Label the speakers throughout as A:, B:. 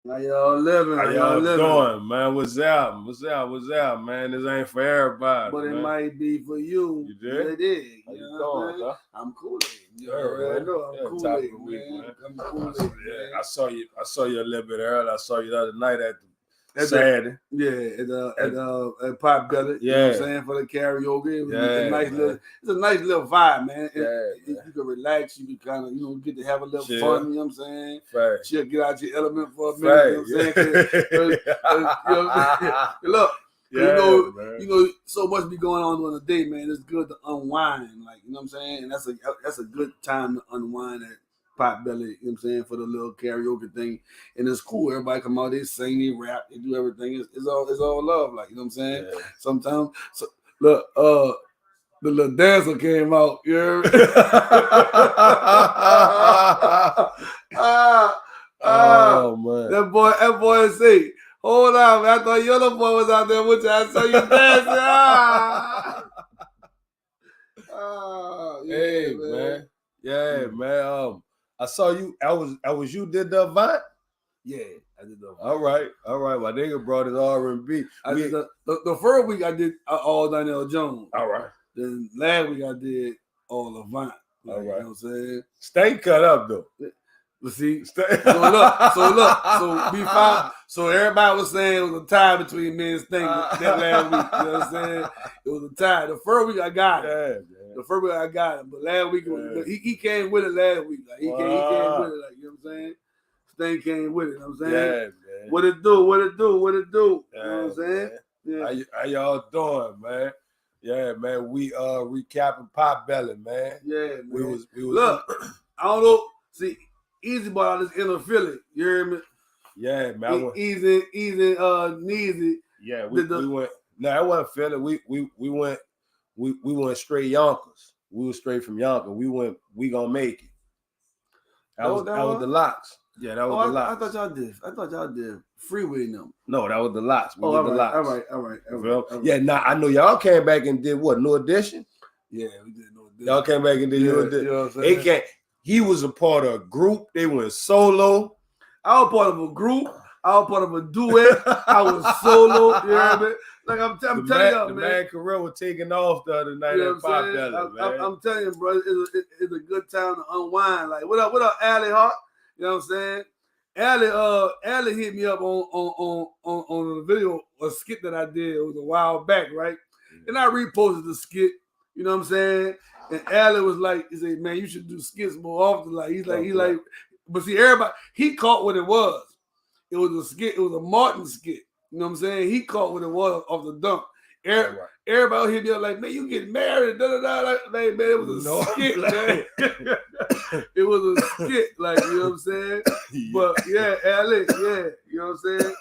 A: How y'all living?
B: How y'all doing, man? What's up, man? This ain't for everybody,
A: but
B: man.
A: It might be for you.
B: You did?
A: It is.
B: How you doing, huh?
A: I'm Kool-Aid.
B: You already know
A: I'm Kool-Aid, man. I'm Kool-Aid,
B: I saw you a little bit earlier. I saw you the other night at Saturday.
A: At Pop Belly. You know what I'm saying? For the karaoke. It was it's a nice little vibe, man. You can relax, you can kind of, get to have a little fun, you know what I'm saying?
B: Right.
A: Chill, get out your element for a minute, you know what I'm saying? Look, so much be going on the day, man. It's good to unwind, like, you know what I'm saying? And that's a good time to unwind at Pot Belly, you know what I'm saying, for the little karaoke thing. And it's cool. Everybody come out, they sing, they rap, they do everything. It's all love, like, you know what I'm saying? Yeah. Sometimes, look, the little dancer came out, you hear me? Oh, man. That boy say, hold on, man. I thought your little boy was out there with you. I saw you dancing.
B: Hey, man. Yeah, man. I saw you. I was you did the Aint?
A: Yeah, I did the Aint.
B: All right. My nigga brought his R&B.
A: The first week I did all Donnell Jones.
B: All right.
A: Then last week I did all of Aint.
B: All right.
A: You know what I'm saying?
B: Stay cut up though.
A: But see, so everybody was saying it was a tie between me and Sting that last week. You know what I'm saying? It was a tie. The first week I got it.
B: Yeah,
A: the first week I got it, but last week he came with it last week. Like he came with it, like, you know what I'm saying? Sting came with it. You know what I'm saying?
B: Yeah, man.
A: What it do?
B: Yeah,
A: you know what I'm saying?
B: Yeah. How y'all doing, man? Yeah, man. We recapping Pot Belly, man.
A: Yeah, man.
B: We was
A: look. I don't know. See. Easy boy out this inner Philly, you hear me?
B: Yeah, man.
A: Easy, Neasy.
B: Yeah, we went. No, that wasn't Philly. We went straight Yonkers. We were straight from Yonkers. We gonna make it. That was the Locks. Yeah, that was the Locks.
A: I thought y'all did Freeway number.
B: No, that was the Locks.
A: All right.
B: Yeah, I know y'all came back and did what? New Edition?
A: Yeah, we did New Edition.
B: Y'all came back and did New Edition.
A: You know what I'm saying?
B: He was a part of a group. They went solo.
A: I was part of a group. I was part of a duet. I was solo. You hear me? Like I'm telling y'all, man.
B: The man career was taking off the other night at Pop Belly, man.
A: I'm telling you, bro, it's a good time to unwind. Like, what up, Allie Hart? You know what I'm saying? Allie hit me up on a video, a skit that I did. It was a while back, right? And I reposted the skit. You know what I'm saying? And Allie was like, he said, man, you should do skits more often. Like he's like, but see, everybody, he caught what it was. It was a skit, it was a Martin skit. You know what I'm saying? He caught what it was off the dump. Everybody hit me up like, man, you get married, Like, man, it was a skit, man. It was a skit, like, you know what I'm saying? But yeah, Allie, you know what I'm saying?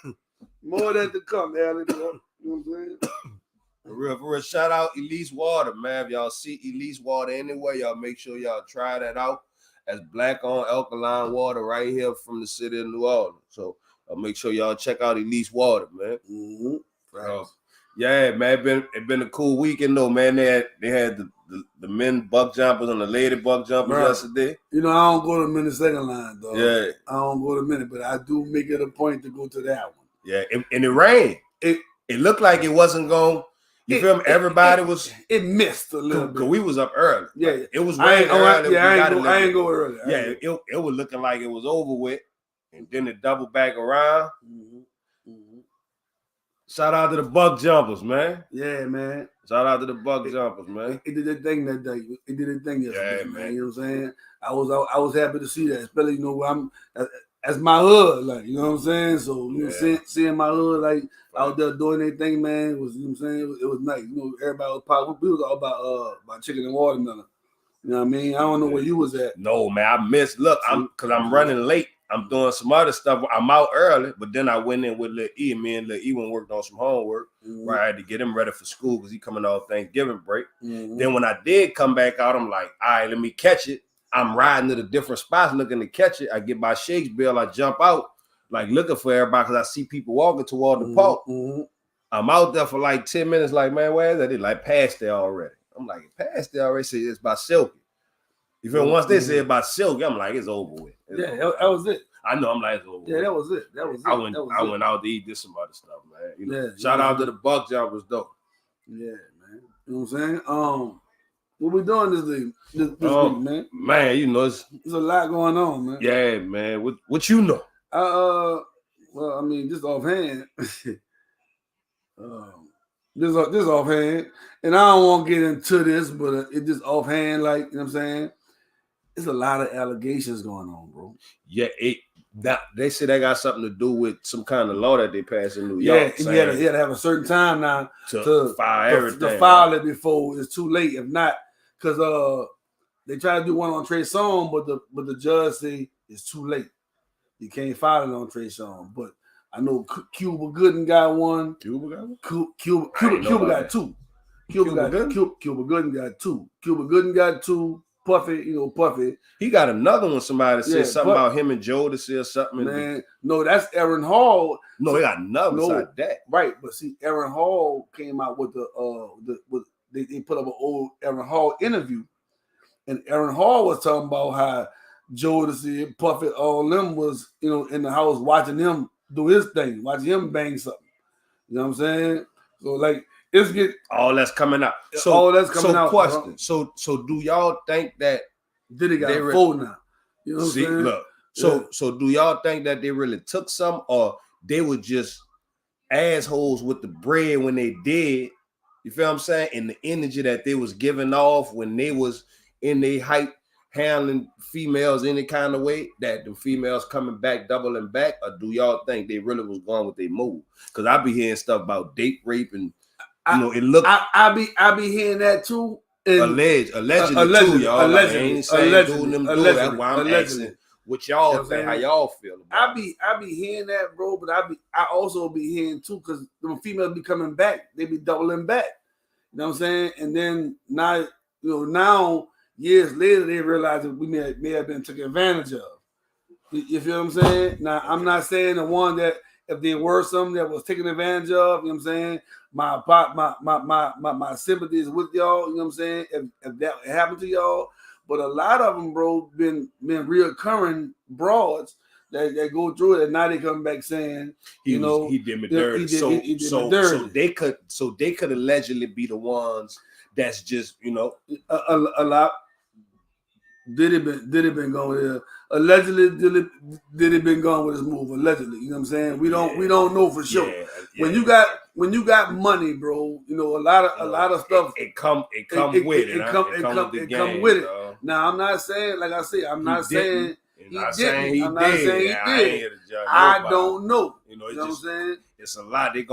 A: More than to come, Allie, you know what I'm saying?
B: For real. Shout out Elise Water, man. If y'all see Elise Water anywhere, y'all make sure y'all try that out. That's black-owned alkaline water right here from the city of New Orleans. So make sure y'all check out Elise Water, man.
A: Mm-hmm.
B: Right. Yeah, man. It been a cool weekend though, man. They had the men buck jumpers and the lady buck jumpers yesterday.
A: You know, I don't go to the men second line, though.
B: Yeah.
A: I don't go to the men, but I do make it a point to go to that one.
B: Yeah, and it rained. It looked like it wasn't going. You feel me? Everybody was.
A: It missed a little bit.
B: Because we was up early.
A: Yeah.
B: Like, it was raining early.
A: I ain't go early.
B: Yeah, it was looking like it was over with. And then it doubled back around.
A: Mm-hmm. Mm-hmm.
B: Shout out to the buck jumpers, man.
A: Yeah, man.
B: Shout out to the buck jumpers, man.
A: It did a thing that day. It did a thing yesterday,
B: man.
A: Man. You know what I'm saying? I was happy to see that, especially, you know, that's my hood, like, you know what I'm saying? So, you know, seeing my hood, like, out there doing their thing, man, it was, you know what I'm saying? It was nice. You know, everybody was popular. We was all about chicken and watermelon. You know what I mean? I don't know where you was at.
B: No, man, I missed. Look, because I'm running late. I'm doing some other stuff. I'm out early, but then I went in with Lil E. Me and Lil E went worked on some homework where I had to get him ready for school because he coming off Thanksgiving break.
A: Mm-hmm.
B: Then when I did come back out, I'm like, all right, let me catch it. I'm riding to the different spots looking to catch it. I get by Shakespeare, I jump out, like looking for everybody because I see people walking toward the park.
A: Mm-hmm.
B: I'm out there for like 10 minutes, like, man, where is that? They like past there already. I'm like, past there already. Say it's by Silky. You feel? Once they say about Silky, I'm like, it's over with.
A: That was it.
B: I know I'm like, oh,
A: yeah, that was it. That was it.
B: I went
A: it.
B: went out to eat this some other stuff, man. You know,
A: Yeah,
B: shout out to the Buck job was dope.
A: Yeah, man. You know what I'm saying? What we doing this week, man?
B: Man, you know,
A: there's a lot going on, man.
B: Yeah, man. What you know?
A: Well, I mean, just offhand. This offhand, and I don't want to get into this, but it just offhand, like, you know what I'm saying? There's a lot of allegations going on, bro.
B: Yeah, they say that got something to do with some kind of law that they passed in New York.
A: Yeah, and he had to have a certain time now
B: to file everything.
A: To file it before it's too late. If not, because they try to do one on Trey Songz, but the judge say it's too late. You can't file it on Trey Songz. But I know Cuba Gooden got one.
B: Cuba got one?
A: Cuba got two. Cuba Gooden got two. Cuba Gooden got two. Puffy.
B: He got another one. Somebody said something about him and Jodeci or something.
A: Man, no, that's Aaron Hall.
B: No, they got another side that.
A: Right, but see, Aaron Hall came out with they put up an old Aaron Hall interview, and Aaron Hall was talking about how Jodeci and Puffy, all them was, in the house watching him do his thing, watching him bang something. You know what I'm saying? So like, it's get
B: all that's coming out. So
A: all that's coming out.
B: Question. So do y'all think that
A: Diddy got a phone now? You know what I'm saying?
B: Look. So do y'all think that they really took some, or they were just assholes with the bread when they did? You feel what I'm saying? And the energy that they was giving off when they was in their hype, handling females any kind of way, that the females coming back, doubling back, or do y'all think they really was going with their move? Because I be hearing stuff about date rape and it look.
A: I be hearing that too.
B: Allegedly too, y'all. Allegedly, I ain't saying doing them do. That's why I'm asking what y'all think, how y'all feel about
A: it. I be hearing that, bro, but I also be hearing too, because the females be coming back, they be doubling back. You know what I'm saying? And then now years later they realize that we may have been taken advantage of. You feel what I'm saying? Now I'm not saying the one that if there were some that was taken advantage of, you know what I'm saying? My sympathies with y'all, you know what I'm saying? If that happened to y'all, but a lot of them, bro, been reoccurring broads that go through it, and now they come back saying, he
B: did me dirty. So they could allegedly be the ones that's just
A: a lot. Diddy been going there. Allegedly, Diddy been going with his move. Allegedly, you know what I'm saying? We don't know for sure. When you got money, bro, a lot of stuff.
B: It come with it.
A: Now I'm not saying, like I say, I'm not saying he didn't. I'm not saying he did. I don't know. You know what I'm saying?
B: It's a lot. They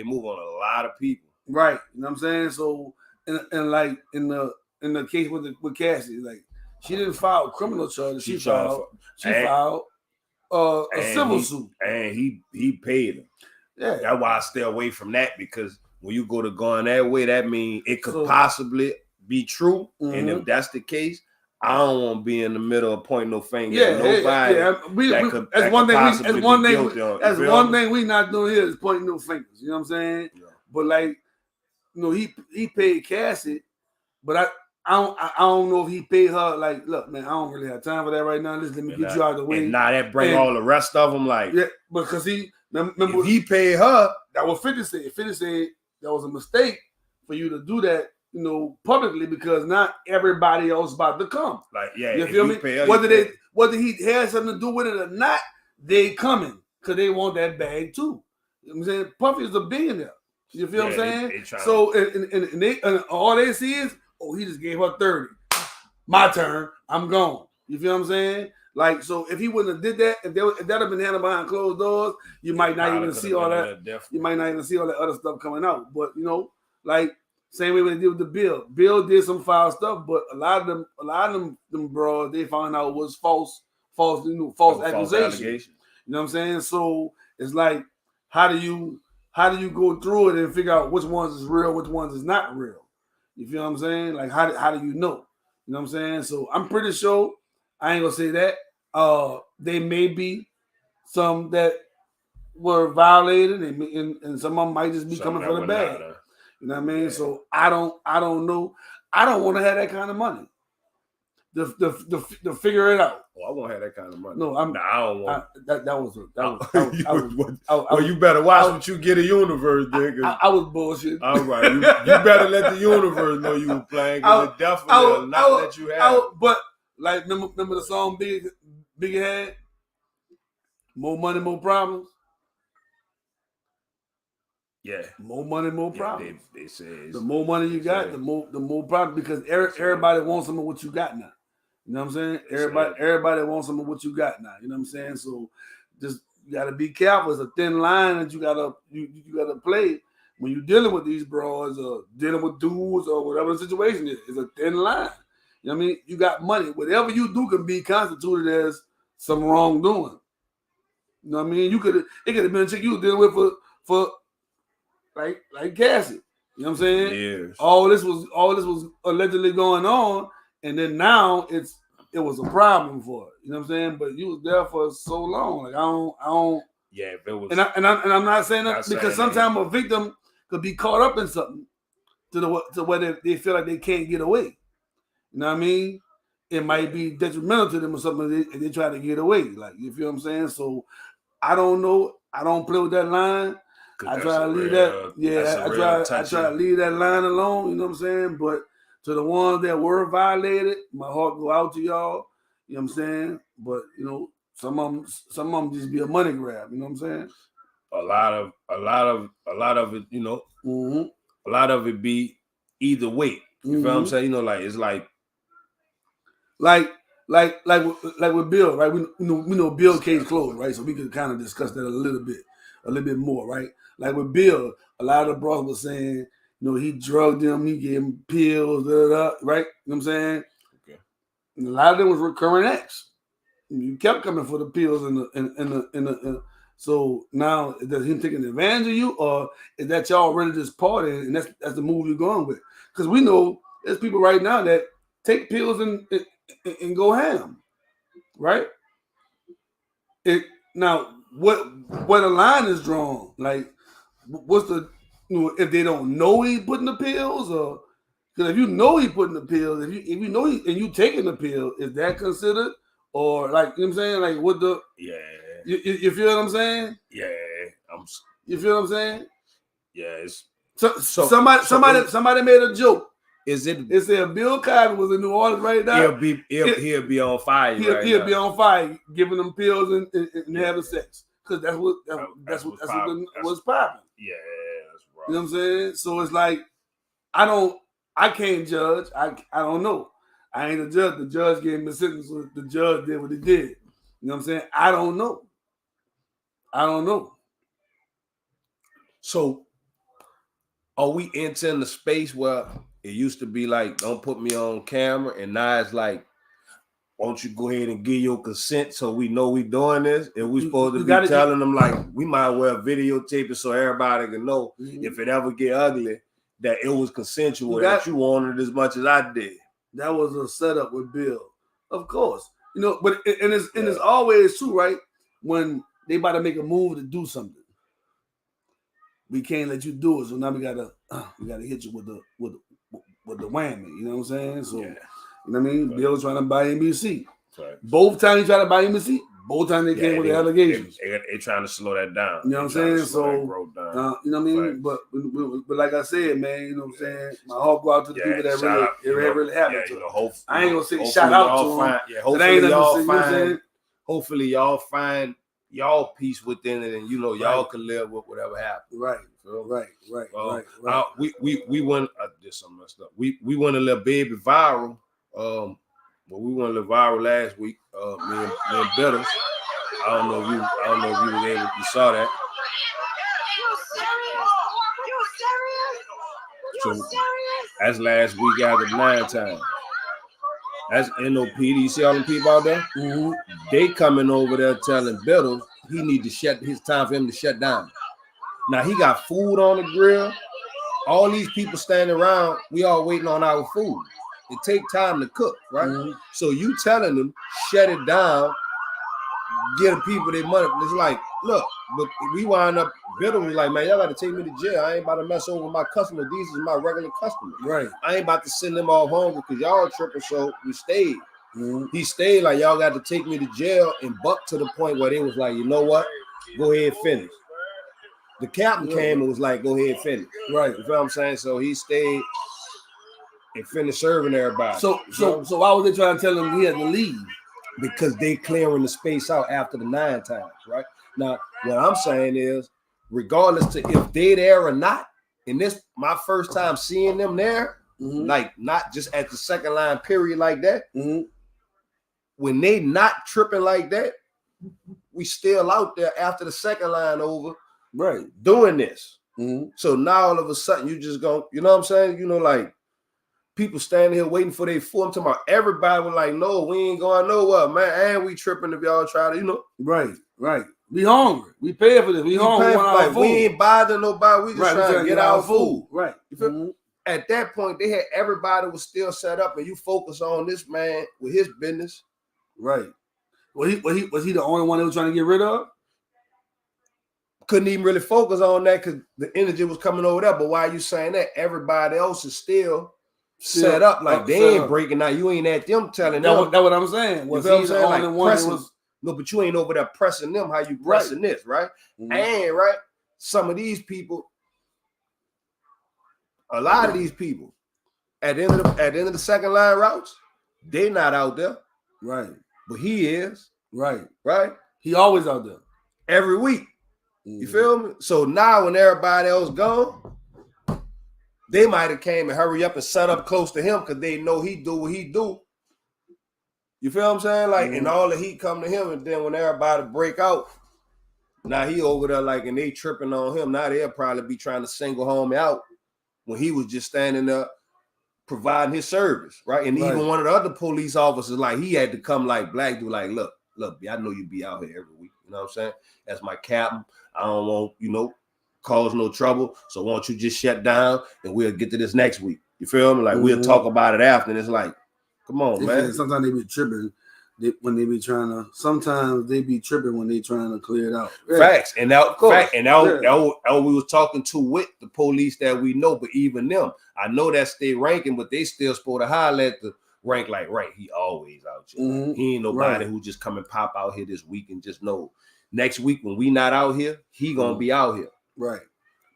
B: move on a lot of people.
A: Right. You know what I'm saying? So and like in the case with Cassie, like, she didn't file criminal charges. She filed a civil suit.
B: And he paid her.
A: Yeah.
B: That's why I stay away from that, because when you go to going that way, that means it could possibly be true. Mm-hmm. And if that's the case, I don't want to be in the middle of pointing no finger at nobody. That's one thing we not doing here is pointing no fingers. You know what I'm saying? Yeah. But like, he paid Cassie, but I don't know if he paid her. Like, look, man, I don't really have time for that right now. Let me get you out of the way. And now that bring all the rest of them, like,
A: yeah, because remember,
B: if he paid her.
A: That was 50 said. 50 said that was a mistake for you to do that, publicly, because not everybody else about to come.
B: Like, yeah,
A: you feel me? Whether he had something to do with it or not, they coming because they want that bag too. You know what I'm saying? Puffy is a billionaire. You feel what I'm saying? So and all they see is, oh, he just gave her 30. My turn. I'm gone. You feel what I'm saying? Like, so if he wouldn't have did that, if that had been handled behind closed doors, you might not even see all that. You might not even see all that other stuff coming out. But like, same way when they did with the Bill. Bill did some foul stuff, but a lot of them bros, they found out was false accusations. You know what I'm saying? So it's like, how do you go through it and figure out which ones is real, which ones is not real? You feel what I'm saying? Like, how do you know? You know what I'm saying? So I'm pretty sure, I ain't gonna say that. There may be some that were violated, and some of them might just be coming for the bag. You know what I mean? Yeah. So I don't know. I don't want to have that kind of money. to figure it out.
B: Oh, I won't have that kind of money.
A: No,
B: I don't want.
A: You
B: better watch what you get a universe, nigga.
A: I was bullshit.
B: All right, you better let the universe know you were playing, because it definitely will not let you have.
A: But like, remember the song Biggie had? More money, more problems.
B: Yeah,
A: more money, more problems.
B: They say
A: the more money you got, the more problems, because everybody wants some of what you got now. You know what I'm saying? Everybody wants some of what you got now. You know what I'm saying? So just you gotta be careful. It's a thin line that you gotta play when you're dealing with these bros or dealing with dudes or whatever the situation is. It's a thin line. You know what I mean? You got money. Whatever you do can be constituted as some wrongdoing. You know what I mean? It could have been a chick you were dealing with for like Cassie. You know what I'm saying?
B: Yes. All
A: this was allegedly going on, and then now it was a problem for her. You know what I'm saying? But you was there for so long. Like I don't.
B: Yeah, if it was.
A: And I'm not saying that because sometimes a victim could be caught up in something to where they feel like they can't get away. You know what I mean? It might be detrimental to them or something if they try to get away. Like, you feel what I'm saying? So I don't know. I don't play with that line. I try to leave that. Yeah, I try to leave that line alone. You know what I'm saying? But to the ones that were violated, my heart go out to y'all. You know what I'm saying? But you know, some of them just be a money grab. You know what I'm saying?
B: A lot of it. You know, a lot of it be either way. You feel what I'm saying? You know, like it's like
A: with Bill, right? We know Bill case closed, right? So we could kind of discuss that a little bit more, right? Like with Bill, a lot of the bros were saying, you know, he drugged them, he gave him pills, right? You know what I'm saying?
B: Okay.
A: And a lot of them was recurring acts. You kept coming for the pills in the. So now is that him taking advantage of you, or is that y'all really just partying and that's the move you're going with? Because we know there's people right now that take pills and go ham, right? Now what the line is drawn? Like, what's the, you know, if they don't know he putting the pills, or because if you know he putting the pills, if you know and you taking the pill, is that considered, or like, you know what I'm saying? Like, what the you feel what I'm saying?
B: Yeah,
A: you feel what I'm saying?
B: Yeah, it's
A: somebody made a joke.
B: Is it?
A: It said Bill Cosby was in New Orleans right now.
B: He'll be on fire.
A: He'll be on fire, giving them pills and having sex, because that's what's popping.
B: Yeah, that's right.
A: You know what I'm saying? So it's like I can't judge. I don't know. I ain't a judge. The judge gave me a sentence. The judge did what he did. You know what I'm saying? I don't know.
B: So are we entering the space where it used to be like, don't put me on camera, and now it's like, won't you go ahead and give your consent so we know we doing this? And we supposed to be telling them, like, we might well videotape it so everybody can know if it ever get ugly that it was consensual, that you wanted as much as I did.
A: That was a setup with Bill, of course. You know, but it's always true, right? When they about to make a move to do something, we can't let you do it. So now we gotta hit you with the whammy. You know what I'm saying? So, you know what I mean? Right. Bill trying to buy NBC. Right. Both times he tried to buy NBC, both times they came with the allegations.
B: They trying to slow that down.
A: You know what I'm saying? So, you know what I mean? Right. But like I said, man, you know what I'm saying? My heart go out to the people that really happened to. I ain't gonna say shout out to them.
B: Hopefully y'all find y'all peace within it, and you know y'all can live with whatever happened.
A: Right. Right.
B: We went. I did something messed up. We went a little baby viral. But we went a little viral last week. Me and Bitters. I don't know if you was able. You saw that. You serious? That's last week after 9 times. That's NOPD. You see all them people out there?
A: Mm-hmm.
B: They coming over there telling Bitters he need to his time for him to shut down. Now he got food on the grill. All these people standing around, we all waiting on our food. It take time to cook, right? Mm-hmm. So you telling them, shut it down, get the people their money. It's like, look, but we wind up, Bitter was like, man, y'all got to take me to jail. I ain't about to mess over my customers. These is my regular customers.
A: Right.
B: I ain't about to send them all home because y'all tripping, so we stayed.
A: Mm-hmm.
B: He stayed like, y'all got to take me to jail and buck to the point where they was like, you know what? Go ahead and finish. The captain came and was like, go ahead and finish.
A: Right.
B: You feel what I'm saying? So he stayed and finished serving everybody.
A: So why was they trying to tell him he had to leave?
B: Because they clearing the space out after the 9 times, right? Now, what I'm saying is, regardless to if they there or not, and this my first time seeing them there, like not just at the second line period like that. When they not tripping like that, we still out there after the second line over,
A: right?
B: Doing this. So now all of a sudden you just go, you know what I'm saying? You know, like people standing here waiting for their food. I'm talking about everybody was like, no, we ain't going nowhere, man. And we tripping if y'all try to, you know.
A: Right. We hungry. We pay for this. We hungry.
B: Like, we ain't bothering nobody. We just trying to get our food.
A: Right.
B: You feel? At that point, they had everybody was still set up, and you focus on this man with his business.
A: Right. Was he the only one they were trying to get rid of?
B: Couldn't even really focus on that because the energy was coming over there. But why are you saying that? Everybody else is still set up. Like they ain't breaking out. You ain't at them telling them.
A: That's what I'm saying. Was he the only one that was...
B: No, but you ain't over there pressing them how you pressing this, right? And some of these people, a lot of these people, at the end of the second line routes, they not out there.
A: Right.
B: But he is.
A: Right.
B: He always out there. Every week. You feel me? So now when everybody else gone, they might have came and hurry up and set up close to him because they know he do what he do. You feel what I'm saying? Like, and all the heat come to him, and then when everybody break out, now he over there like, and they tripping on him. Now they'll probably be trying to single homie out when he was just standing there providing his service, right? And even one of the other police officers, like, he had to come like black dude, like, look, I know you be out here every week. You know what I'm saying? That's my captain. I don't want, cause no trouble. So why don't you just shut down and we'll get to this next week? You feel me? Like, we'll talk about it after. And it's like, come on, man.
A: Sometimes they be tripping when they be trying to. Sometimes they be tripping when they trying to clear it out.
B: Facts, and that we was talking to with the police that we know, but even them, I know that's their ranking, but they still supposed to highlight the rank. Like, he always out here. He ain't nobody who just come and pop out here this week and just know next week when we not out here, he gonna be out here.
A: Right.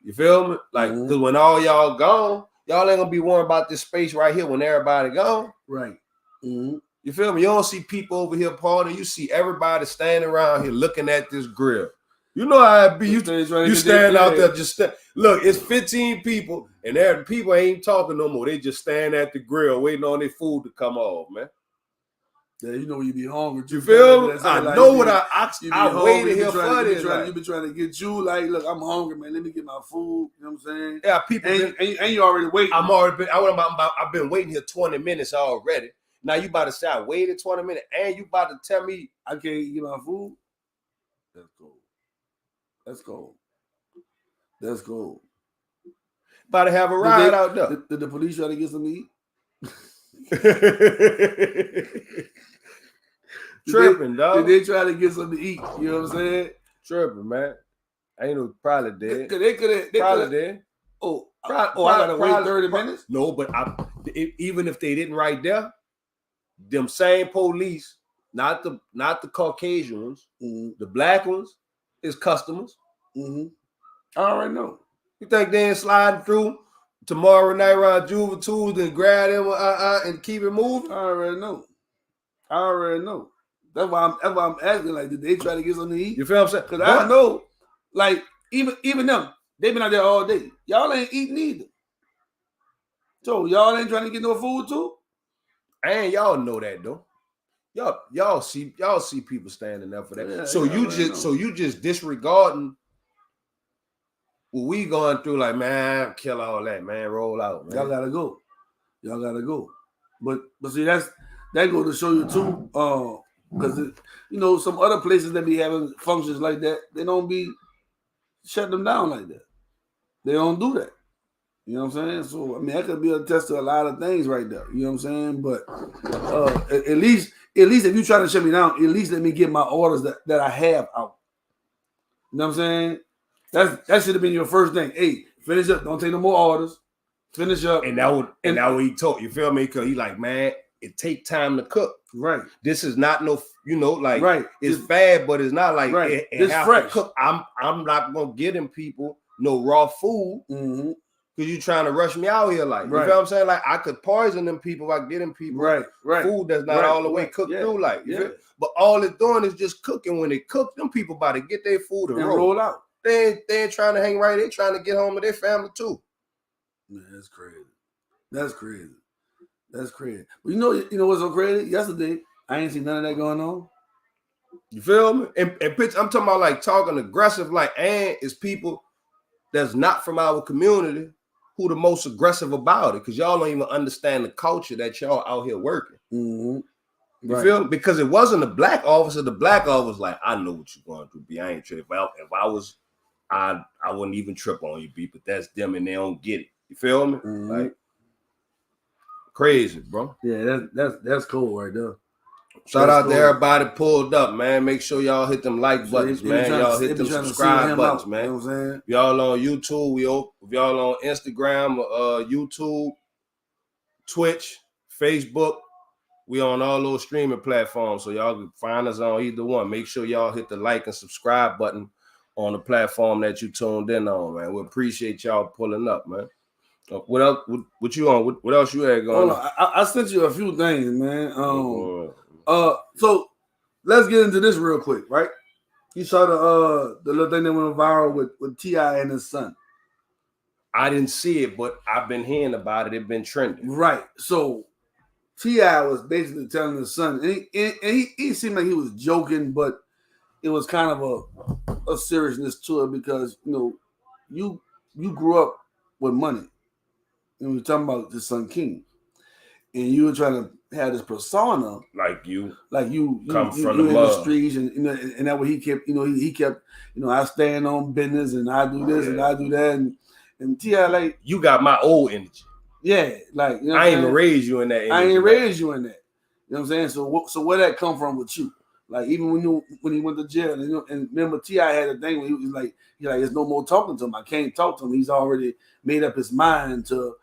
B: You feel me? Like, because when all y'all gone, y'all ain't gonna be worrying about this space right here when everybody gone.
A: Right.
B: You feel me? You don't see people over here partying. You see everybody standing around here looking at this grill. You know how it be. You stand out there just look. It's 15 people, and the people ain't talking no more. They just stand at the grill waiting on their food to come off, man.
A: Yeah, you know when you be hungry.
B: You feel me? I know what I waited here for this.
A: You be trying to get you like, look, I'm hungry, man. Let me get my food. You know what I'm saying?
B: Yeah, people.
A: And you already waiting.
B: I've been waiting here 20 minutes already. Now you about to say I waited 20 minutes, and you about to tell me
A: I can't get my food? That's cool.
B: About to have a ride out there.
A: Did the police try to get some to eat?
B: Tripping, dog.
A: Did they try to get something to eat? You know what I'm saying?
B: Tripping, man. I ain't no probably dead.
A: They could have
B: dead.
A: I gotta wait 30 minutes.
B: No, but even if they didn't right there, them same police, not the Caucasian ones, the black ones, is customers.
A: I already know.
B: You think they ain't sliding through tomorrow night around Juvenile Tuesday and grab them and keep it moving?
A: I already know. That's why I'm asking. Like, did they try to get something to eat?
B: You feel what I'm saying?
A: Because I know, like, even them, they've been out there all day. Y'all ain't eating either. So y'all ain't trying to get no food too?
B: And y'all know that though. Y'all see people standing up for that. Yeah, so you just disregarding what we going through, like, man, kill all that, man, roll out, man.
A: Y'all gotta go. But see, that goes to show you too, because some other places that be having functions like that, they don't be shutting them down like that. They don't do that. You know what I'm saying? So I mean, that could be a test to a lot of things right there. You know what I'm saying? But at least if you try to shut me down, at least let me get my orders that I have out. You know what I'm saying? That should have been your first thing. Hey, finish up. Don't take no more orders. Finish up.
B: And that what he told you. Feel me? Because he like, man, it take time to cook.
A: Right.
B: This is not no, like
A: right.
B: It's bad, but it's not like
A: right.
B: it have
A: fresh.
B: to cook. I'm not gonna get them people no raw food because you trying to rush me out here. Like, you know what I'm saying? Like, I could poison them people by getting people food that's not all the way cooked through. Like, but all it's doing is just cooking. When they cook, them people about to get their food and roll out. They ain't trying to hang right. They trying to get home to their family too.
A: Man, that's crazy. That's crazy. That's crazy. But you know what's so crazy? Yesterday, I ain't seen none of that going on.
B: You feel me? And bitch, I'm talking about like talking aggressive. Like, Aint is people that's not from our community who the most aggressive about it, because y'all don't even understand the culture that y'all out here working. You feel me? Because it wasn't a black officer. The black officer was like, I know what you're going through, B. I ain't trip. If I was, I wouldn't even trip on you, B. But that's them, and they don't get it. You feel me? Like, crazy, bro.
A: Yeah, that's cool right there.
B: Shout out to everybody pulled up, man. Make sure y'all hit them like buttons, man. Y'all hit them subscribe buttons, man.
A: You know what I'm saying?
B: Y'all on YouTube, if y'all on Instagram, YouTube, Twitch, Facebook, we on all those streaming platforms. So y'all can find us on either one. Make sure y'all hit the like and subscribe button on the platform that you tuned in on, man. We appreciate y'all pulling up, man. What else? What you on? What else you had going on?
A: I sent you a few things, man. So let's get into this real quick, right? You saw the little thing that went viral with T.I. and his son.
B: I didn't see it, but I've been hearing about it. It's been trending.
A: Right. So T.I. was basically telling his son, and he seemed like he was joking, but it was kind of a seriousness to it, because you grew up with money. And we're talking about the son King, and you were trying to have this persona,
B: like you
A: come from the streets, and that way he kept, he kept, I stand on business, and I do this and I do that, and T.I. like,
B: you got my old energy.
A: Yeah, like,
B: I ain't even raised you in that energy.
A: I ain't raised you in that. You know what I'm saying? So where that come from with you? Like, even when he went to jail, and remember T.I. had a thing where he was like, there's no more talking to him. I can't talk to him. He's already made up his mind to,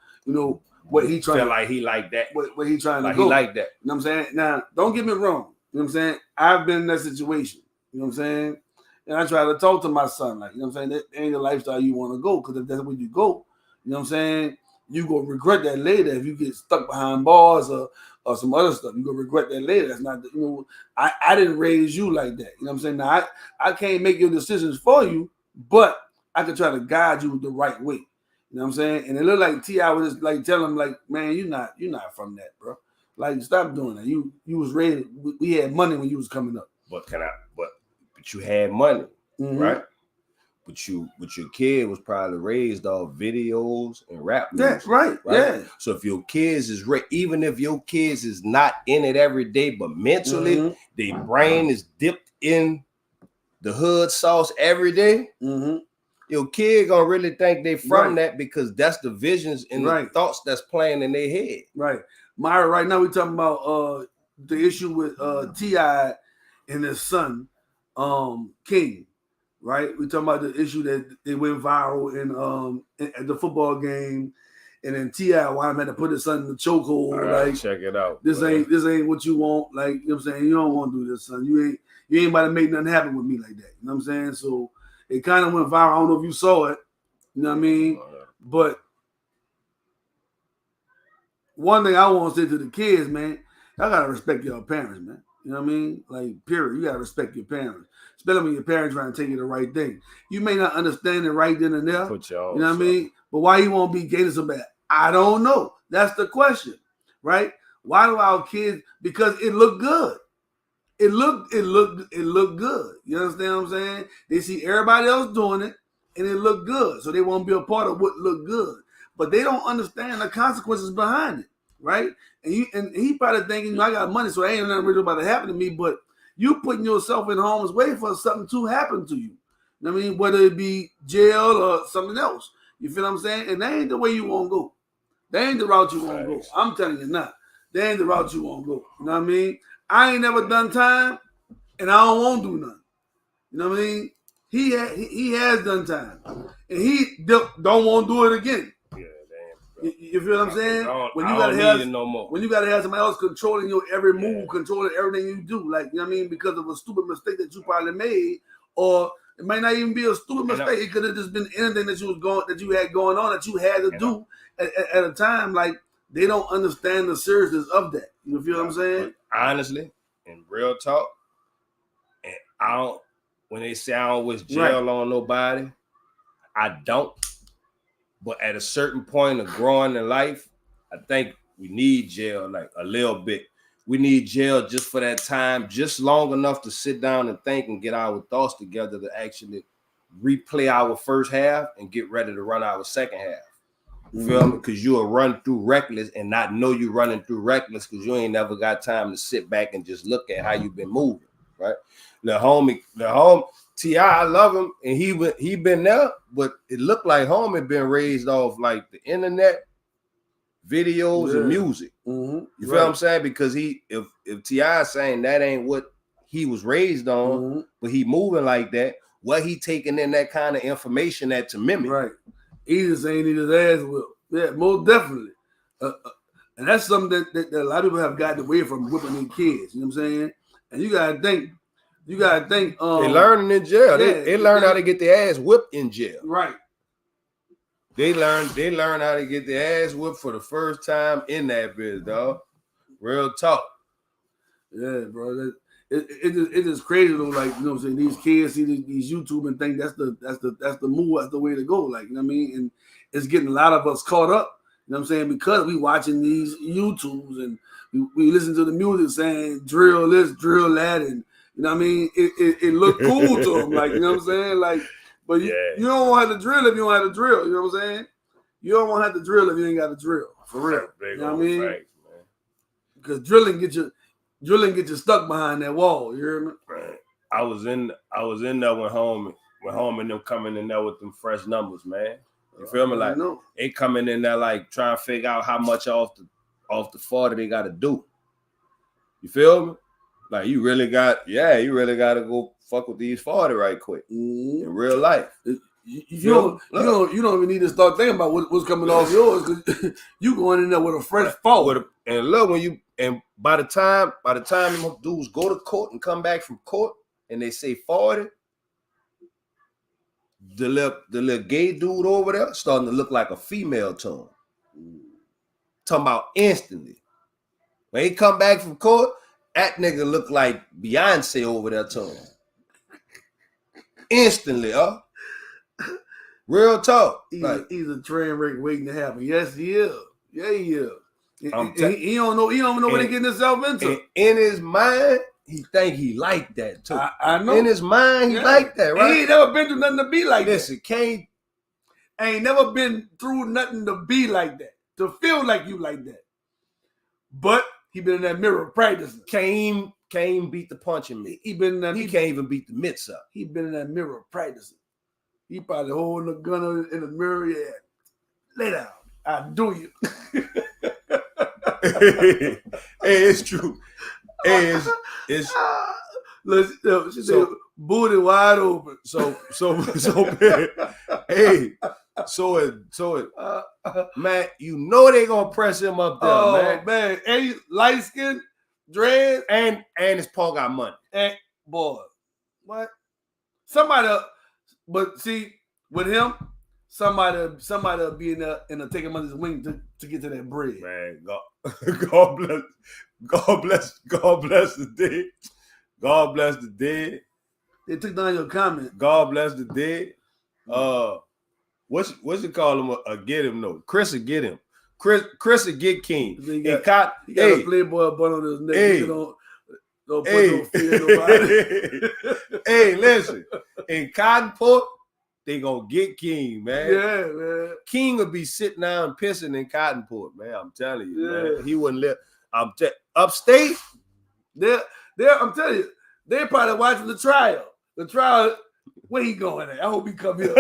A: what he trying.
B: Feel like he like that.
A: What he trying
B: like
A: to go.
B: He like that.
A: You know what I'm saying? Now, don't get me wrong. You know what I'm saying? I've been in that situation. You know what I'm saying? And I try to talk to my son, like, you know what I'm saying? That ain't the lifestyle you want to go, because if that's where you go, you know what I'm saying? You gonna regret that later if you get stuck behind bars or some other stuff. You gonna regret that later. That's not, I didn't raise you like that. You know what I'm saying? Now I can't make your decisions for you, but I can try to guide you the right way. You know what I'm saying? And it looked like T.I. was just like telling him, like, man, you're not from that, bro. Like, stop doing that. You was raised. We had money when you was coming up.
B: But you had money, right? But your kid was probably raised off videos and rap music.
A: Yeah, right? Yeah.
B: So if your kids is even if your kids is not in it every day, but mentally, their brain is dipped in the hood sauce every day, your kid gonna really think they from that, because that's the visions and the thoughts that's playing in their head. Right.
A: Myra, right now we're talking about the issue with T.I. and his son, King. Right, we talking about the issue that it went viral in at the football game, and then T.I. why I'm had to put his son in the chokehold. Like,
B: check it out.
A: This ain't what you want. Like, you know what I'm saying? You don't want to do this, son. You ain't about to make nothing happen with me like that. You know what I'm saying? So it kind of went viral. I don't know if you saw it. You know what I mean? But one thing I want to say to the kids, man, y'all gotta respect your parents, man. You know what I mean? Like, period. You gotta respect your parents. Especially when your parents trying to tell you the right thing. You may not understand it right then and there.
B: Put your own,
A: you know what I mean? But why you won't be gay so bad? I don't know. That's the question, right? Why do our kids? Because it looked good. It looked good. You understand what I'm saying? They see everybody else doing it, and it looked good, so they won't be a part of what looked good. But they don't understand the consequences behind it, right? And he probably thinking, I got money, so ain't nothing really about to happen to me. But you putting yourself in harm's way for something to happen to you. You know what I mean? Whether it be jail or something else. You feel what I'm saying? And that ain't the way you want to go. That ain't the route you want to go. I'm telling you now. That ain't the route you want to go. You know what I mean? I ain't never done time, and I don't want to do nothing. You know what I mean? He has done time, and he don't want to do it again.
B: Yeah, damn.
A: You feel what I'm saying?
B: When you gotta have no more.
A: When you gotta have somebody else controlling your every move, controlling everything you do, like you know what I mean, because of a stupid mistake that you probably made, or it might not even be a stupid mistake. It could have just been anything that you had going on that you had to do at a time. Like they don't understand the seriousness of that. You feel what I'm saying?
B: Honestly, in real talk, and I don't. When they say I don't wish jail on nobody, I don't. But at a certain point of growing in life, I think we need jail like a little bit. We need jail just for that time, just long enough to sit down and think and get our thoughts together to actually replay our first half and get ready to run our second half. You feel me? Because you'll run through reckless and not know you're running through reckless because you ain't never got time to sit back and just look at how you've been moving, right? The homie, T.I., I love him, and he been there, but it looked like homie been raised off like the internet, videos, and music. You feel what I'm saying? Because if T.I. saying that ain't what he was raised on, but he moving like that, what he taking in that kind of information that to mimic?
A: Right. He just ain't need his ass whipped. Yeah, most definitely. And that's something that a lot of people have gotten away from, whipping their kids. You know what I'm saying? And you gotta think. They
B: learning in jail. They learn how to get their ass whipped in jail.
A: Right.
B: They learn how to get their ass whipped for the first time in that biz, dog. Real talk.
A: Yeah, bro. It is crazy though. Like, you know what I'm saying? These kids see these YouTube and think that's the move, that's the way to go. Like, you know what I mean? And it's getting a lot of us caught up. You know what I'm saying? Because we watching these YouTubes and we listen to the music saying drill this, drill that, and you know what I mean? It looked cool to them, like, you know what I'm saying? Like, but you don't want to have to drill if you don't have to drill. You know what I'm saying? You don't want to have to drill if you ain't got to drill. For real. You know what I mean? Facts, because drilling get you stuck behind that wall. You hear me?
B: Right. I was in there when home and them coming in there with them fresh numbers, man. You feel me? Like they coming in there like trying to figure out how much off the 40 they gotta do. You feel me? Like you really gotta go fuck with these 40 right quick in real life.
A: You don't even need to start thinking about what's coming off yours because you going in there with a fresh 40.
B: And look, by the time them dudes go to court and come back from court and they say 40, the little gay dude over there starting to look like a female to him. Talking about instantly. When he come back from court, that nigga look like Beyonce over there to him. Instantly, Real talk.
A: He's a train wreck waiting to happen. Yes, he is. Yeah, he is. He don't know what he getting himself into.
B: In his mind, he think he like that too.
A: I know.
B: In his mind, he like that, right?
A: He ain't never been through nothing to be like
B: Listen,
A: that. Ain't never been through nothing to be like that. To feel like you like that. But he been in that mirror practicing.
B: Can't even beat the punching me. He can't even beat the mitts up.
A: He been in that mirror practicing. He probably holding a gun in the mirror. Yeah. Lay down. I do you.
B: Hey, it's true. Hey, it's
A: she said, booty wide open.
B: So hey, man, you know they gonna press him up there,
A: man. And he light skin, dread,
B: and his paw got money.
A: And boy, what? But see, with him, somebody will be in there and take him under his wing to get to that bread.
B: Man, God bless the dead. God bless the dead.
A: They took down your comment.
B: God bless the dead. What's you call him? Get him though. Chris will get him. Chris will get King.
A: He got a Playboy bun on his neck.
B: Hey.
A: Don't put no fear in nobody.
B: Hey, listen. In Cotton Port, they gonna get King, man.
A: Yeah, man.
B: King would be sitting down pissing in Cotton Port, man. I'm telling you, man. He wouldn't live. Upstate.
A: I'm telling you, they're probably watching the trial. The trial, where he going at? I hope he come here.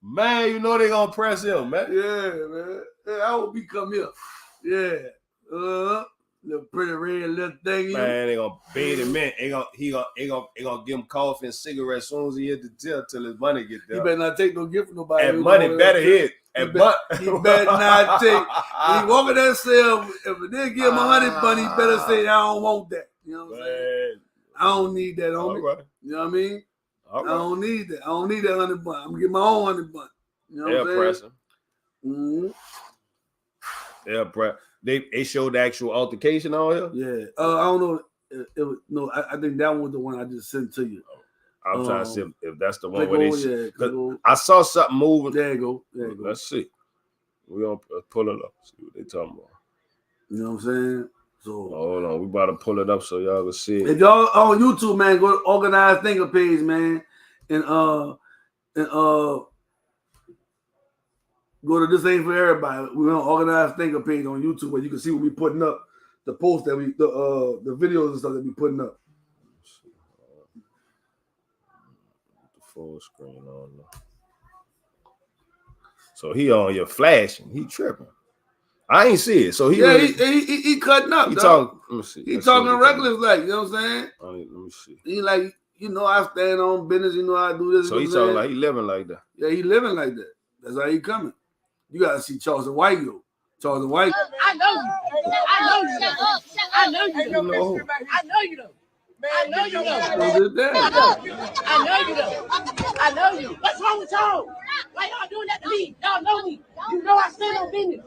B: Man, you know they gonna press him, man.
A: Yeah, man. I hope he come here. Yeah. Little pretty red little thing.
B: Man, they gonna bathe him in. He gonna give him coffee and cigarettes as soon as he hit the tip till his money get there.
A: He better not take no gift from nobody.
B: And money better hit.
A: He better not take. When he walk in that cell, if it didn't give him $100 bun, he better say, I don't want that. You know what I'm saying? I don't need that on me. Right. You know what I mean? Right. I don't need that. I don't need that $100 bun. I'm gonna get my own $100 bun. You know what I'm saying? Mm-hmm.
B: Yeah, bro. They showed the actual altercation on here.
A: Yeah. I don't know. It was, no, I think that one was the one I just sent to you.
B: I'm trying to see if that's the one where they. I saw something moving.
A: There you go. There you go.
B: Let's see. We're gonna pull it up. See what they talking about.
A: You know what I'm saying? So
B: hold on, we about to pull it up so y'all can see it.
A: If y'all on YouTube, man, go to Organized Thinker page, man, and go to This Ain't For Everybody. We're on Organized Thinker page on YouTube where you can see what we putting up, the posts that we the videos and stuff that we putting up.
B: The full screen on there. So he on your flashing, he tripping. I ain't see it. So he
A: he cutting up.
B: He talking. Let me see.
A: He talking reckless, like, you know what I'm saying?
B: Let me see.
A: He like, you know, I stand on business. You know, I do this.
B: So he talking like he living like that.
A: Yeah, he living like that. That's how he coming. You gotta see Charles and White go. Charles and White.
C: I know you. I know you. I know you. I know you though. I know you though. I know you though. I know you. What's wrong with y'all? Why y'all doing that to me? Y'all know me. You know I stand on business.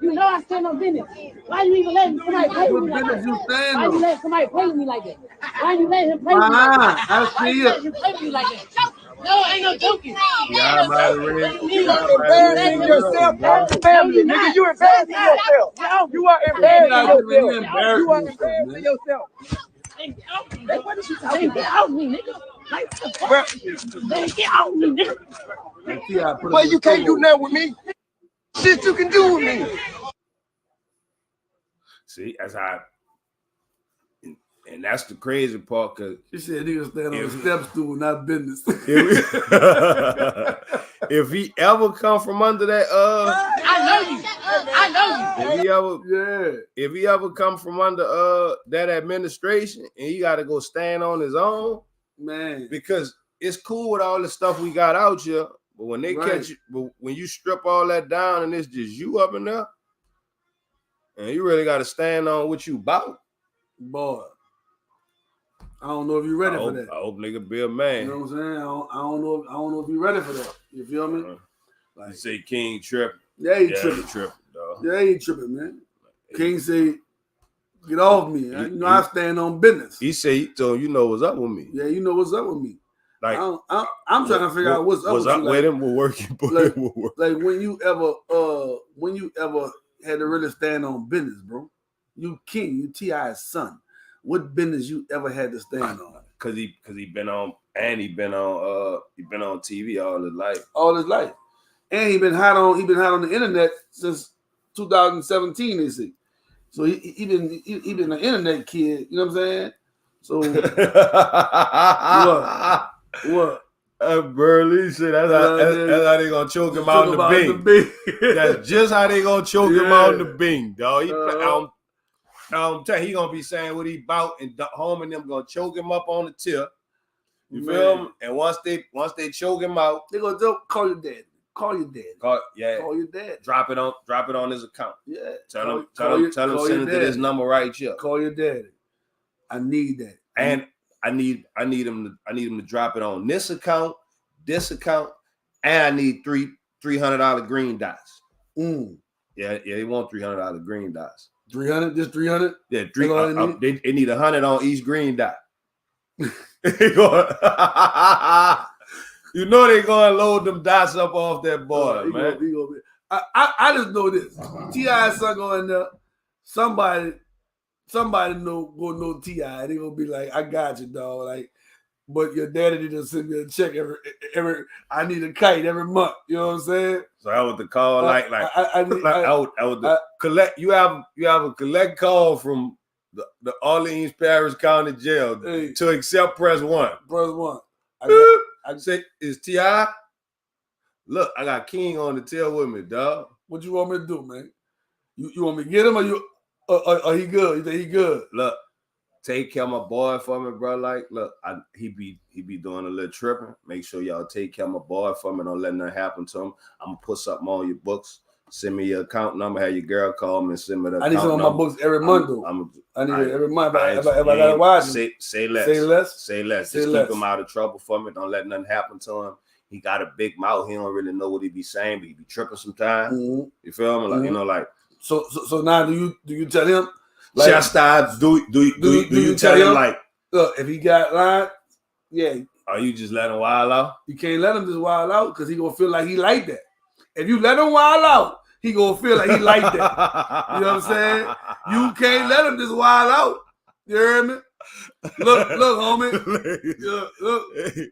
C: You know I stand on business. Why you even letting somebody play with me like that? Why you letting somebody play with me like that? Why you letting him play with me like that? Why you letting him play with me like that? No, ain't no joking.
B: Yeah, I'm out of red.
C: You are embarrassing yourself and your family. Nigga, you embarrassing yourself. You are embarrassing yourself. You are embarrassing yourself. What is you talking about? Get out me, nigga. Like, get out me, nigga. Well, you can't do nothing with me. Shit you can do with me.
B: See, that's how. And that's the crazy part, cause
A: she said niggas stand on the step stool, not business.
B: If he ever come from under that,
C: I know you.
B: If he ever come from under that administration, and he got to go stand on his own,
A: man,
B: because it's cool with all the stuff we got out here, but when they catch you, but when you strip all that down and it's just you up in there, and you really got to stand on what you about,
A: boy. I don't know if you're ready for that.
B: I hope nigga be a man.
A: You know what I'm saying? I don't know if you're ready for that. You feel me?
B: Like, you say King tripping.
A: Yeah, he tripping, dog. Yeah, he tripping, man. King say, get off me. You know I stand on business.
B: He said he told you know what's up with me.
A: Yeah, you know what's up with me. Like I'm trying to figure out what's up with you.
B: With him will work.
A: Like when you ever had to really stand on business, bro. You King, you T.I.'s son. What business you ever had to stand on?
B: Cause he been on TV all his life.
A: All his life. And he been hot on the internet since 2017, they say. So he been an internet kid, you know what I'm saying? So what?
B: Burley said that's how they gonna choke him out in the Bing. That's just how they gonna choke him out in the Bing, dog. I'm telling you, he gonna be saying what he about, and home and them gonna choke him up on the tip. You feel me? And once they choke him out,
A: they gonna call your dad. Call your dad. Call your dad.
B: Drop it on his account.
A: Yeah.
B: Tell him send it to this number right here.
A: Call your daddy. I need that.
B: And I need him to drop it on this account, and I need $300 green dots. Yeah, they want $300 green dots.
A: 300, just 300.
B: Yeah, they need 100 on each green dot. You know they gonna load them dots up off that boy, man.
A: I just know this. T.I. son going there. Somebody gonna know T.I. They gonna be like, I got you, dog. Like, but your daddy need to send me a check every. I need a kite every month. You know what I'm saying?
B: So I would the call I would collect. You have a collect call from the Orleans Parish County Jail to accept. Press 1.
A: Press 1.
B: I say, is T.I.? Look, I got King on the tail with me, dog.
A: What you want me to do, man? You want me to get him, or He good? You think he good?
B: Look, take care of my boy for me, bro. Like, look, he be doing a little tripping. Make sure y'all take care of my boy for me. Don't let nothing happen to him. I'm gonna put something on your books. Send me your account number. Have your girl call me and send me the account number.
A: I need some of my books every month, though. I need it every month. If I gotta watch him.
B: Say less.
A: Say less.
B: Say less.
A: Say
B: Just
A: less.
B: keep him out of trouble for me. Don't let nothing happen to him. He got a big mouth. He don't really know what he be saying, but he be tripping sometimes.
A: Mm-hmm.
B: You feel me? Like, you know, like.
A: So now do you tell him? Like,
B: chastise? Do you tell him like?
A: Look, if he got lied, yeah.
B: Or you just let him wild out?
A: You can't let him just wild out because he gonna feel like he like that. If you let him wild out, he gonna feel like he like that. You know what I'm saying? You can't let him just wild out. You hear me? Look, homie.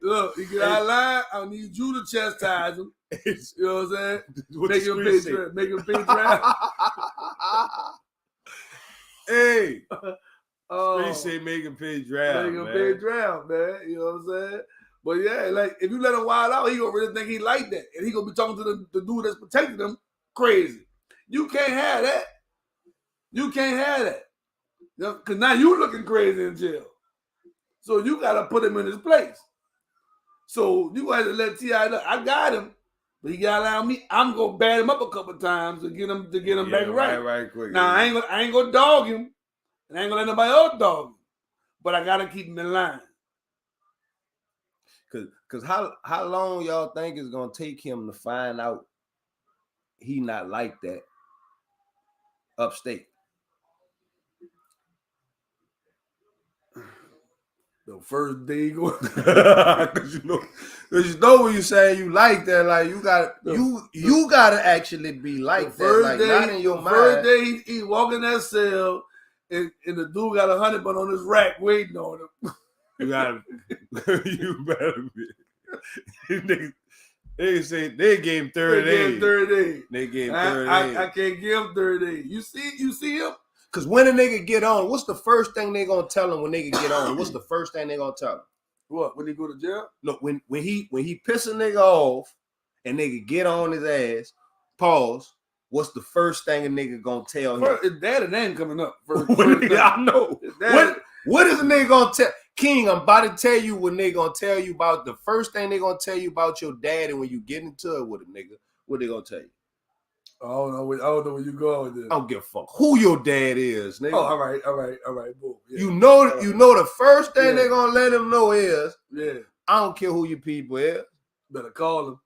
A: Look. He get out of line. I need you to chastise him. You know what I'm saying? Make him pay draft.
B: Hey. Street say make him pay draft.
A: Make him pay draft, man. You know what I'm saying? But yeah, like if you let him wild out, he gonna really think he like that, and he gonna be talking to the dude that's protecting him crazy. You can't have that. You can't have that. Because now you looking crazy in jail. So you got to put him in his place. So you got to let T.I. know, I got him, but he got to allow me. I'm going to bat him up a couple of times to get him back right.
B: Right quick.
A: Now, I ain't going to dog him, and I ain't going to let nobody else dog him. But I got to keep him in line.
B: Because how long y'all think it's going to take him to find out he not like that upstate?
A: The first day you go,
B: because you know when you say you like that, like you gotta actually be like that, like day, not in your mind.
A: First day he walk in that cell, and the dude got $100 on his rack waiting on him.
B: You better be. They say they gave him 30 days. They gave him 30 days.
A: I can't give him 30 days. You see him?
B: Because when a nigga get on, what's the first thing they gonna tell him when nigga get on? What's the first thing they gonna tell him?
A: What, when he go to jail?
B: No, when he piss a nigga off and nigga get on his ass, pause. What's the first thing a nigga gonna tell him?
A: His daddy name coming up. First
B: I know. What is a nigga gonna tell? King, I'm about to tell you what they gonna tell you about. The first thing they gonna tell you about your daddy when you get into it with a nigga. What they gonna tell you?
A: I don't know where you going with this.
B: I don't give a fuck who your dad is, nigga.
A: Oh, all right. Boom. Yeah.
B: You know the first thing they're gonna let him know is, I don't care who your people is.
A: Better call him.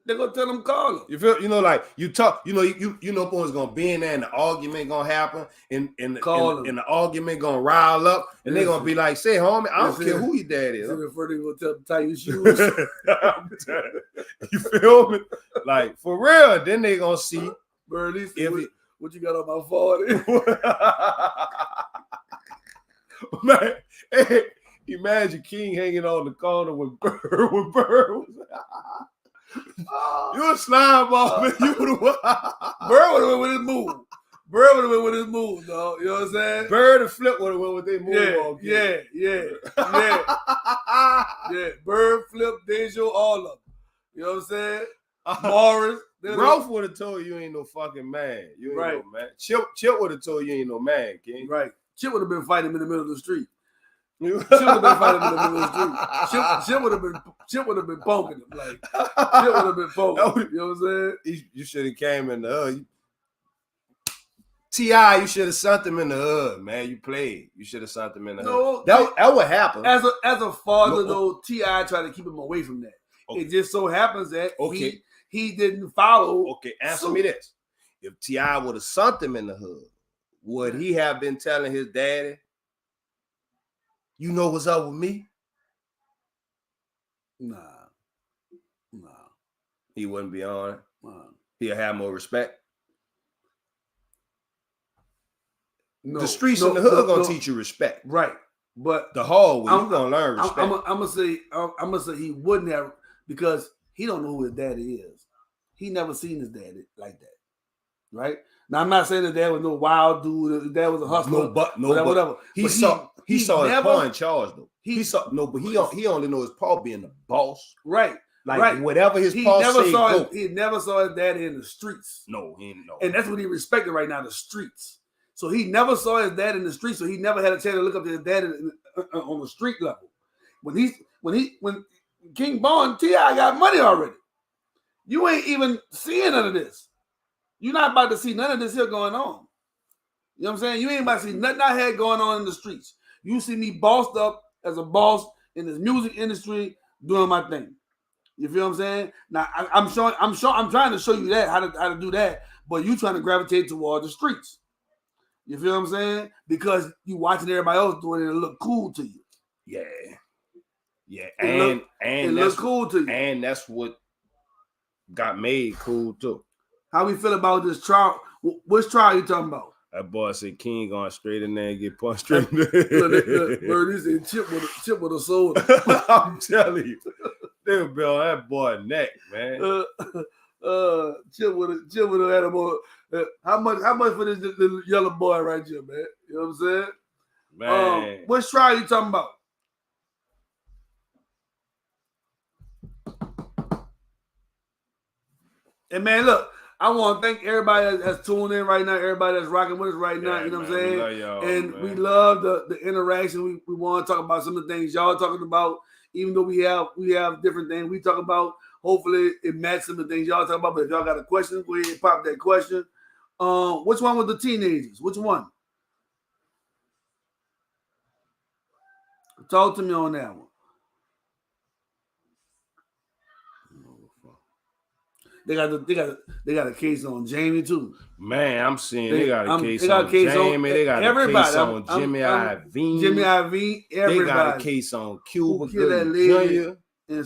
A: They're gonna tell him call him.
B: You feel, like you talk, you know, boys gonna be in there and the argument gonna happen and the argument gonna rile up and they're gonna be like, say, homie, I don't care who your dad is.
A: The first thing gonna tell him tie your shoes.
B: You feel me? Like for real. Then they gonna see
A: what you got on my 40.
B: Man, hey, imagine King hanging on the corner with Bird. You a slime ball, man. Bird would have went with his move. Dog. You know what I'm saying? Bird and Flip would have went with their move.
A: Yeah. Bird, Flip, Dejo, all of them. You know what I'm saying? Morris.
B: Ralph would have told you ain't no fucking man. You ain't no man. Chip would have told you ain't no man, King.
A: Right. Chip would have been fighting him in the middle of the street. Chip would have been fighting him in the middle of the street. Chip would have been poking him. Like Chip would have been poking. You know what I'm saying?
B: You should have came in the hood. T.I., you should have sent him in the hood, man. You played. You should have sent him in the hood. That would happen.
A: As a father, though, T.I. tried to keep him away from that. Okay. It just so happens that he didn't follow.
B: Okay, answer me this. If T.I. would have sent him in the hood, would he have been telling his daddy, you know what's up with me?
A: Nah.
B: He wouldn't be on it.
A: Nah.
B: He'll have more respect.
A: No,
B: the streets in the hood gonna teach you respect.
A: Right. But
B: the hallway, you're gonna learn respect.
A: I'm gonna say he wouldn't have, because he don't know who his daddy is. He never seen his daddy like that. Right? Now I'm not saying that dad was no wild dude, his dad was a hustler. Whatever.
B: He saw his paw in charge though. He only know his paw being the boss.
A: Right.
B: Like whatever his Paul say, go.
A: He never saw his daddy in the streets.
B: No, he didn't know.
A: And that's what he respected right now, the streets. So he never saw his dad in the streets, so he never had a chance to look up to his dad on the street level. When King Von T.I. got money already, you ain't even seeing none of this. You're not about to see none of this here going on. You know what I'm saying? You ain't about to see nothing I had going on in the streets. You see me bossed up as a boss in this music industry doing my thing. You feel what I'm saying? Now I'm trying to show you that how to do that, but you trying to gravitate toward the streets. You feel what I'm saying? Because you watching everybody else doing it and it look cool to you.
B: Yeah.
A: It look cool to you.
B: And that's what got made cool too.
A: How we feel about this trial? Which trial you talking about?
B: That boy said King going straight in there and get punched straight in there.
A: Look, he said chip with a soda.
B: I'm telling you. They'll be on that boy neck, man.
A: Chip with a animal. How much for this little yellow boy right here, man? You know what I'm saying?
B: Man.
A: Which trial you talking about? And man, look, I want to thank everybody that's tuned in right now, everybody that's rocking with us right now, you know what I'm saying? We love the interaction. We want to talk about some of the things y'all talking about, even though we have different things we talk about. Hopefully it matches some of the things y'all talk about. But if y'all got a question, go ahead and pop that question. Which one was the teenagers? Which one? Talk to me on that one. They got a case on Jamie too.
B: Man, I'm seeing they got a case on Jamie. They got a case on Jimmy Iovine.
A: Jimmy Iovine. Everybody.
B: They got a case on Cuba
A: Jr. And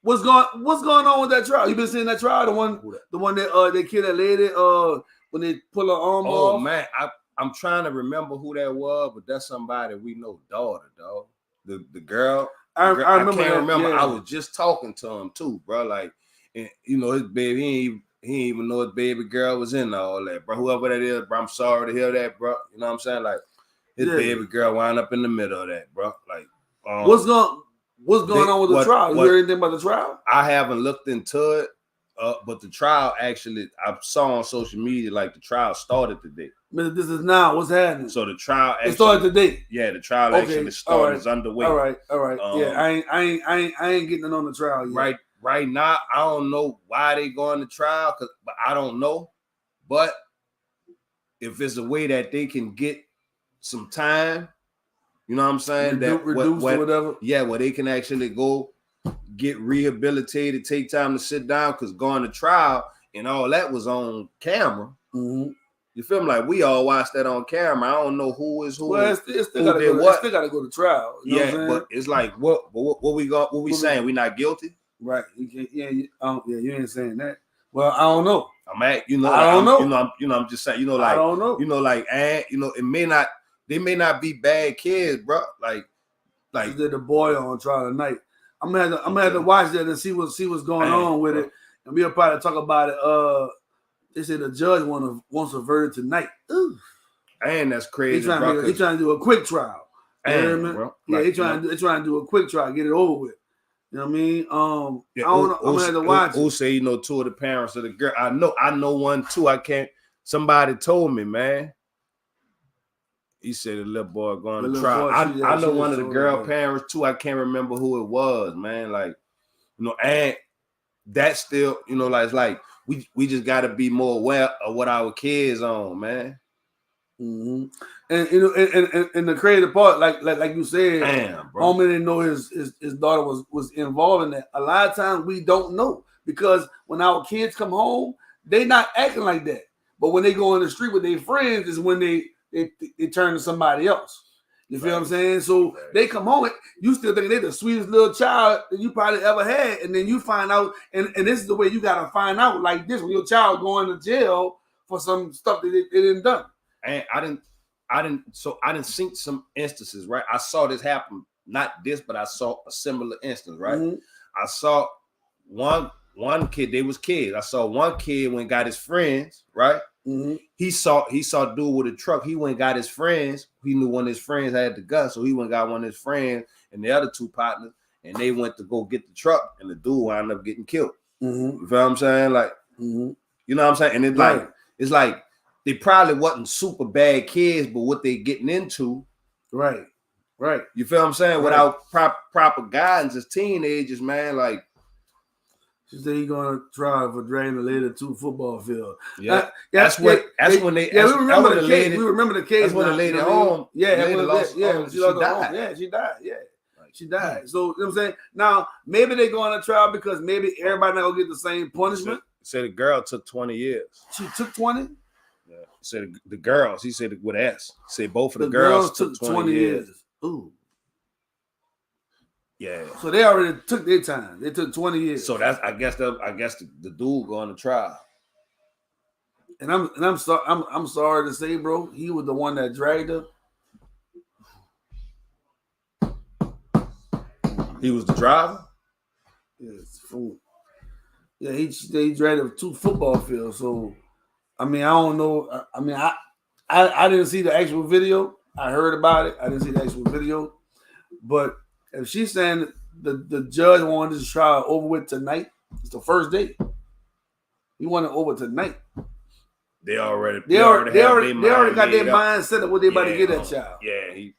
A: what's going on with that trial? You been seeing that trial? The one that they killed that lady when they pull her arm off.
B: Oh man, I'm trying to remember who that was, but that's somebody we know, daughter, dog. The girl. I can't remember. Yeah. I was just talking to him too, bro. Like. And, you know, his baby, he ain't even know his baby girl was in all that, bro. Whoever that is, bro, I'm sorry to hear that, bro. You know what I'm saying? Like, his baby girl wound up in the middle of that, bro. Like,
A: what's going on with the trial? You heard anything about the trial?
B: I haven't looked into it, but the trial actually, I saw on social media, like, the trial started today.
A: This is now. What's happening?
B: So the trial actually
A: started today.
B: Yeah, the trial actually started. It's underway.
A: All right. Yeah, I ain't getting it on the trial yet.
B: Right now, I don't know why they going to trial, but I don't know. But if it's a way that they can get some time, you know what I'm saying?
A: Reduce or whatever.
B: Yeah, where they can actually go get rehabilitated, take time to sit down, because going to trial and all that was on camera.
A: Mm-hmm.
B: You feel me? Like we all watched that on camera. I don't know who is who.
A: Well, it still got to go to trial. You know what I'm saying?
B: But it's like what we saying? We not guilty?
A: Right. You ain't saying that. Well, I don't know.
B: I
A: don't know.
B: I'm just saying, like,
A: I don't know.
B: Like, they may not be bad kids, bro. Like
A: did the boy on trial tonight. I'm gonna have to watch that and see what's going on with it. And we'll probably talk about it. They said the judge wants a verdict tonight. Ooh.
B: And that's crazy.
A: He's trying to do a quick trial.
B: Bro.
A: Yeah, he's trying to do a quick trial, get it over with. You know what I mean? I don't know. I'm gonna have to watch it.
B: Who say two of the parents of the girl? I know one too. I can't. Somebody told me, man. He said the little boy going to trial. I know one of the girl parents too. I can't remember who it was, man. Like, and that's still, like it's like we just got to be more aware of what our kids on, man.
A: Mm-hmm. And and the creative part, like you said, homie didn't know his daughter was involved in that. A lot of times we don't know, because when our kids come home, they not acting like that. But when they go in the street with their friends, is when they turn to somebody else. You feel what I'm saying? So they come home, you still think they're the sweetest little child that you probably ever had, and then you find out, and this is the way you gotta find out like this when your child going to jail for some stuff that they didn't done.
B: And I didn't see some instances, right? I saw this happen, not this, but I saw a similar instance, right?
A: Mm-hmm.
B: I saw one kid, they was kids. I saw one kid when got his friends, right?
A: Mm-hmm.
B: He saw dude with a truck. He went and got his friends. He knew one of his friends had the gun, so he went and got one of his friends and the other two partners, and they went to go get the truck, and the dude wound up getting killed.
A: Mm-hmm.
B: You feel what I'm saying? Like,
A: mm-hmm.
B: You know what I'm saying? And it's like they probably wasn't super bad kids, but what they getting into,
A: right.
B: You feel what I'm saying?
A: Right.
B: Without proper guidance as teenagers, man, like.
A: She said he's gonna try for dragging the lady to football field.
B: Yeah, that's when they.
A: Yeah, we remember the case. We remember the case.
B: That's when the lady home.
A: Yeah,
B: the lady lost,
A: she died. Yeah, she died. Yeah, she died. So you know what I'm saying. Now maybe they go on a trial because maybe everybody not gonna get the same punishment.
B: Said the girl took 20 years.
A: She took 20.
B: Yeah. Said the girls. He said with S. He said both of the girls took 20 years.
A: Ooh.
B: Yeah.
A: So they already took their time. They took 20 years.
B: So that's I guess the dude going to trial.
A: And I'm sorry to say, bro, he was the one that dragged her.
B: He was the driver?
A: Yes, fool. Yeah, he dragged her to football field. So I mean, I don't know. I mean, I didn't see the actual video. I heard about it. I didn't see the actual video. But if she's saying the judge wanted this trial over with tonight, it's the first day. He wanted over tonight.
B: They already
A: got their mind set up what they about to get that child.
B: Yeah,
A: you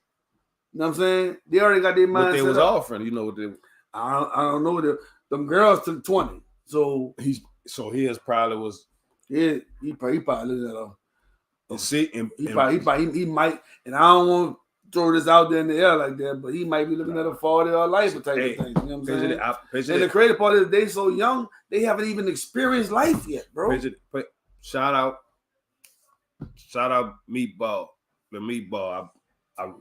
A: know what I'm saying? They already got their mind
B: set up. What they was offering, you know what they.
A: I don't know. Them girls took 20. So
B: his probably was.
A: Yeah, he probably looked at her.
B: See,
A: he might, and I don't want to throw this out there in the air like that, but he might be looking at a 40 or life type of thing. You know what I'm saying? And the crazy part is they so young, they haven't even experienced life yet, bro.
B: Shout out Meatball. The Meatball. I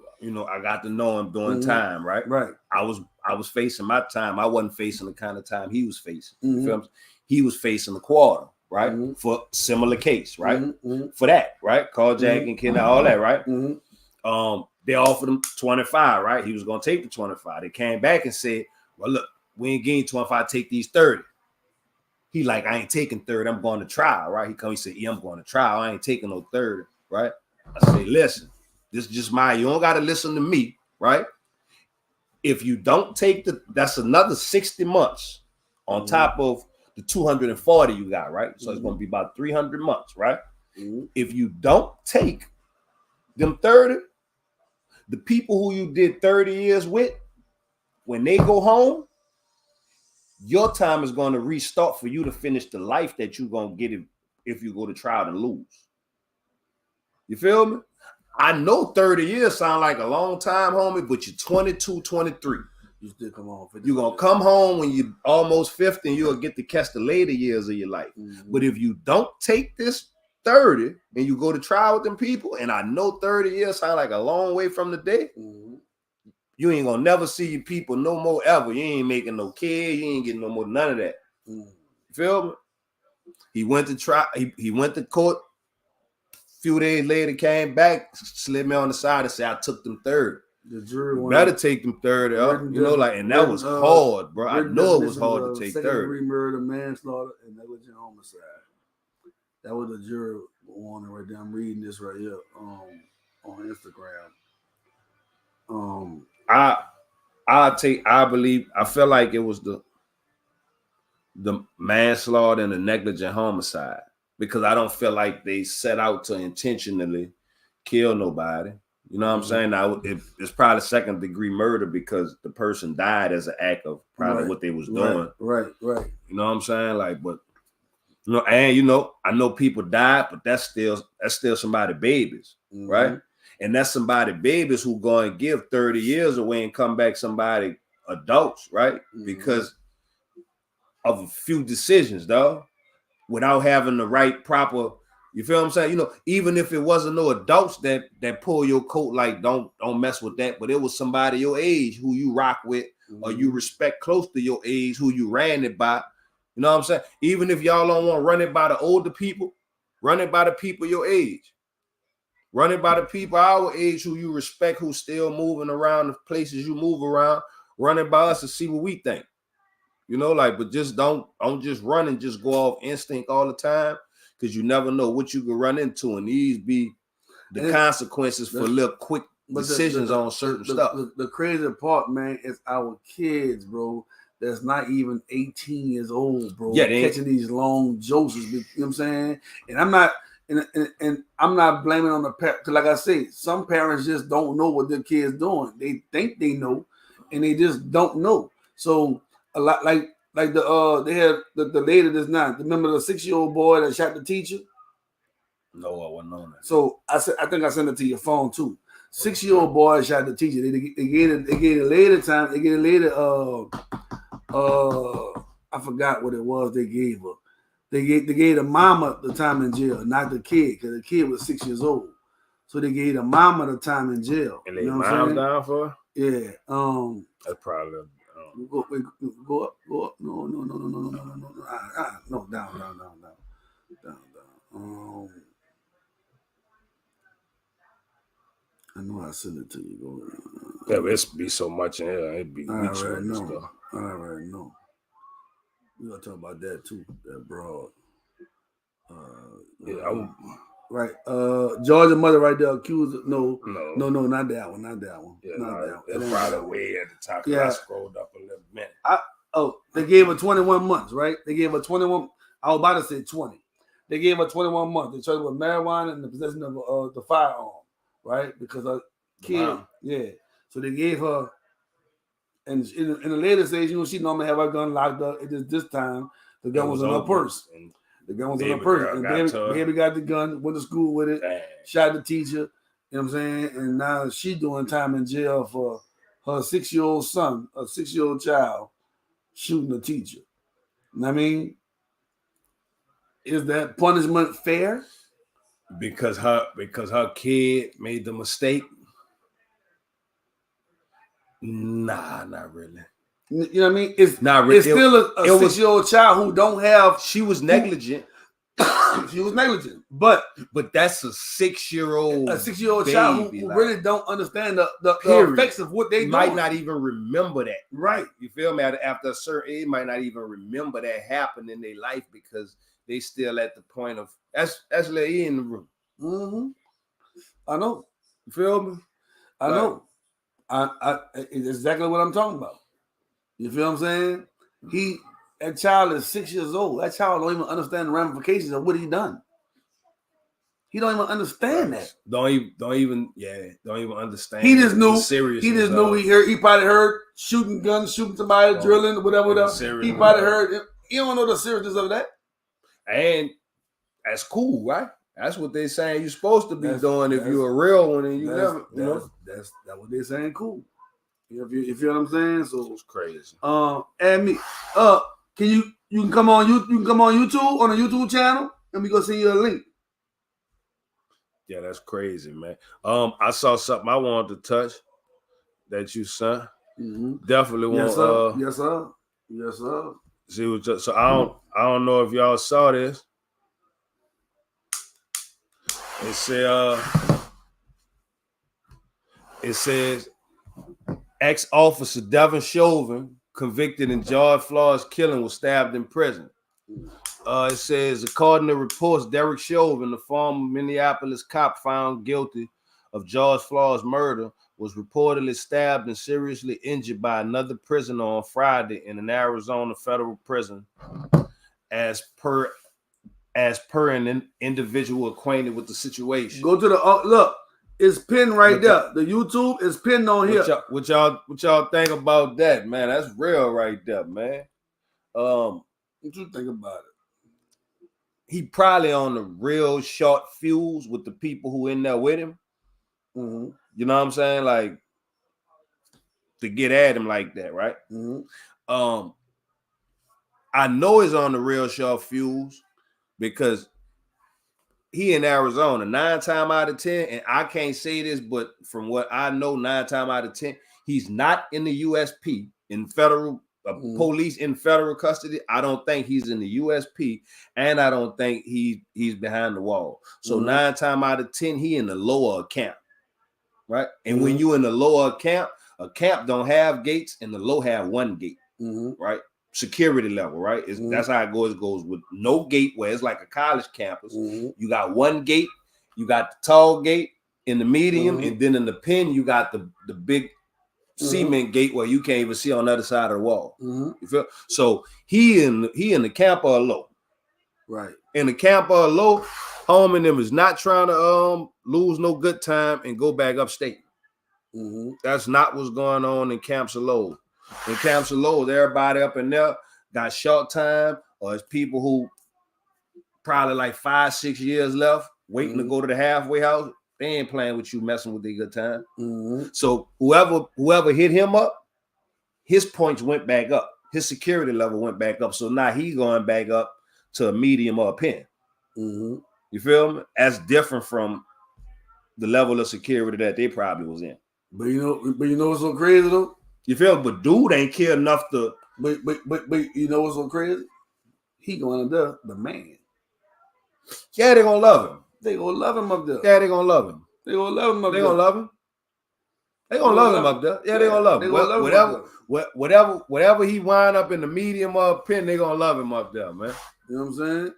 B: got to know him during time, right?
A: Right.
B: I was facing my time. I wasn't facing the kind of time he was facing.
A: Mm-hmm.
B: He was facing the quarter, right?
A: Mm-hmm.
B: For similar case, right?
A: Mm-hmm.
B: For that, right? Carjacking, kidnapping, all that, right?
A: Mm-hmm.
B: They offered him 25, right? He was gonna take the 25. They came back and said, well, look, we ain't getting 25, take these 30. He like, I ain't taking 30, I'm going to trial, right? He said, yeah, I'm going to trial. I ain't taking no 30, right? I say, listen, this is just you don't gotta listen to me, right? If you don't take that's another 60 months on top of the 240 you got, right? So it's gonna be about 300 months, right? If you don't take them 30, the people who you did 30 years with, when they go home, your time is going to restart for you to finish the life that you're going to get if you go to trial and lose. You feel me? I know 30 years sound like a long time, homie, but you're 22, 23.
A: You still come home.
B: You're going to come home when you're almost 50 and you'll get to catch the later years of your life. But if you don't take this 30 and you go to trial with them people, and I know 30 years sound like a long way from the day, you ain't gonna never see your people no more ever. You ain't making no kids, you ain't getting no more none of that. You feel me? He went to trial, he went to court. A few days later, came back, slid me on the side and said, I took them 30.
A: The jury
B: better take them 30 up, and that was hard, bro. I know it was hard to take 30.
A: Second-degree murder, manslaughter, and negligent homicide. That was the jury warning right there. I'm reading this right here on Instagram.
B: I feel like it was the manslaughter and the negligent homicide, because I don't feel like they set out to intentionally kill nobody. You know what I'm saying? Now it's probably second degree murder because the person died as an act of probably what they was doing.
A: Right.
B: You know what I'm saying? Like, but I know people died, but that's still somebody babies, right? And that's somebody babies who go and give 30 years away and come back somebody adults, right? Because of a few decisions, dog, without having the right proper. You feel what I'm saying? Even if it wasn't no adults that pull your coat, like don't mess with that, but it was somebody your age who you rock with or you respect close to your age, who you ran it by. You know what I'm saying? Even if y'all don't want to run it by the older people, run it by the people your age. Run it by the people our age who you respect, who still moving around the places you move around. Run it by us to see what we think. But just don't just run and just go off instinct all the time, because you never know what you can run into, and these be the consequences for little quick decisions on certain stuff.
A: The crazy part, man, is our kids, bro. That's not even 18 years old, bro.
B: Yeah,
A: catching these long joses. You know what I'm saying? And I'm not, and I'm not blaming on the parents. Like I say, some parents just don't know what their kids doing. They think they know, and they just don't know. So a lot like the they had the lady that's not. Remember the 6-year-old boy that shot the teacher?
B: No, I wasn't on that.
A: So I think I sent it to your phone too. 6-year-old boy shot the teacher. They gave it later time. They gave it later. I forgot what it was they gave her. They gave the mama the time in jail, not the kid, because the kid was 6 years old. So they gave the mama the time in jail.
B: And they mom down for her?
A: Yeah.
B: That's probably
A: go up. No, down. I know I sent it to you.
B: Yeah, but it's be so much in here. It'd be weeks worth of stuff.
A: I already know. We're gonna talk about that too. That broad. Right. Georgia mother right there accused. No, not that one.
B: Yeah,
A: not that one.
B: It's probably way at the top. Yeah. I scrolled up a little bit.
A: They gave her 21 months, right? They gave her 21. I was about to say 20. They gave her 21 months. They charged her with marijuana and the possession of the firearm, right? Because her kid, yeah. So they gave her, and in the later stage, she normally have her gun locked up. It is this time the gun was in her purse. The gun was in her purse. And baby got the gun, went to school with it, shot the teacher. You know what I'm saying? And now she doing time in jail for her 6-year-old son, a 6-year-old child, shooting a teacher. You know what I mean? Is that punishment fair?
B: Because her kid made the mistake? Nah, not really.
A: You know what I mean? It's
B: not really.
A: It's still a 6-year-old child who don't have.
B: She was negligent.
A: She was negligent, but
B: that's a 6-year-old.
A: A 6-year-old child who really don't understand the effects of what they do.
B: Might not even remember that.
A: Right.
B: You feel me? After a certain age, might not even remember that happened in their life because they still at the point of that's Lady in the room.
A: Mm-hmm. I know.
B: You feel me?
A: I know. I it's exactly what I'm talking about. You feel what I'm saying? That child is 6 years old. That child don't even understand the ramifications of what he done. He don't even understand that.
B: Don't even understand.
A: He just knew. He probably heard shooting guns, shooting somebody, drilling, whatever. He probably heard. He don't know the seriousness of that.
B: And that's cool, right? That's what they're saying you're supposed to be doing if you're a real one and you never, you know.
A: That's what they're saying. Cool. You feel what I'm saying? So
B: it's crazy.
A: And me, you can come on YouTube on a YouTube channel, and we gonna send you a link.
B: Yeah, that's crazy, man. I saw something I wanted to touch that you sent.
A: Mm-hmm.
B: Definitely want.
A: Yes, sir.
B: See what? So I don't know if y'all saw this. It says ex-officer Devin Chauvin, convicted in George Floyd's killing, was stabbed in prison. It says, according to reports, Derek Chauvin, the former Minneapolis cop found guilty of George Floyd's murder, was reportedly stabbed and seriously injured by another prisoner on Friday in an Arizona federal prison, as per an individual acquainted with the situation.
A: Go to the look. It's pinned right there. The YouTube is pinned on here.
B: What y'all think about that, man? That's real right there, man.
A: What you think about it?
B: He probably on the real short fuse with the people who in there with him.
A: Mm-hmm.
B: You know what I'm saying? Like to get at him like that, right?
A: Mm-hmm.
B: I know he's on the real short fuse because he in Arizona 9 times out of 10, and I can't say this, but from what I know, 9 times out of 10, he's not in the USP in federal police in federal custody. I don't think he's in the USP, and I don't think he's behind the wall. So 9 times out of 10, he in the lower camp, right? And when you in the lower camp, a camp don't have gates, and the low have one gate, right? Security level, right? That's how it goes. It goes with no gate, where it's like a college campus. You got one gate, you got the tall gate, in the medium, and then in the pen you got the big cement gate where you can't even see on the other side of the wall. You feel? So he in the camp or low.
A: Right.
B: In the camp or low, home and them is not trying to lose no good time and go back upstate. That's not what's going on in camps of low. In camps of low, everybody up in there got short time, or it's people who probably like 5-6 years left, waiting to go to the halfway house. They ain't playing with you, messing with their good time. So whoever hit him up, his points went back up. His security level went back up. So now he going back up to a medium or a pen. You feel me? That's different from the level of security that they probably was in.
A: But you know what's so crazy though?
B: You feel me? But dude ain't care enough to.
A: But you know what's so crazy? He going up there, the man.
B: Yeah, they gonna love him.
A: They gonna love him up there.
B: Yeah, they gonna love him.
A: They gonna love him up there.
B: They gonna love him. They gonna love him up there. Yeah, they gonna love him. Whatever he wind up in the medium or pen, they gonna love him up there, man.
A: You know what I'm saying?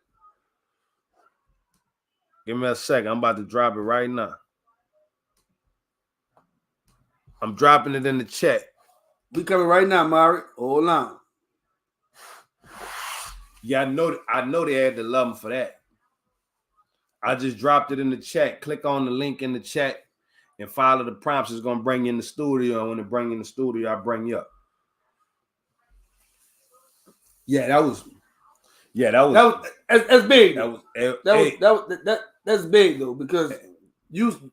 B: Give me a second. I'm about to drop it right now. I'm dropping it in the chat.
A: We coming right now, Mari. Hold on.
B: Yeah, I know they had to love him for that. I just dropped it in the chat. Click on the link in the chat and follow the prompts. It's gonna bring you in the studio. And when it bring you in the studio, I bring you up. That's
A: big.
B: That's
A: big though, because you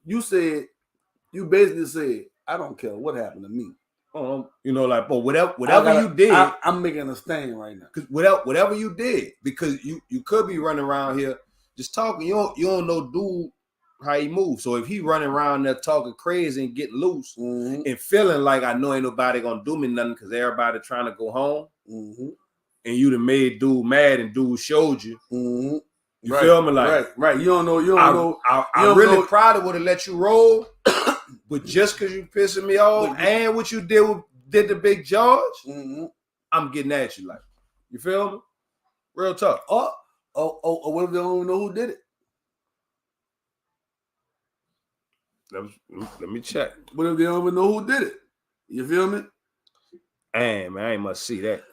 A: basically said, I don't care what happened to me.
B: You know, like, but whatever you did,
A: I'm making a stand right now.
B: Because whatever you did, because you could be running around here just talking. You don't know dude how he moves. So if he running around there talking crazy and getting loose and feeling like I know ain't nobody gonna do me nothing because everybody trying to go home, and you done made dude mad and dude showed you. You feel me? Like
A: right. You don't know.
B: I really probably would have let you roll. But just because you pissing me off and what you did to Big George, I'm getting at you. Like, you feel me? Real talk.
A: Oh, what if they don't even know who did it?
B: Let me check.
A: What if they don't even know who did it? You feel me?
B: Man, I ain't must see that.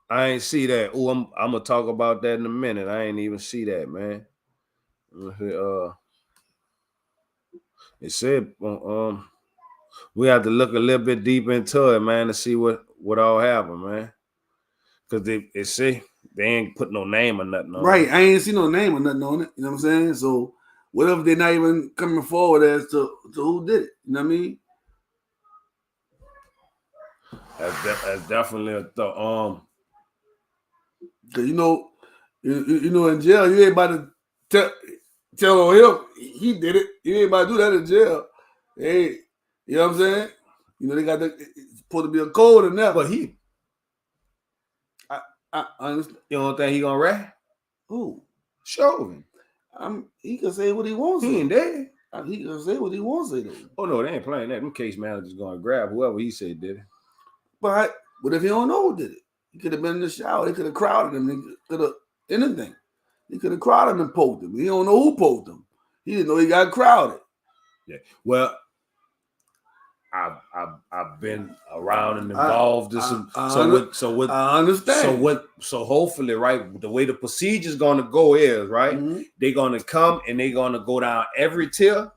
B: I ain't see that. Oh, I'm gonna talk about that in a minute. I ain't even see that, man. It said we have to look a little bit deeper into it, man, to see what all happened, man. Because they say they ain't put no name or nothing on
A: right.
B: it.
A: I ain't see no name or nothing on it. You know what I'm saying? So whatever they're not even coming forward as to who did it. You know what I mean?
B: That's definitely a thought.
A: Cause you know, in jail, you ain't about to tell on him he did it. You ain't about to do that in jail. Hey, you know what I'm saying? You know, they got it's supposed to be a code in there.
B: But
A: I understand.
B: You don't think he gonna rat?
A: Who?
B: Chauvin.
A: He can say what he wants.
B: He ain't dead.
A: He can say what he wants to say.
B: Oh no, they ain't playing that. Them case managers gonna grab whoever he said did it.
A: But if he don't know who did it, he could have been in the shower. They could have crowded him. They could have anything. He could have crowded him and poked him. He don't know who poked him. He didn't know he got crowded.
B: Yeah. Well, I've been around and involved.
A: I understand.
B: So hopefully, right, the way the procedure's gonna go is right. They're gonna come and they're gonna go down every tier.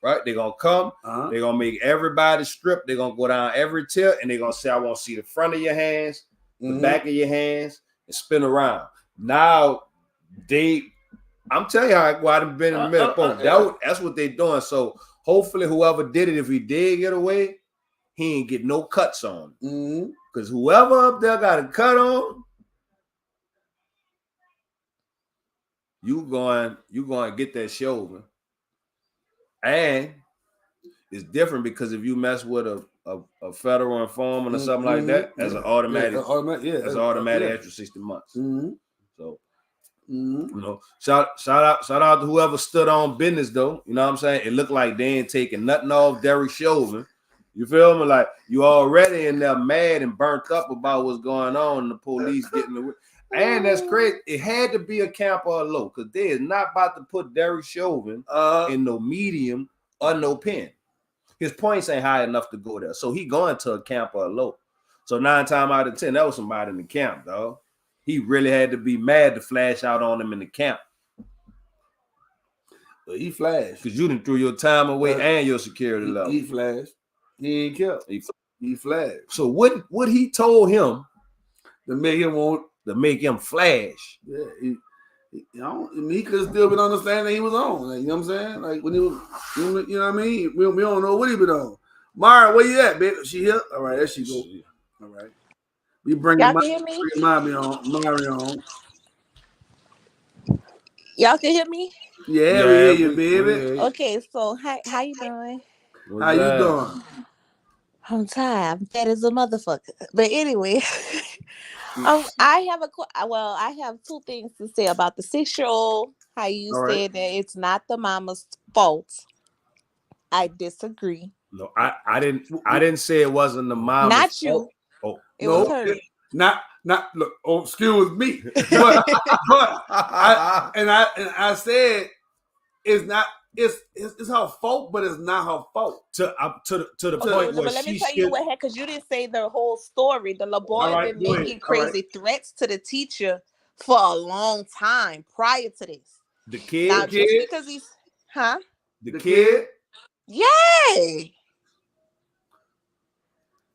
B: Right, they're gonna come, they're gonna make everybody strip, they're gonna go down every tier, and they're gonna say, I want to see the front of your hands, the back of your hands, and spin around. Now, I'm telling you how I've been in the middle. That's what they're doing. So hopefully, whoever did it, if he did get away, he ain't get no cuts on. Because whoever up there got a cut on, you going to get that shoulder. And it's different because if you mess with a federal informant or something like that, that's an automatic, that's an automatic extra 60 months. So, you know, shout out to whoever stood on business though. You know what I'm saying? It looked like they ain't taking nothing off Derek Chauvin. You feel me? Like you already in there mad and burnt up about what's going on, and the police getting away. And that's crazy. It had to be a camp or a low because they is not about to put Derek Chauvin in no medium or no pen. His points ain't high enough to go there. So he going to a camp or a low. So 9 times out of 10, that was somebody in the camp, dog. He really had to be mad to flash out on him in the camp.
A: But he flashed.
B: Because you done threw your time away and your security level.
A: He flashed. He ain't kept. He flashed.
B: So what he told him
A: to make him flash.
B: Yeah,
A: he could have still been on the stand that he was on. Like, you know what I'm saying? Like when he was, you know what I mean? We don't know what he been on. Mara, where you at, baby? She here? All right, there she go. All right. We bring Mari on.
D: Y'all can hear me?
A: Yeah, we hear you, baby.
D: Okay, so how you doing?
A: How you doing?
D: I'm tired. I'm fat as a motherfucker. But anyway, I have 2 things to say about the 6-year-old. How you said that it's not the mama's fault. I disagree.
B: No, I didn't say it wasn't the mama's fault.
D: Not you.
B: Oh,
D: it was her.
A: Not look. Oh, excuse me. But I said it's not. It's her fault, but it's not her fault.
B: To the point where
D: but let me tell you what happened, because you didn't say the whole story. The little boy been making crazy threats to the teacher for a long time prior to this.
B: The kid,
D: now, just because he's
B: the kid,
D: yeah.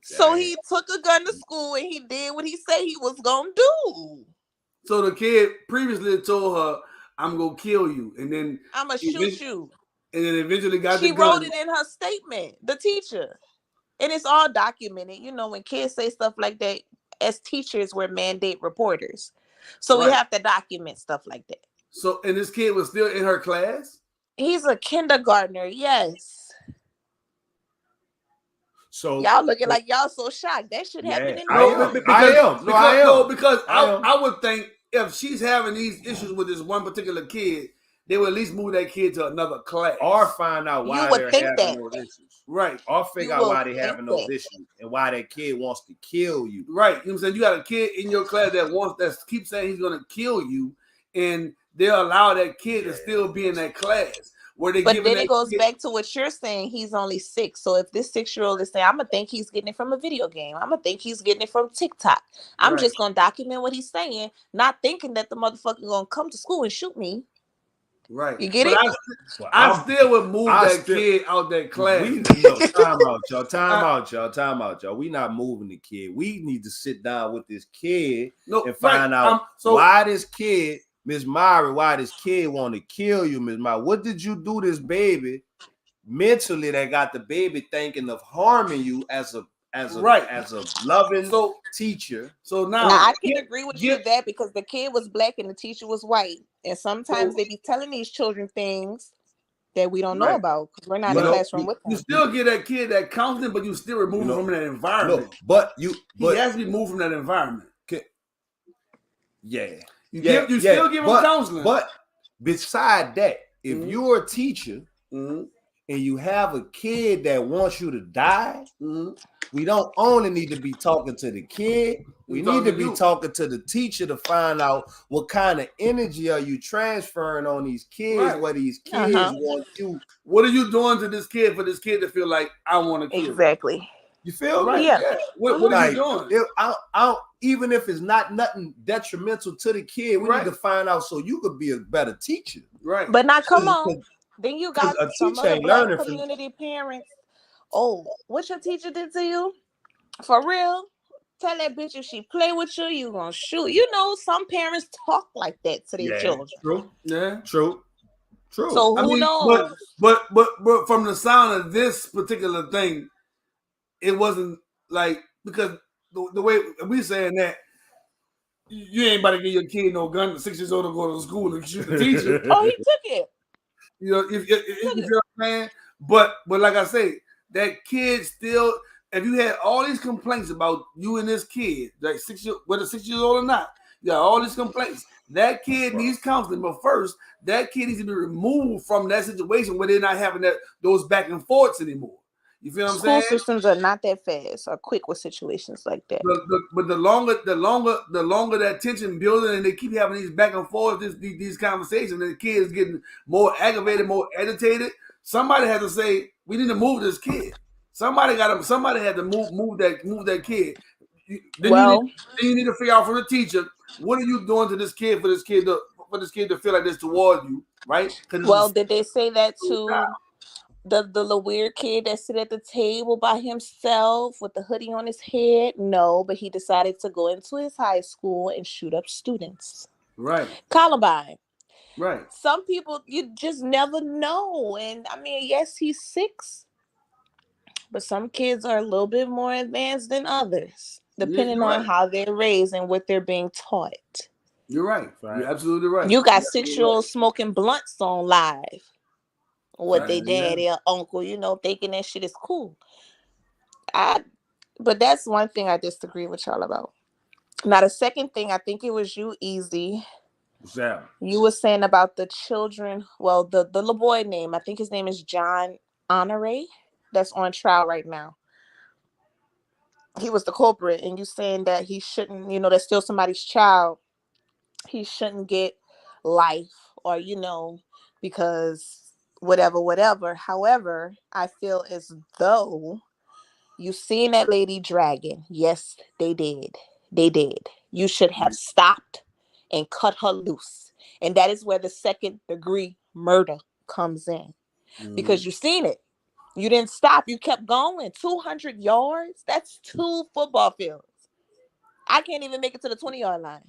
D: So he took a gun to school and he did what he said he was gonna do.
A: So the kid previously told her, "I'm gonna kill you," and then
D: I'm gonna shoot you.
A: And then eventually got
D: the gun. She wrote it in her statement, the teacher, and it's all documented. You know, when kids say stuff like that, as teachers, we're mandate reporters, so we have to document stuff like that.
A: So, and this kid was still in her class?
D: He's a kindergartner, yes.
B: So
D: y'all looking like y'all so shocked. That should happen in
B: I am.
A: Because I would think if she's having these issues with this one particular kid, they would at least move that kid to another class.
B: Or find out why they're having those issues.
A: Right.
B: Or figure out why they're having those issues and why that kid wants to kill you.
A: Right. You know what I'm saying? You got a kid in your class that keeps saying he's gonna kill you, and they'll allow that kid to still be in that class.
D: But then it goes back to what you're saying. He's only 6. So if this 6-year-old is saying, I'm going to think he's getting it from a video game. I'm going to think he's getting it from TikTok. I'm just going to document what he's saying, not thinking that the motherfucker going to come to school and shoot me.
A: Right.
D: You get it?
A: I still would move that kid out that class.
B: Time out, y'all. We not moving the kid. We need to sit down with this kid and find out why this kid... Miss Myra, why this kid want to kill you, Miss Myra? What did you do this baby mentally that got the baby thinking of harming you as a loving teacher?
A: So now
D: I can agree with you with that, because the kid was black and the teacher was white, and sometimes they be telling these children things that we don't know about because we're not in the classroom with them.
A: You still get that kid that counseling, but you still remove him from that environment.
B: He
A: has to be moved from that environment.
B: You
A: still give them counseling.
B: But beside that, if you're a teacher and you have a kid that wants you to die, we don't only need to be talking to the kid. We need to be talking to the teacher to find out what kind of energy are you transferring on these kids, where these kids want you.
A: What are you doing to this kid for this kid to feel like I want to kill?
D: Exactly.
B: You feel
D: right? Yeah.
A: What are you doing?
B: Even if it's not nothing detrimental to the kid, we need to find out so you could be a better teacher.
A: Right.
D: But now, come on. Then you got some other black community parents. Oh, what your teacher did to you? For real? Tell that bitch if she play with you, you gonna shoot. You know, some parents talk like that to their children.
B: True. Yeah. True.
D: So who knows?
A: But from the sound of this particular thing, it wasn't like, because the way we saying that, you ain't about to give your kid no gun at 6 years old to go to school and shoot the teacher.
D: Oh, he took it.
A: You know, if you know what I'm saying? But like I say, that kid still, if you had all these complaints about you and this kid, like whether 6 years old or not, you got all these complaints. That kid needs counseling, but first, that kid needs to be removed from that situation where they're not having those back and forths anymore. You feel what I'm
D: School
A: saying?
D: systems are not that fast or quick with situations like that.
A: But the longer that tension building, and they keep having these back and forth, these conversations, and the kids getting more aggravated, more agitated. Somebody had to say, we need to move this kid. Somebody had to move that kid. Then you need to figure out from the teacher, what are you doing to this kid for this kid to feel like this towards you, right?
D: Well, did they say that to the little weird kid that sit at the table by himself with the hoodie on his head? No, but he decided to go into his high school and shoot up students.
A: Right.
D: Columbine.
A: Right.
D: Some people, you just never know. And I mean, yes, he's 6, but some kids are a little bit more advanced than others, depending on how they're raised and what they're being taught.
A: You're right. You're absolutely right.
D: You got 6-year-olds smoking blunts on live with their daddy or uncle, thinking that shit is cool. But that's one thing I disagree with y'all about. Now, the second thing, I think it was you, Easy.
A: Yeah.
D: You were saying about the children. Well, the little boy name, I think his name is John Honore, that's on trial right now. He was the culprit, and you saying that he shouldn't, that's still somebody's child. He shouldn't get life or, because whatever. However, I feel as though you seen that lady dragging. Yes, they did. You should have stopped and cut her loose. And that is where the 2nd-degree murder comes in. Because you seen it. You didn't stop. You kept going. 200 yards? That's 2 football fields. I can't even make it to the 20-yard line.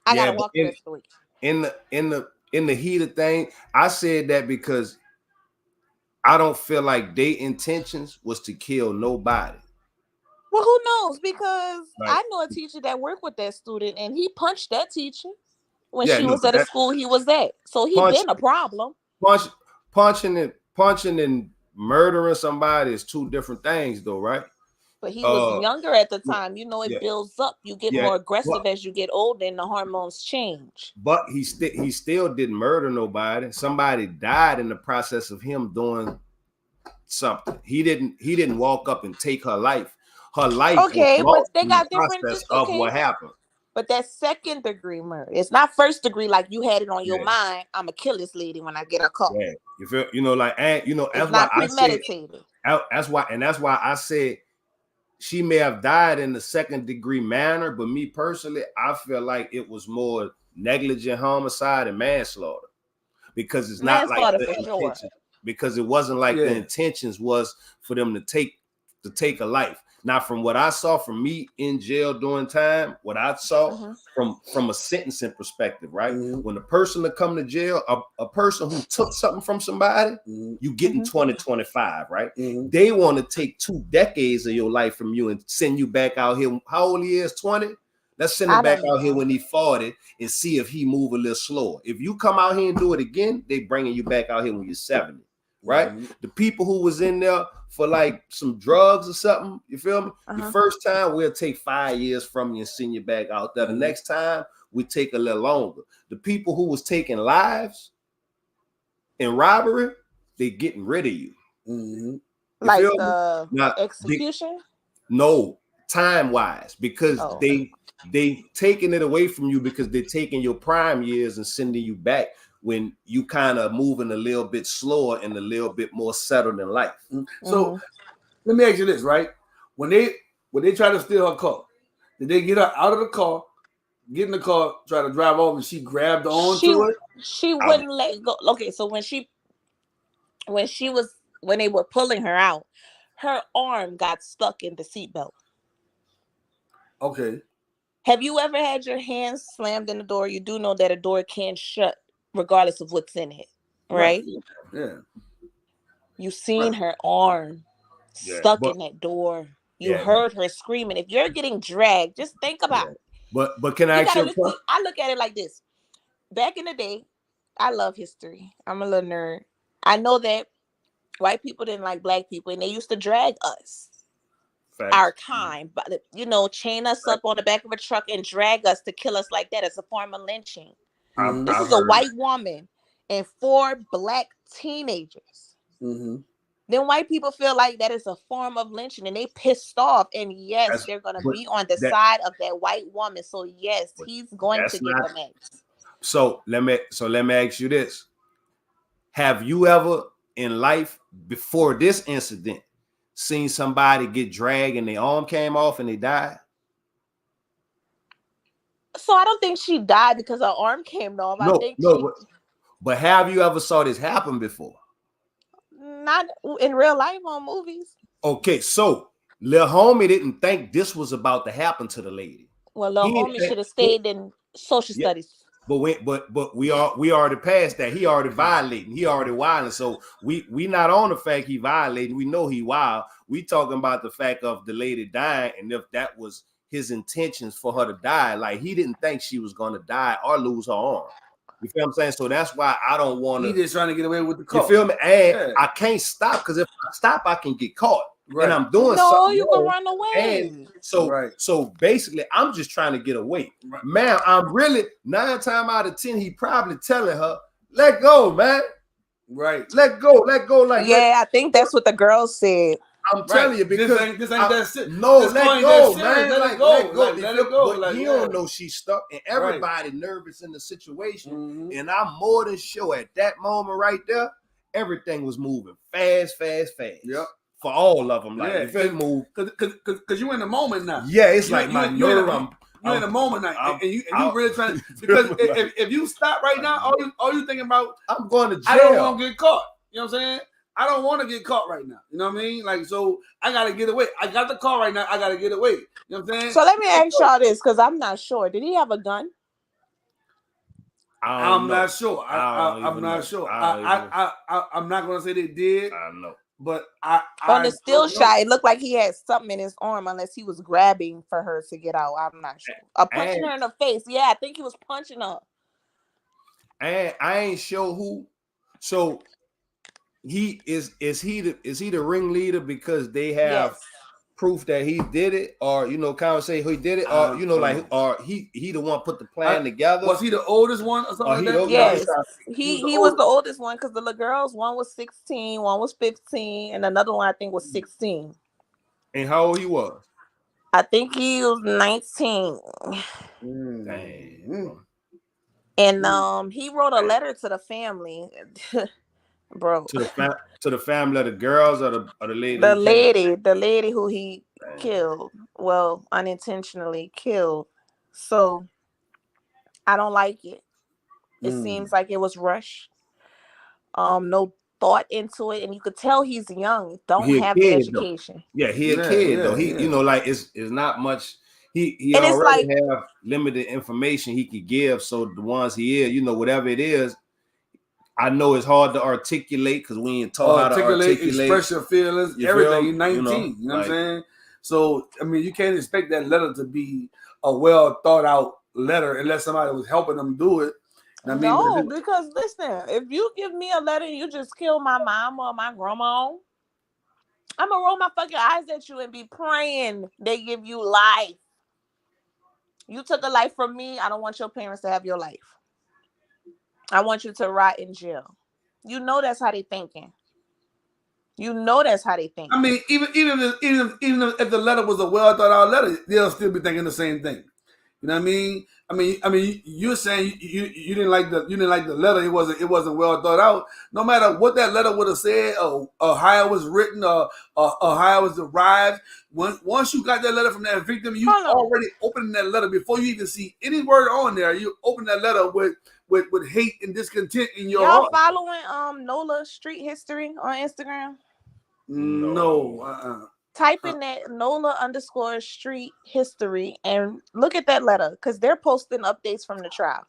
D: I gotta walk the rest of the week.
B: In the heat of thing, I said that because I don't feel like their intentions was to kill nobody.
D: Well, who knows? Because I know a teacher that worked with that student, and he punched that teacher when she was at a school he was at. So he been a problem.
B: Punching and murdering somebody is 2 different things, though, right?
D: But he was younger at the time. It builds up. You get more aggressive as you get older, and the hormones change.
B: But he still didn't murder nobody. Somebody died in the process of him doing something. He didn't walk up and take her life. Her life
D: was but they got different
B: of what happened.
D: But that's 2nd-degree murder. It's not 1st-degree like you had it on your mind. I'm gonna kill this lady when I get her caught.
B: Yeah, you feel, that's
D: it's
B: why
D: not premeditated.
B: That's why I said she may have died in the 2nd-degree manner, but me personally, I feel like it was more negligent homicide and manslaughter, because it's not like the intention. Because it wasn't like the intentions was for them to take a life. Now, from what I saw from me in jail during time, what I saw from a sentencing perspective, right? When a person to come to jail, a person who took something from somebody, you getting 20-25, right? They want to take 2 decades of your life from you and send you back out here. How old he is? 20? Let's send him back out here when he 40 and see if he move a little slower. If you come out here and do it again, they bringing you back out here when you're 70. Right? The people who was in there for like some drugs or something, you feel me? The first time we'll take 5 years from you and send you back out there. The next time we take a little longer. The people who was taking lives in robbery, they getting rid of you.
D: Like the execution?
B: No, time wise, because they taking it away from you because they're taking your prime years and sending you back when you kind of moving a little bit slower and a little bit more settled in life.
A: So let me ask you this, right? When they try to steal her car, did they get her out of the car, get in the car, try to drive off, and she grabbed onto it?
D: She wouldn't let go. Okay, so when they were pulling her out, her arm got stuck in the seatbelt.
A: Okay.
D: Have you ever had your hands slammed in the door? You do know that a door can shut regardless of what's in it, right?
A: Yeah.
D: You seen her arm stuck in that door. You heard her screaming. If you're getting dragged, just think about it.
B: But can I ask you a question?
D: I look at it like this. Back in the day, I love history. I'm a little nerd. I know that white people didn't like black people, and they used to drag us. Facts. Our kind, but chain us up on the back of a truck and drag us to kill us like that. It's a form of lynching. This is a white woman and 4 black teenagers then white people feel like that is a form of lynching and they pissed off. And yes, they're gonna be on the side of that white woman. So yes, he's going to get the max.
B: So let me ask you this. Have you ever in life before this incident seen somebody get dragged and their arm came off and they died?
D: So I don't think she died because her arm came off.
B: But have you ever saw this happen before?
D: Not in real life on movies.
B: Okay, so Lil Homie didn't think this was about to happen to the lady.
D: Well, Lil Homie should have stayed in social studies.
B: But we already passed that. He already violating. He already wilding. So we not on the fact he violating. We know he wild. We talking about the fact of the lady dying, and if that was his intentions for her to die, like he didn't think she was gonna die or lose her arm. You feel what I'm saying? So that's why I don't want to.
A: He just trying to get away with the car.
B: You feel me? And I can't stop because if I stop, I can get caught. Right. And I'm doing something.
D: No, you can run away.
B: And so basically, I'm just trying to get away. Right. Man, I'm really 9 times out of 10, he probably telling her, let go, man.
A: Right.
B: Let go. Like
D: I think that's what the girl said.
B: I'm telling you because
A: this ain't that shit.
B: No, let go, man.
A: Let it go. Let it go.
B: But you don't know she's stuck, and everybody nervous in the situation. Mm-hmm. And I'm more than sure at that moment right there, everything was moving fast.
A: Yep.
B: For all of them, like if it move,
A: because you in the moment now.
B: Yeah, it's like my nerve.
A: You're in the moment now, and you really trying to, because if you stop right now, all you thinking about,
B: I'm going to jail.
A: I don't want to get caught. You know what I'm saying? I don't want to get caught right now. You know what I mean? Like, so I gotta get away. I got the car right now. I gotta get away. You know what I'm saying?
D: So let me ask y'all this, because I'm not sure. Did he have a gun?
A: I'm not sure. I'm not sure. I'm not gonna say they did.
B: I know.
A: But
D: on the still shot, it looked like he had something in his arm, unless he was grabbing for her to get out. I'm not sure. Punching her in the face. Yeah, I think he was punching her.
B: And I ain't sure who. So he is he the ringleader because they have proof that he did it, or kind of say who he did it, or or he the one put the plan together.
A: Was he the oldest one or something like that?
D: Yes, he was the oldest one because the little girls, one was 16, one was 15, and another one I think was 16.
B: And how old he was?
D: I think he was 19.
B: Dang.
D: And he wrote a letter to the family. Bro,
B: to the family of the girls or the lady?
D: The lady who he killed. Well, unintentionally killed. So I don't like it. It seems like it was rushed. No thought into it, and you could tell he's young. Don't have the education.
B: Though. Yeah, he a kid though. He like it's not much. He already have limited information he could give. So the ones he is, whatever it is. I know it's hard to articulate because we ain't taught how to articulate,
A: express your feelings, everything. You're 19, you know what I'm saying? So, I mean, you can't expect that letter to be a well thought out letter unless somebody was helping them do it.
D: No, because listen, if you give me a letter and you just kill my mom or my grandma, I'm gonna roll my fucking eyes at you and be praying they give you life. You took a life from me. I don't want your parents to have your life. I want you to rot in jail. You know that's how they thinking. I mean,
A: even if the letter was a well thought out letter, they'll still be thinking the same thing. You know what I mean? I mean, you're saying you didn't like the letter. It wasn't well thought out. No matter what that letter would have said, or how it was written, or how it was derived. Once you got that letter from that victim, you already opened that letter before you even see any word on there. You open that letter with hate and discontent in your heart.
D: Y'all following Nola Street History on Instagram?
A: No.
D: Type in that Nola_Street History and look at that letter because they're posting updates from the trial.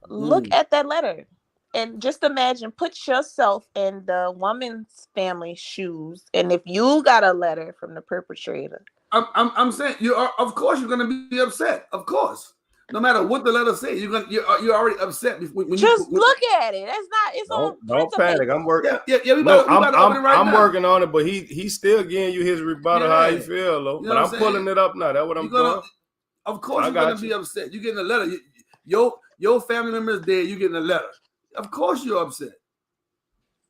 D: Look at that letter and just imagine, put yourself in the woman's family shoes, and if you got a letter from the perpetrator,
A: I'm saying of course you're gonna be upset. Of course. No matter what the letter says, you're already upset. When
D: look at it. That's not. It's
B: don't panic. I'm working.
A: Yeah. I'm
B: working on it, but he's still giving you his rebuttal how he feel, though. But I'm pulling it up now. That's what I'm doing.
A: Of course, you're gonna be upset. You're getting a letter. Your family member is dead. You're getting a letter. Of course, you're upset.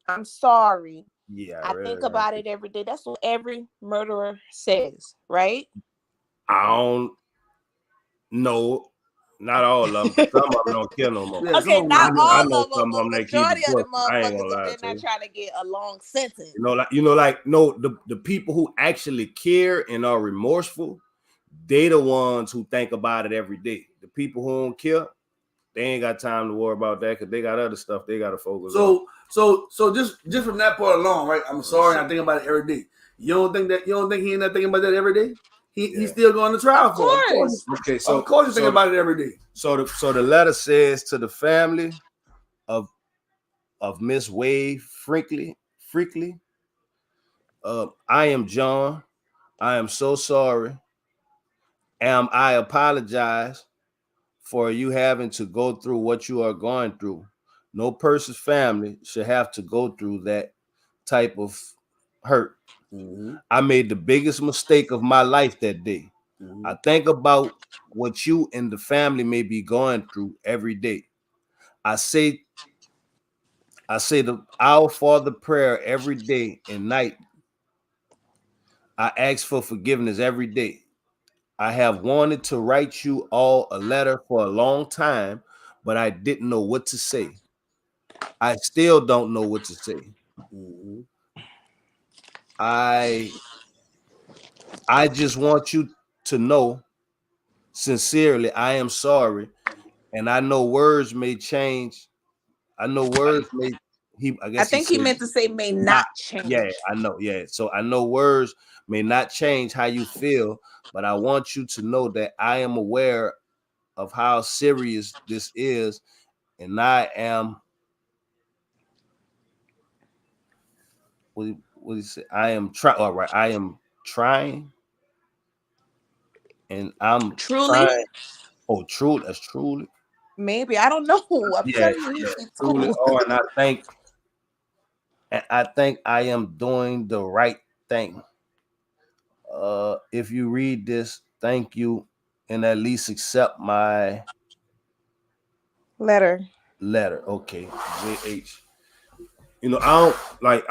D: I'm sorry.
B: Yeah,
D: I think about it every day. That's what every murderer says, right?
B: I don't know. Not all of them, because some of them don't kill no more.
A: Yeah, some
D: Okay,
A: of them
D: not
A: don't
B: I
A: know.
D: all
B: know
D: of them,
B: some of
D: but
B: them that keep it
D: majority of the
B: pushing. I ain't
D: motherfuckers
B: gonna
D: if
B: lie
D: they're
B: to
D: not
B: you.
D: trying to get a long sentence.
B: No, the people who actually care and are remorseful, they the ones who think about it every day. The people who don't care, they ain't got time to worry about that because they got other stuff they got to focus on.
A: So just from that part alone, right? I'm sorry, I think about it every day. You don't think he ain't not thinking about that every day? He's still going to trial for it. Of course.
B: Okay,
A: Of course you think about it every day.
B: So the letter says to the family of Miss Wade Freakley, I am John. I am so sorry. I apologize for you having to go through what you are going through. No person's family should have to go through that type of hurt.
A: Mm-hmm.
B: I made the biggest mistake of my life that day.
A: Mm-hmm.
B: I think about what you and the family may be going through every day. I say the Our Father prayer every day and night. I ask for forgiveness every day. I have wanted to write you all a letter for a long time, but I didn't know what to say. I still don't know what to say.
A: Mm-hmm.
B: I just want you to know sincerely I am sorry, and I know words may change. I know words may I
D: I
B: guess he
D: think he
B: said
D: meant to say may
B: not.
D: not
B: Yeah,
D: change.
B: I know. Yeah. So I know words may not change how you feel, but I want you to know that I am aware of how serious this is, and I am what do you say? I am trying. All right, I am trying, and I'm
D: Truly,
B: trying. Oh, truly, that's truly.
D: maybe. I don't know. I'm
B: Yeah,
D: telling you,
B: yeah,
D: he's in
B: truly.
D: school.
B: Oh, and I think I am doing the right thing. If you read this, thank you, and at least accept my
D: Letter.
B: letter. Okay, JH. I don't like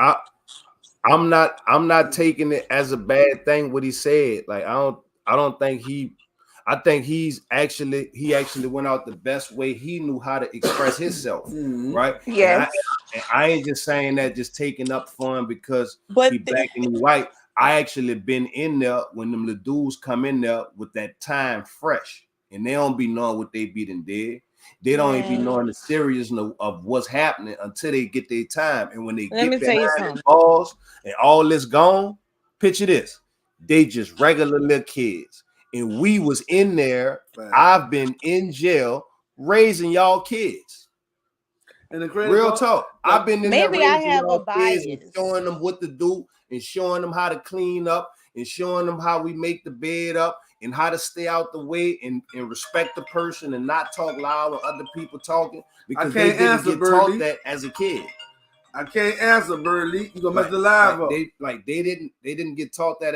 B: I'm not taking it as a bad thing what he said. Like I don't think I think he actually went out the best way he knew how to express himself,
A: Mm-hmm.
B: right?
D: Yes.
B: And I ain't just saying that just taking up fun because
D: But
B: he black and he white. I actually been in there when them little dudes come in there with that time fresh, and they don't be knowing what they beating dead. They don't even be
D: man,
B: knowing the seriousness of what's happening until they get their time. And when they
D: let
B: get
D: me tell
B: behind
D: you
B: the
D: something.
B: balls and all this gone, picture this. They just regular little kids. And we was in there.
A: Right.
B: I've been in jail raising y'all kids.
A: And the crazy
B: Real
A: part,
B: talk. I've been in there
D: Maybe I
B: raising
D: have a
B: y'all kids and
D: bias.
B: showing them what to do and showing them how to clean up and showing them how we make the bed up and how to stay out the way and respect the person and not talk loud when other people talking because they didn't get taught that as a kid.
A: I can't answer, Birdie. You gonna mess
B: Right.
A: the live up.
B: They didn't get taught that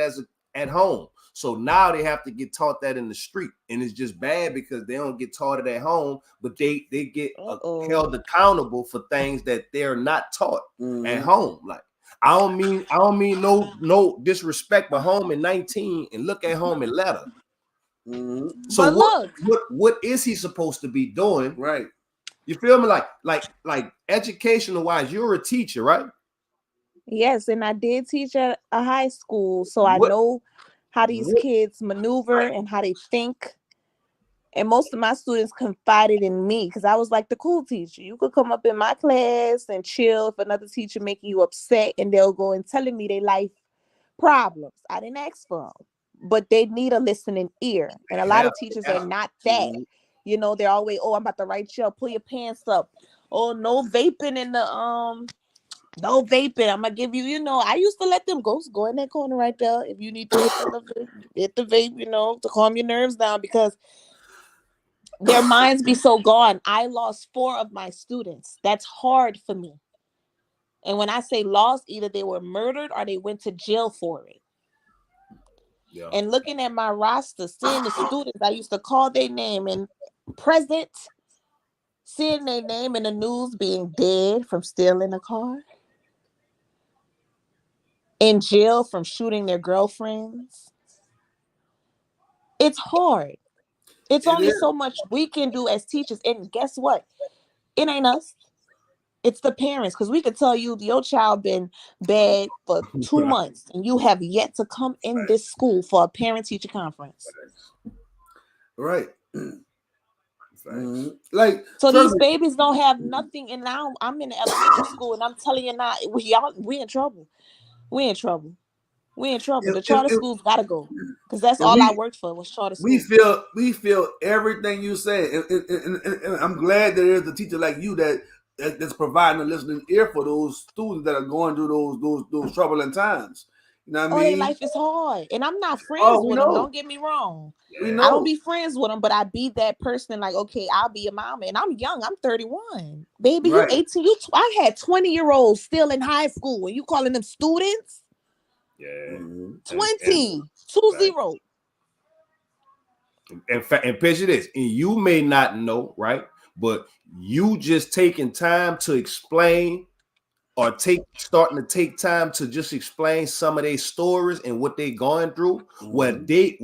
B: at home. So now they have to get taught that in the street, and it's just bad because they don't get taught it at home, but they get held accountable for things that they're not taught at home. Like I don't mean no disrespect, but home at 19 and look at home and letter.
A: Mm-hmm.
B: So
D: But look,
B: what is he supposed to be doing?
A: Right.
B: You feel me? Like educational wise, you're a teacher, right?
D: yes, and I did teach at a high school, so I
B: What
D: know how these
B: what
D: kids maneuver and how they think. And most of my students confided in me because I was like the cool teacher. You could come up in my class and chill if another teacher making you upset, and they'll go and telling me their life problems. I didn't ask for them, but they need a listening ear. And a lot of teachers are not that. You know, they're always, oh, I'm about to write you up, pull your pants up. Oh, no vaping in the no vaping. I'm gonna give you, I used to let them go in that corner right there. If you need to hit the vape, to calm your nerves down because their minds be so gone. I lost 4 of my students. That's hard for me. And when I say lost, either they were murdered or they went to jail for it.
B: Yeah.
D: And looking at my roster, seeing the students, I used to call their name and present, seeing their name in the news being dead from stealing a car. in jail from shooting their girlfriends. It's hard. It's
A: It
D: only
A: is.
D: so much we can do as teachers. And guess what? It ain't us. It's the parents. Because we could tell you your child been bad for 2 months and you have yet to come in this school for a parent-teacher conference.
A: Right. Like,
D: So
A: trust
D: these
A: me,
D: babies don't have nothing. And now I'm in the elementary school and I'm telling you now, we in trouble. We in trouble. We in trouble. The charter
A: if,
D: schools gotta go. Because that's
A: if
D: all I
A: we
D: worked for was charter
A: we
D: school.
A: feel everything you say, and I'm glad there is a teacher like you that's providing a listening ear for those students that are going through those troubling times. You know what I
D: Oh, their
A: mean?
D: life is hard. And I'm not friends
A: Oh, we
D: with them.
A: know,
D: Don't get me wrong.
A: we
D: I don't
A: know.
D: be friends with them, but I be that person like, okay, I'll be a mama. And I'm young. I'm 31. Baby, you
A: Right.
D: 18. I had 20-year-olds still in high school. And you calling them students?
B: Yeah.
D: 20. 20.
B: And picture this, and you may not know, right? But you just taking time to explain or starting to take time to just explain some of their stories and what they going through, where they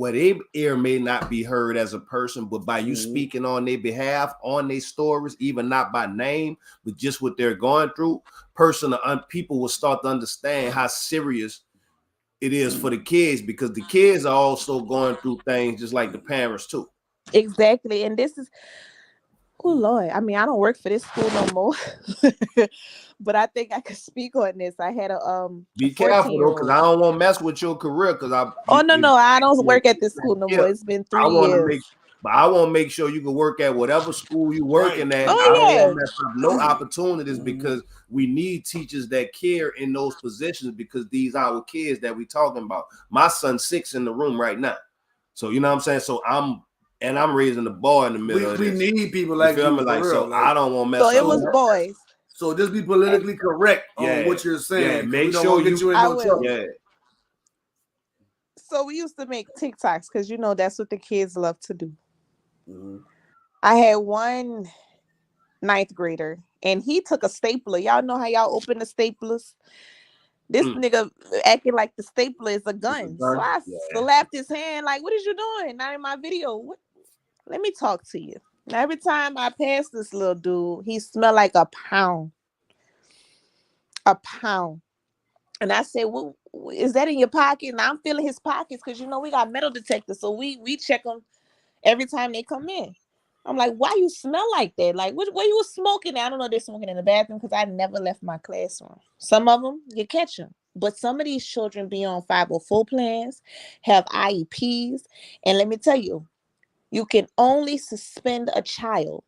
B: ear may not be heard as a person, but by you speaking on their behalf, on their stories, even not by name, but just what they're going through, people will start to understand how serious it is for the kids, because the kids are also going through things just like the parents too.
D: Exactly. And this is, oh Lord. I mean, I don't work for this school no more. But I think I could speak on this. I had a
B: Be
D: 14
B: careful
D: year
B: though, because
D: old.
B: I don't want to mess with your career. Because
D: Oh no, I don't work at this school no
B: yeah,
D: more. It's been
B: I
D: 3
B: want to
D: years.
B: make, but I want to make sure you can work at whatever school you
A: Right.
B: working at. I
D: Oh
B: don't want
D: yeah.
B: to mess up no opportunities, because we need teachers that care in those positions, because these are our kids that we talking about. My son's 6 in the room right now, so you know what I'm saying. So I'm raising the bar in the middle of
A: We
B: this.
A: need people
B: You
A: like
B: feel
A: you
B: me?
A: for
B: Like,
A: real.
B: so
A: Like,
B: I don't want to
D: So
B: mess
D: it
B: up.
D: was boys.
A: so just be politically correct on
B: Yeah,
A: what you're saying, because we
B: make
A: don't
B: sure
A: want to get you in
D: I
A: no
D: will.
A: trouble.
B: Yeah.
D: So we used to make TikToks because that's what the kids love to do. I had one ninth grader and he took a stapler. Y'all know how y'all open the staplers? This nigga acting like the stapler is a gun. So I slapped his hand like, what is you doing? Not in my video. What? Let me talk to you. Now, every time I pass this little dude, he smelled like a pound. A pound. And I said, well, is that in your pocket? And I'm feeling his pockets because, we got metal detectors. So we check them every time they come in. I'm like, why you smell like that? Like, where you was smoking? I don't know, they're smoking in the bathroom because I never left my classroom. Some of them, you catch them. But some of these children be on 504 plans, have IEPs. And let me tell you, you can only suspend a child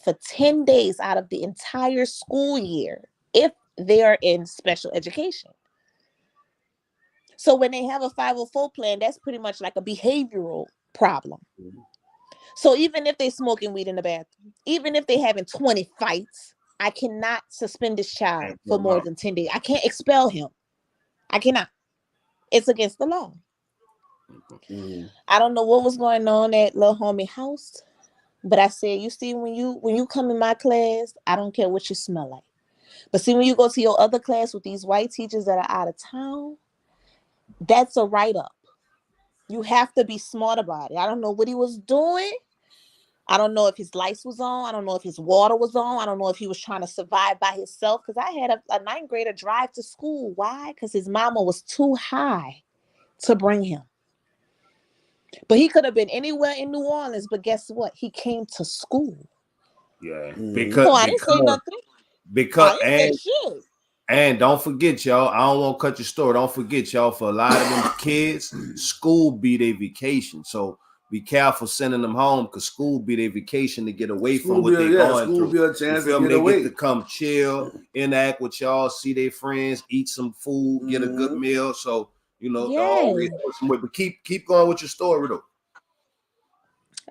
D: for 10 days out of the entire school year if they are in special education. So when they have a 504 plan, that's pretty much like a behavioral problem. So even if they're smoking weed in the bathroom, even if they're having 20 fights, I cannot suspend this child for more than 10 days. I can't expel him. I cannot. It's against the law. I don't know what was going on at little homie house, but I said, you see, when you come in my class, I don't care what you smell like. But see, when you go to your other class with these white teachers that are out of town, that's a write-up. You have to be smart about it. I don't know what he was doing. I don't know if his lights was on. I don't know if his water was on. I don't know if he was trying to survive by himself. Because I had a ninth grader drive to school. Why? Because his mama was too high to bring him. But he could have been anywhere in New Orleans. But guess what? He came to school.
B: Yeah.
D: So I didn't say nothing. I didn't say shit.
B: And don't forget, y'all, I don't want to cut your story. Don't forget, y'all, for a lot of them kids, school be their vacation. So be careful sending them home, because school be their vacation to get away from what they're going through.
A: Be a chance
B: you feel
A: to
B: me?
A: get away.
B: Get to come chill, interact with y'all, see their friends, eat some food, get a good meal. So, always some way. But keep going with your story, though.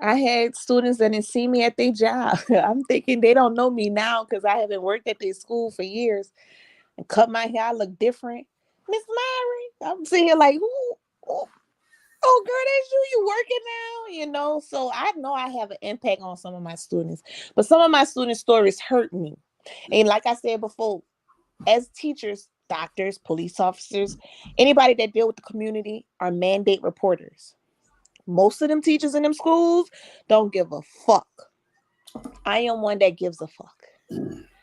D: I had students that didn't see me at their job. I'm thinking they don't know me now because I haven't worked at their school for years. And cut my hair, I look different. Miss Myrie, I'm sitting here like, who? Oh, girl, that's you. You working now, So I know I have an impact on some of my students. But some of my student stories hurt me. And like I said before, as teachers, doctors, police officers, anybody that deal with the community are mandate reporters. Most of them teachers in them schools don't give a fuck. I am one that gives a fuck.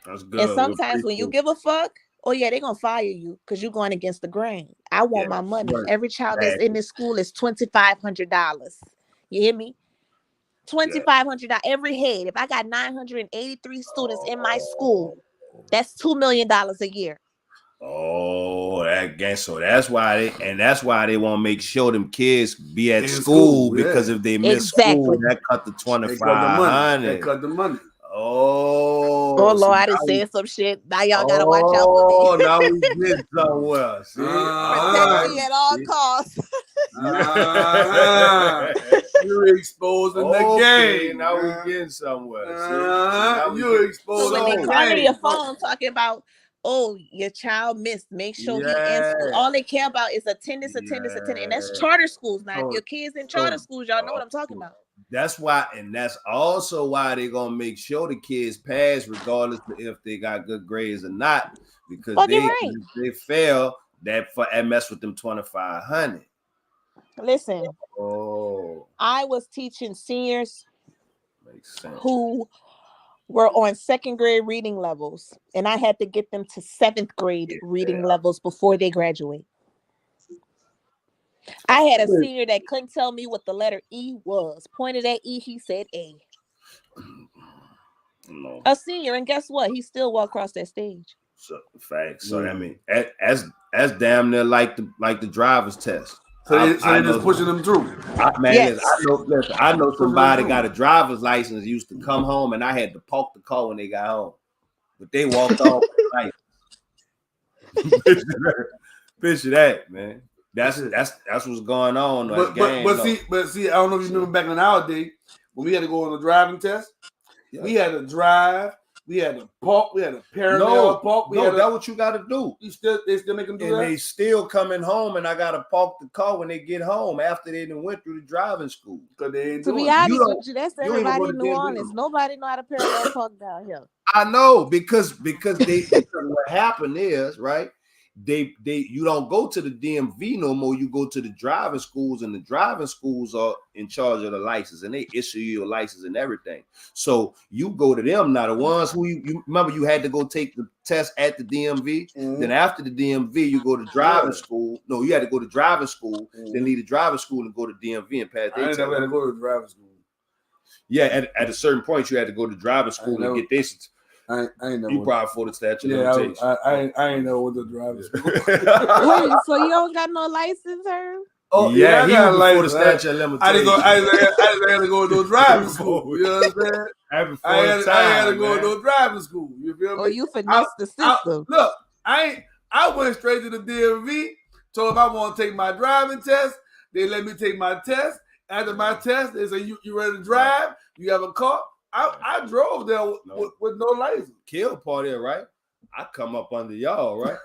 B: That's good.
D: And sometimes when you give a fuck, oh yeah, they're gonna fire you because you're going against the grain. I want my money.
A: right.
D: Every child that's in this school is $2,500. You hear me? $2,500 every head. If I got 983 students in my school, that's $2 million a year.
B: Oh, that gang. So that's why they want to make sure them kids be at school because if they miss school, that cut the 2,500.
A: That cut the money.
B: Oh,
D: Lord, I done said some shit. Now y'all gotta watch out for me.
B: Oh, now we get somewhere. See?
D: Protect me at all costs.
A: You're exposing the game.
B: Now we getting somewhere.
A: You're exposing.
D: So when they come to your phone talking about, oh, your child missed, make sure he answers. All they care about is attendance. And that's charter schools. Now, if your kids in charter schools, y'all know what I'm talking about.
B: That's why, and that's also why they're gonna make sure the kids pass, regardless of if they got good grades or not, because if they fail, that mess with them 2,500.
D: Listen, I was teaching seniors who were on second grade reading levels, and I had to get them to seventh grade reading levels before they graduate. I had a senior that couldn't tell me what the letter E was. Pointed at E, he said A.
B: No.
D: A senior, and guess what? He still walked across that stage.
B: So facts. So I mean, that's damn near like the driver's test.
A: So they're just pushing them through.
B: I know somebody got a driver's license, used to come home, and I had to park the car when they got home, but they walked off. Picture that, man. That's what's going on.
A: But see, I don't know if you remember back in our day when we had to go on a driving test. Yeah. We had to drive. We had to park. We had to parallel park.
B: That's what you got to do.
A: They still make them do
B: and
A: that.
B: And they still coming home, and I got to park the car when they get home after they done went through the driving school.
A: Because they ain't
D: to be honest with you, that's everybody in New Orleans. Nobody know how to parallel park down here.
B: I know because what happened is right. You don't go to the DMV no more. You go to the driving schools, and the driving schools are in charge of the license, and they issue you a license and everything. So you go to them, now the ones who you remember you had to go take the test at the DMV. Mm-hmm. Then after the DMV, you go to driving school. No, you had to go to driving school, then leave the driving school and go to DMV and pass.
A: I never had to go to driving school.
B: Yeah, at a certain point, you had to go to driving school and get this.
A: I ain't know.
B: You probably for the statute.
A: Yeah, I ain't know what the driver's.
D: Wait, so you don't got no license, Herb?
B: Oh yeah, he was before the statute of limitations.
A: I had to go to no driving school. You know what I'm saying? I had to go to no driving school. You feel me?
D: Oh, you finessed the system.
A: Look, I went straight to the DMV. Told them I want to take my driving test. They let me take my test. After my test, they say you ready to drive? You have a car? I drove there with no license.
B: Kill part there, right? I come up under y'all, right?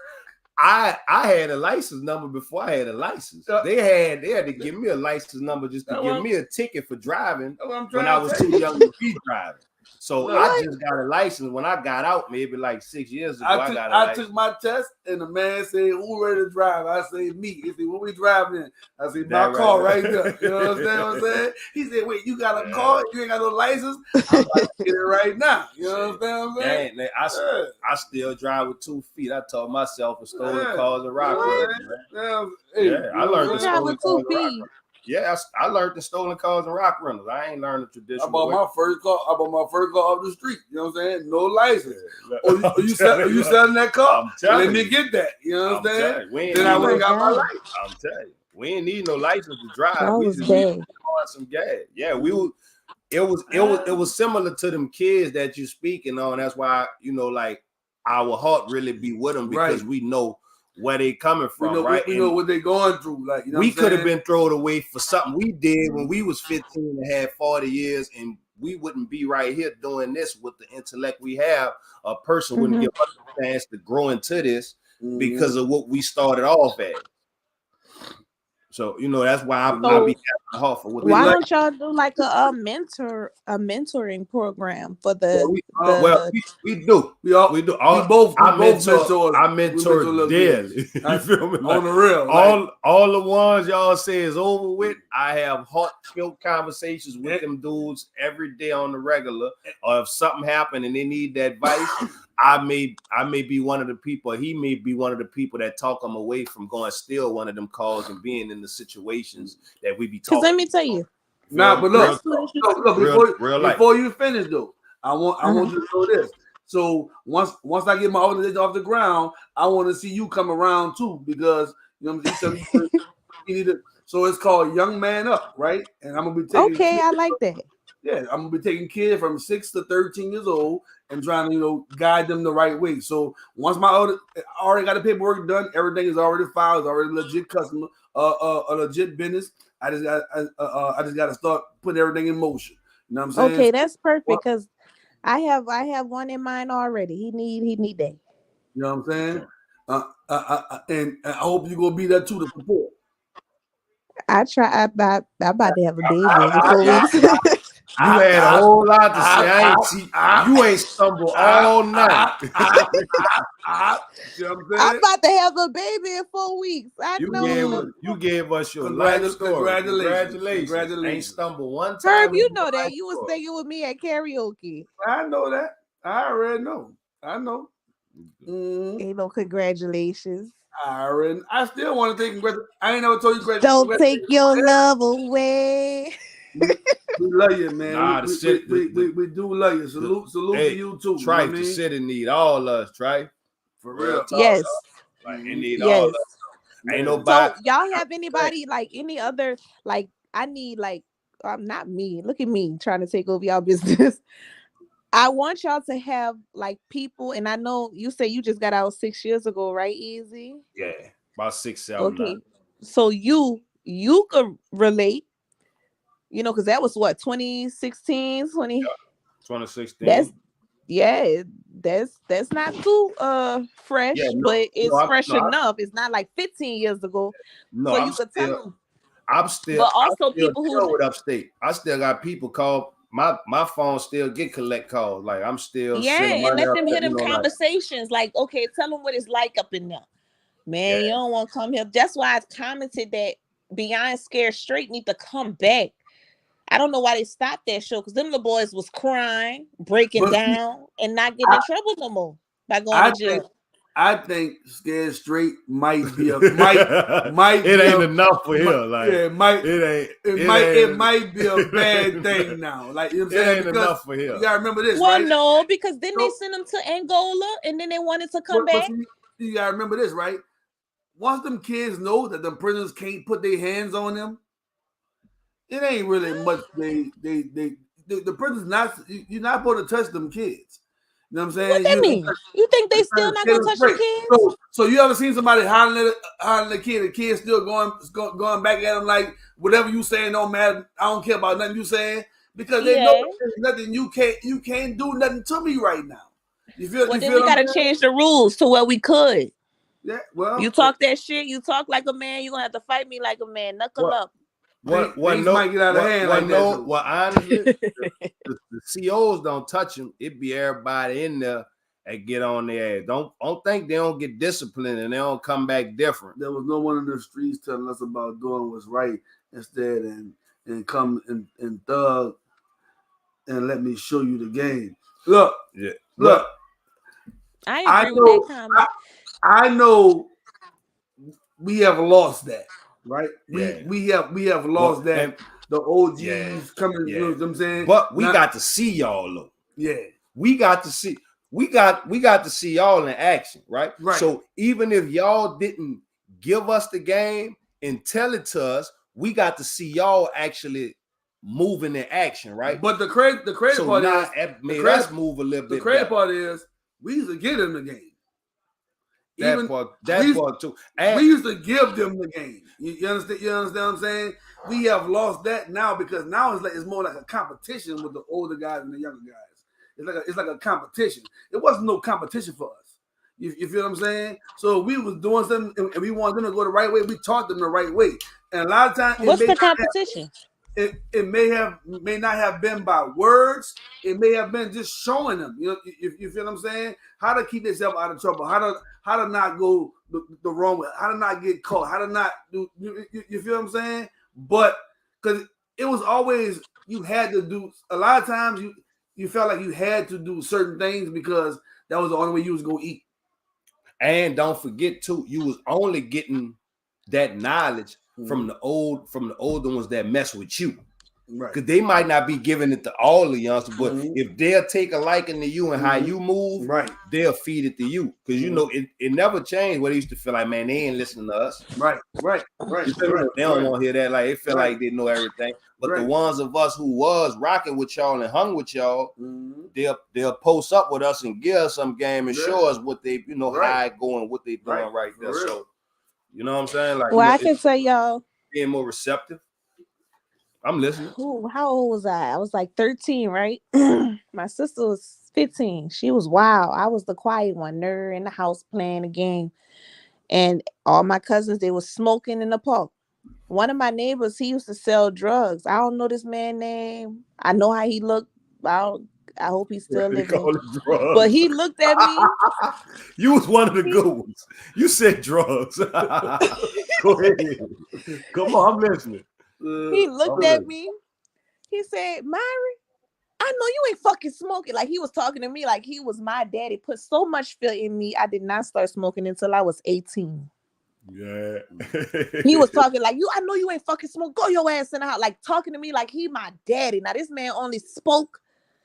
B: I had a license number before I had a license. They had to give me a license number just to give me a ticket for driving when I was too young to be driving. So I just got a license when I got out, maybe like 6 years ago.
A: I took my test, and the man said, "Who ready to drive?" I say, "Me." He said, "What we driving in?" I said, "My car right there." You know what I'm saying? He said, "Wait, you got a car? You ain't got no license?" I'm about to get it right now. You know what I'm saying?
B: Dang, I still drive with 2 feet. I told myself for stolen cars and rock rentals. I learned to stolen cars and rock rentals. Yeah, I learned the stolen cars and rock rentals. I ain't learned the traditional.
A: I bought my first car off the street. You know what I'm saying? No license. Yeah. You selling that car? Let me get that. You know what I'm saying? Then I went and got my license.
B: I'm telling you, we ain't need no license to drive.
D: That
B: we
D: was
B: just need some gas. Yeah, we were. It was similar to them kids that you speaking on. That's why like our heart really be with them because we know where they coming from, right?
A: We know what they going through. Like, you know,
B: we could have been thrown away for something we did when we was 15 and had 40 years, and we wouldn't be right here doing this with the intellect we have. A person wouldn't give us a chance to grow into this because of what we started off at. So that's why I be having a heart for what.
D: Why don't y'all do like a mentoring program for the
B: we do.
A: We both mentors.
B: I mentor daily. You feel me?
A: On the real.
B: All the ones y'all say is over with. I have heartfelt conversations with them dudes every day on the regular. Or if something happened and they need that advice, I may be one of the people. He may be one of the people that talk them away from going steal one of them calls and being in the situations that we be talking.
D: Because let me tell you.
A: Now, but look, before you finish though, I want you to know this. So once I get my organization off the ground, I want to see you come around too, because you need to. So it's called Young Man Up, right? And I'm gonna be taking.
D: Okay, I like that.
A: Yeah, I'm gonna be taking kids from 6 to 13 years old and trying to guide them the right way. So once I already got the paperwork done, everything is already filed, it's already legit customer, a legit business. I just got to start putting everything in motion. You know what I'm saying?
D: Okay, that's perfect because I have one in mind already. He need that.
A: You know what I'm saying? And I hope you gonna be there too to support.
D: I try. I'm about to have a baby in 4 weeks.
B: You had a whole lot to say. You ain't stumbled all night.
A: You know what I'm saying?
D: I'm about to have a baby in 4 weeks.
B: You gave us your life story. Congratulations. Ain't stumbled one time.
D: Herb, you know that. You was singing with me at karaoke.
A: I know that. I already know. I know.
D: Ain't no congratulations.
A: I still want to take congratulations. I ain't never told you congratulations.
D: Don't take your love away.
A: We love you, man.
B: Nah,
A: we do love you. Salute to you too.
B: Trife, the city need all us, Trife.
A: For real.
D: Yes.
B: Like it need all us. Ain't nobody.
D: So y'all have anybody like any other like I need like not me. Look at me trying to take over y'all business. I want y'all to have like people, and I know you say you just got out 6 years ago, right? Easy.
B: Yeah, about 6, 7.
D: Okay, so you could relate, because that was what 2016,
B: 2016.
D: That's not too fresh, but it's fresh enough. It's not like 15 years ago.
B: No,
D: so you could tell them.
B: But also people who with upstate. I still got people call. My phone still get collect calls. Like I'm still
D: and let them hear them conversations. Like, okay, tell them what it's like up in there. Man, you don't want to come here. That's why I commented that Beyond Scared Straight need to come back. I don't know why they stopped that show because them little boys was crying, breaking down, and not getting in trouble no more by going to jail.
A: I think Scared Straight might be a might.
B: It ain't enough for him. Like
A: it might be a bad thing now. Like you know what I'm saying?
B: It ain't enough for him.
A: You gotta remember this,
D: right?
A: Well,
D: no, because then they sent him to Angola, and then they wanted to come back.
A: You gotta remember this, right? Once them kids know that the prisoners can't put their hands on them, it ain't really much. The prisoners you're not supposed to touch them kids. You know what I'm saying?
D: What that mean? You think they still not gonna touch the kids?
A: So you ever seen somebody hollering at the kid still going back at him like whatever you saying don't matter. I don't care about nothing you saying because they know there's nothing you can't do nothing to me right now. You feel?
D: Well, then we gotta change the rules to where we could.
A: Yeah. Well,
D: you talk that shit. You talk like a man. You are gonna have to fight me like a man. Knuckle up.
A: Might get out of hand like that.
B: Well, honestly, the COs don't touch them. It be everybody in there and get on their ass. Don't think they don't get disciplined and they don't come back different.
A: There was no one in the streets telling us about doing what's right instead and come and thug and let me show you the game. Look.
D: I agree with that comment.
A: I know we have lost that. Right, we have lost that. The OGs coming, you know what I'm saying?
B: But we got to see y'all though.
A: Yeah,
B: we got to see y'all in action, right?
A: Right.
B: So even if y'all didn't give us the game and tell it to us, we got to see y'all actually moving in action, right?
A: But the crazy part is
B: move a little bit.
A: The crazy part is we used to get in the game.
B: That part too.
A: We used to give them the game. You understand? You understand what I'm saying? We have lost that now because now it's more like a competition with the older guys and the younger guys. It's like a competition. It wasn't no competition for us. You feel what I'm saying? So we was doing something and we wanted them to go the right way. We taught them the right way. And a lot of times
D: What's the competition?
A: It may not have been by words. It may have been just showing them. You know, you feel what I'm saying? How to keep themselves out of trouble. How to not go the wrong way. How to not get caught. How to not do. You feel what I'm saying? But because it was always you had to do. A lot of times you felt like you had to do certain things because that was the only way you was gonna eat.
B: And don't forget too, you was only getting that knowledge from the older ones that mess with you.
A: Right.
B: Because they might not be giving it to all the youngsters, but if they'll take a liking to you and how you move,
A: right,
B: they'll feed it to you. Because you know it never changed. What they used to feel like, man, they ain't listening to us.
A: Right.
B: You feel me? They don't want to hear that. Like they feel like they know everything. But the ones of us who was rocking with y'all and hung with y'all, they'll post up with us and give us some game and show us what they, how it going, what they doing right there. So you know what I'm saying? Like,
D: well, I can tell y'all
B: being more receptive. I'm listening.
D: Ooh, how old was I? I was like 13, right? My sister was 15. She was wild. I was the quiet one, nerd in the house playing the game. And all my cousins, they were smoking in the park. One of my neighbors, he used to sell drugs. I don't know this man's name. I know how he looked. I hope he's still living. But he looked at me.
B: You was one of the good ones. You said drugs. Go ahead. Come on, I'm listening.
D: He looked at me. He said, Myri, I know you ain't fucking smoking. Like he was talking to me like he was my daddy. Put so much fear in me. I did not start smoking until I was 18.
B: Yeah.
D: He was talking like, I know you ain't fucking smoke. Go your ass in the house. Like talking to me like he my daddy. Now this man only spoke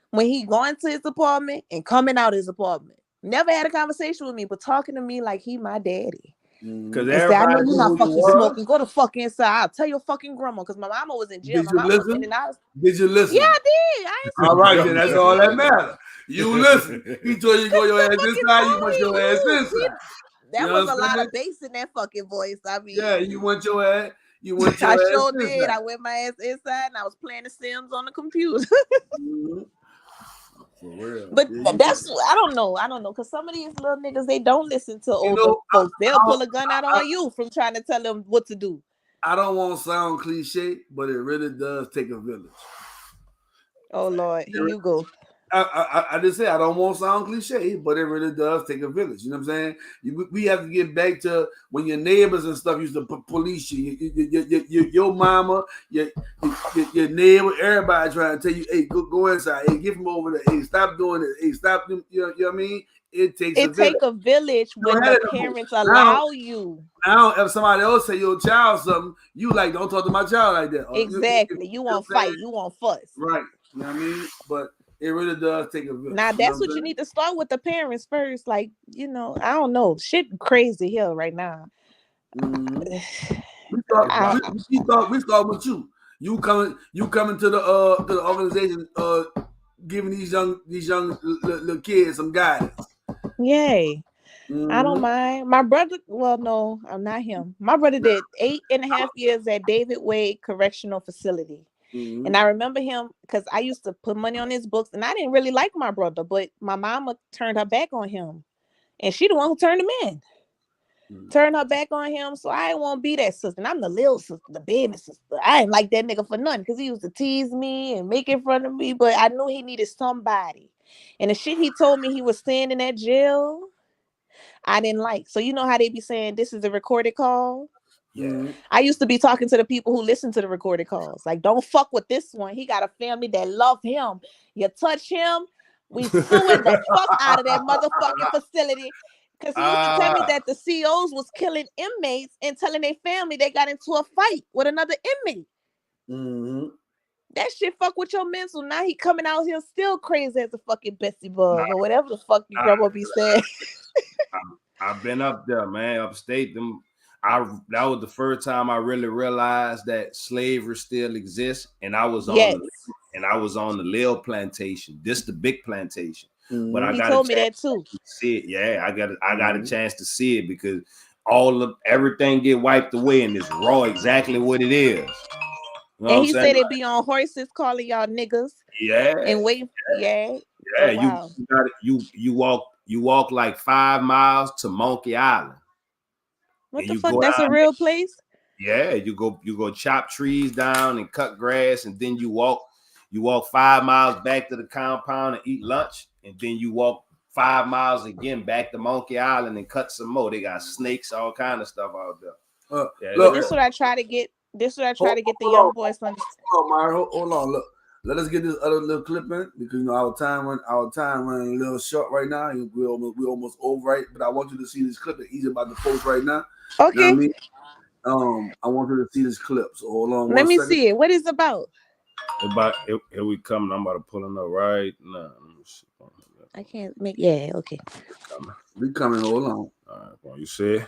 D: when he going to his apartment and coming out his apartment. Never had a conversation with me, but talking to me like he my daddy.
B: Because
D: I know you're not fucking smoking. Go the fuck inside. I'll tell your fucking grandma. Because my mama was in jail.
A: Did you listen?
D: Did you listen? Yeah, I did.
A: All right, then that's all that matters. You listen. He told you go your ass inside. You want your ass inside.
D: That was a lot of bass in that fucking voice. I mean,
A: yeah, you want your ass. You want your
D: I
A: ass
D: sure
A: inside.
D: did. I went my ass inside and I was playing The Sims on the computer.
A: For real.
D: But that's I don't know because some of these little niggas, they don't listen to older folks. They'll pull a gun out on you from trying to tell them what to do.
A: I don't want to sound cliche, but it really does take a village.
D: Oh Lord, here you go.
A: I just say I don't want to sound cliche, but it really does take a village. You know what I'm saying? We have to get back to when your neighbors and stuff used to police you. Your mama, your neighbor, everybody trying to tell you, hey, go inside. Hey, give him over there. Hey, stop doing it. Hey, stop them. You know what I mean? It takes a village when the parents allow you. Now, if somebody else say your child something, you like, don't talk to my child like that.
D: Exactly. You won't fight. You won't fuss.
A: Right. You know what I mean? But it really does take a village.
D: Now that's what you need to start with the parents first. Like, I don't know. Shit crazy here right now.
A: We start with you. You coming to the organization giving these young little kids some guidance.
D: Yay. I don't mind. My brother, well, no, I'm not him. My brother did 8.5 years at David Wade Correctional Facility. And I remember him because I used to put money on his books and I didn't really like my brother, but my mama turned her back on him. And she the one who turned him in. Turned her back on him. So I didn't want to be that sister. And I'm the little sister, the baby sister. I didn't like that nigga for nothing because he used to tease me and make fun of me. But I knew he needed somebody. And the shit he told me he was staying in that jail, I didn't like. So you know how they be saying this is a recorded call?
B: Yeah.
D: I used to be talking to the people who listen to the recorded calls. Like, don't fuck with this one. He got a family that love him. You touch him, we suing the fuck out of that motherfucking facility. Because he used to tell me that the COs was killing inmates and telling their family they got into a fight with another inmate. That shit fuck with your mental. Now he coming out here still crazy as a fucking Bessie bug or whatever the fuck your grandma be saying.
B: I've been up there, man, upstate. That was the first time I really realized that slavery still exists, and I was on the Lil plantation. This the big plantation, but
D: he told me that too.
B: See it, yeah. I got a chance to see it because everything get wiped away, and it's raw exactly what it is. You know
D: and he said they be on horses calling y'all niggas.
B: Yeah,
D: and wait, yeah.
B: Oh, wow. You walk like 5 miles to Monkey Island.
D: What the fuck? That's a real place?
B: Yeah, you go chop trees down and cut grass, and then you walk 5 miles back to the compound and eat lunch, and then you walk 5 miles again back to Monkey Island and cut some more. They got snakes, all kind of stuff out there.
D: Look, this is what I try to get. This is what I try to get the young boys to understand.
A: Hold on, look. Let us get this other little clip in because you know our time running a little short right now. We almost over it, but I want you to see this clip that he's about to post right now.
D: Okay.
A: You know what I mean? I want you to see this clip. So hold on.
D: Let me see it. What is it about?
B: Here we come. I'm about to pull it up right now.
D: I can't make. Yeah. Okay.
A: We coming. Hold on.
B: All right. Well, you see it.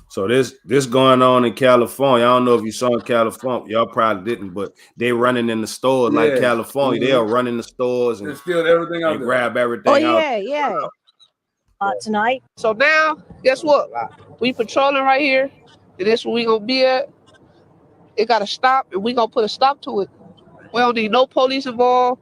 B: So this going on in California. I don't know if you saw in California. Y'all probably didn't, but they running in the stores like California. They'll run in the stores and
A: steal everything out
B: and
A: there.
B: grab everything
D: out.
B: Oh
D: yeah.
C: Tonight. So now, guess what? We patrolling right here, and that's where we gonna be at. It gotta stop, and we gonna put a stop to it. We don't need no police involved.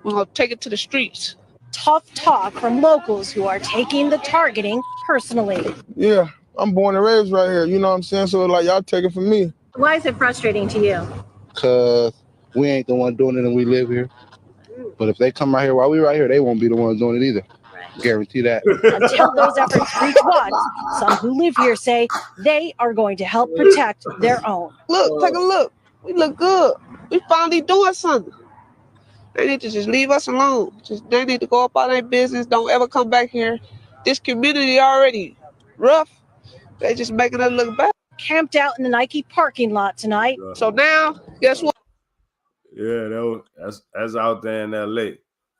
C: We're gonna take it to the streets.
E: Tough talk from locals who are taking the targeting personally.
F: Yeah, I'm born and raised right here. You know what I'm saying? So like y'all take it from me.
E: Why is it frustrating to you?
G: Cause we ain't the one doing it and we live here. But if they come out here while we right here, they won't be the ones doing it either. Guarantee that.
E: Until those efforts reach Watts, some who live here say they are going to help protect their own.
C: Look, take a look. We look good. We finally doing something. They need to just leave us alone. They need to go about their business. Don't ever come back here. This community already rough. They just making us look bad.
E: Camped out in the Nike parking lot tonight.
C: So now, guess what?
B: Yeah, that's out there in LA.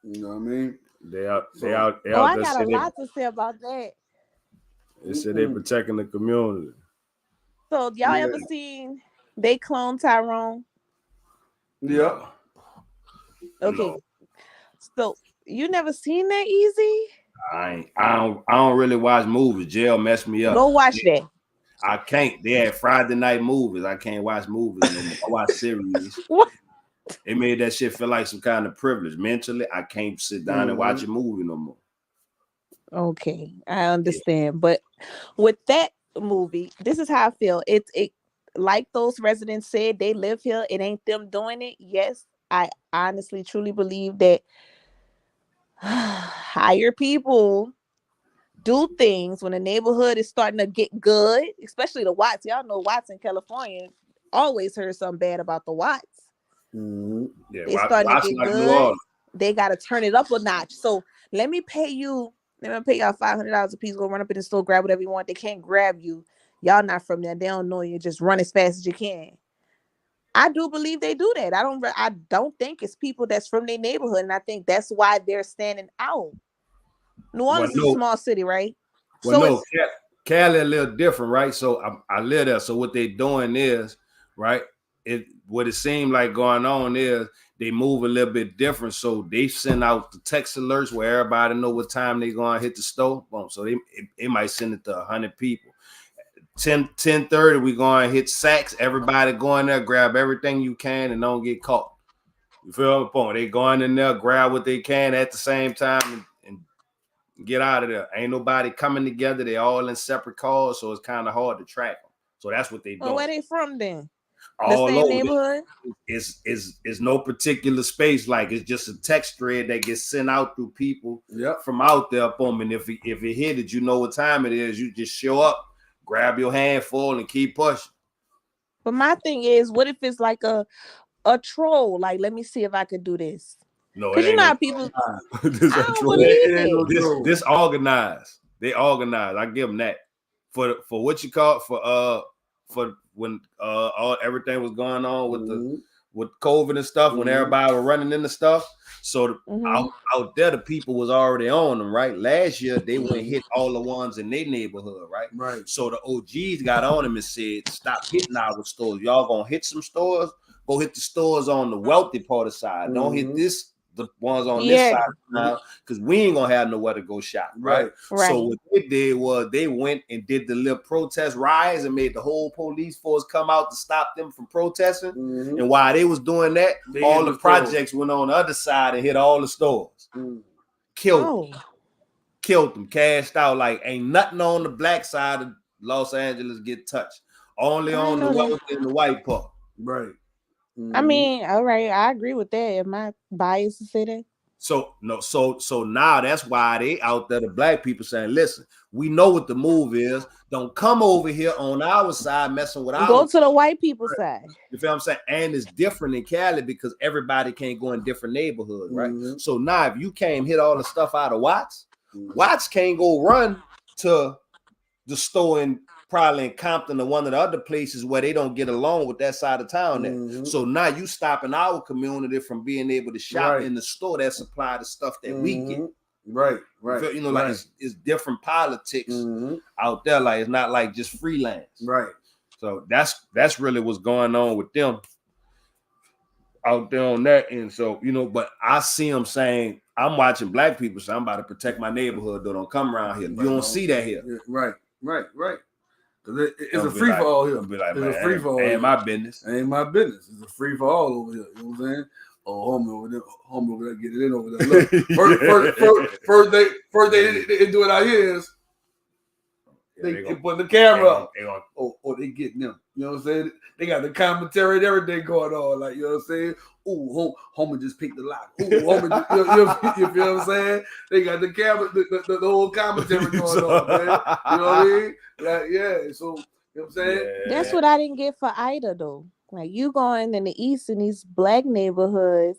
A: You know what I mean?
B: They out
D: I
B: there.
D: got a lot to say about that.
B: They said they protecting the community.
D: So y'all ever seen they clone Tyrone?
A: Yeah.
D: Okay.
B: No.
D: So you never seen that Easy?
B: I don't really watch movies. Jail messed me up.
D: Go watch that.
B: I can't. They had Friday night movies. I can't watch movies anymore. I watch series.
D: What?
B: It made that shit feel like some kind of privilege. Mentally, I can't sit down and watch a movie no more.
D: Okay, I understand. But with that movie, this is how I feel. It like those residents said, they live here. It ain't them doing it. Yes, I honestly, truly believe that higher people do things when the neighborhood is starting to get good, especially the Watts. Y'all know Watts in California. Always heard something bad about the Watts.
B: Yeah,
D: they starting to get good. They got to turn it up a notch. So let me pay y'all $500 a piece. Go run up in the store, grab whatever you want. They can't grab you. Y'all not from there. They don't know you. Just run as fast as you can. I do believe they do that. I don't think it's people that's from their neighborhood, and I think that's why they're standing out. New Orleans is a small city, right?
B: Well, so Cali a little different, right? So I live there. So what they doing is, right? What it seemed like going on is they move a little bit different. So they send out the text alerts where everybody know what time they going to hit the store. Boom. So they might send it to 100 people. 10:30, we going to hit sacks. Everybody go in there, grab everything you can and don't get caught. You feel my point? They going in there, grab what they can at the same time and get out of there. Ain't nobody coming together. They all in separate cars, so it's kind of hard to track them. So that's what they do.
D: Well, where they from then?
B: All
D: the same
B: over.
D: Neighborhood?
B: It's no particular space. Like it's just a text thread that gets sent out through people from out there. Boom. And if it hit it, you know what time it is. You just show up, grab your handful, and keep pushing.
D: But my thing is, what if it's like a troll? Like, let me see if I could do this.
B: No,
D: because you know how people. I don't believe it.
B: This organized. They organized. I give them that for what you call for when everything was going on with COVID and stuff. When everybody was running into stuff, so out there the people was already on them. Right, last year they went hit all the ones in their neighborhood. Right. So the OGs got on them and said, "Stop hitting our stores. Y'all gonna hit some stores? Go hit the stores on the wealthy part of the side. Don't hit the ones on this side now, because we ain't gonna have nowhere to go shop, right? So what they did was they went and did the little protest riots and made the whole police force come out to stop them from protesting. And while they was doing that, all the projects went on the other side and hit all the stores. Killed them, cashed out. Like ain't nothing on the black side Los Angeles get touched. Only
D: I
B: on the
D: know that.
B: wealthy and the white part.
A: Right.
D: I mean, all right, I agree with that. Am I biased to say that?
B: So now that's why they out there, the black people saying, listen, we know what the move is. Don't come over here on our side messing with
D: Go
B: our
D: to the white people side.
B: You feel what I'm saying? And it's different in Cali because everybody can't go in different neighborhoods, right? So now if you can't hit all the stuff out of Watts, Watts can't go run to the store in probably in Compton or one of the other places where they don't get along with that side of town there. So now you stopping our community from being able to shop in the store that supply the stuff that we get.
A: Right.
B: You know, like it's different politics out there. Like it's not like just freelance.
A: Right.
B: So that's really what's going on with them out there on that end. So, you know, but I see them saying, I'm watching black people, so I'm about to protect my neighborhood. Don't come around here. You don't see that here.
A: Right. It's a free for all here.
B: Like,
A: it's a free for all.
B: Ain't my business.
A: Ain't my business. It's a free for all over here. You know what I'm saying? Oh, homie over there, get it in over there. Look, first they do it out here is they put the camera up. They getting them. You know what I'm saying? They got the commentary and everything going on. Like, you know what I'm saying? Oh, homie just picked the lock. Oh, homie, you feel what I'm saying? They got the camera, the whole commentary going on, man. You know what I mean? Like, yeah. So, you know what I'm saying?
D: That's what I didn't get for Ida, though. Like, you going in the East in these black neighborhoods,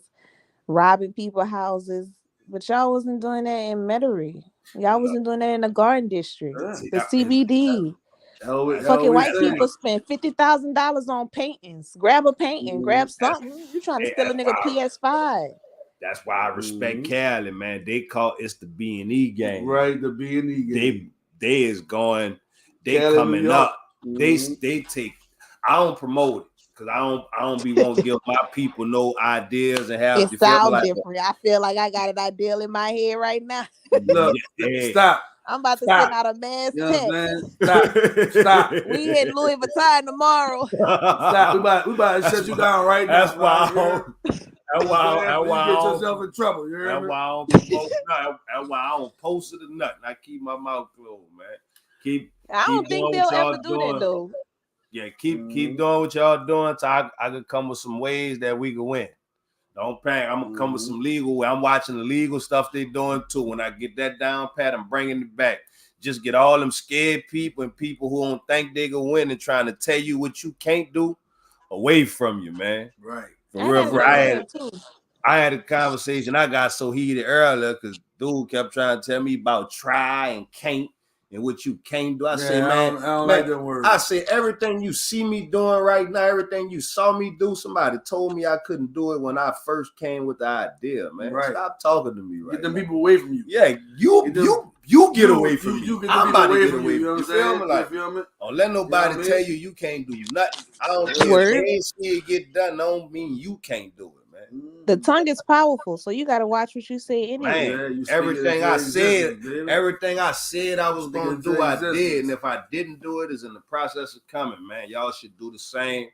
D: robbing people's houses, but y'all wasn't doing that in Metairie. Y'all wasn't doing that in the Garden District, the CBD. Fucking white people spend $50,000 on paintings. Grab a painting, grab something. You trying to steal a nigga PS5.
B: That's why I respect Cali, man. They call it's the B&E game.
A: Right, the B&E game.
B: They is going, they Cali, coming up. They take, I don't promote it. Cause I don't be want to give my people no ideas and have
D: it sound
B: like
D: different. I feel like I got an idea in my head right now.
A: Look, stop.
D: I'm about to send out a mass text.
A: Stop.
D: We hit Louis Vuitton tomorrow.
A: Stop. We about to shut you down right now.
B: That's why. That's why
A: you get yourself in trouble. You
B: that's why I don't promote. That's why I don't post it or nothing. I keep my mouth closed, man.
D: I don't think they'll ever do that though.
B: Yeah, keep doing what y'all doing so I can come with some ways that we can win. Don't panic. I'm gonna come with some legal. I'm watching the legal stuff they doing too. When I get that down pat, I'm bringing it back. Just get all them scared people and people who don't think they can win and trying to tell you what you can't do away from you, man.
A: Right.
B: For real. I had a conversation. I got so heated earlier because dude kept trying to tell me about try and can't. And what you can't do. I say, man,
A: I don't like that word.
B: I say everything you see me doing right now, everything you saw me do, somebody told me I couldn't do it when I first came with the idea, man.
A: Right.
B: Stop talking to me right
A: Get them
B: now.
A: people away from you.
B: Yeah, you get away from me. I'm about to get away from you.
A: You feel me? Like,
B: don't let nobody tell you can't do nothing. I don't care if they ain't see it get done. Don't mean you can't do it.
D: The tongue is powerful, so you gotta watch what you say anyway.
B: Man, everything I said I was gonna do, I did. And if I didn't do it, it's in the process of coming, man. Y'all should do the same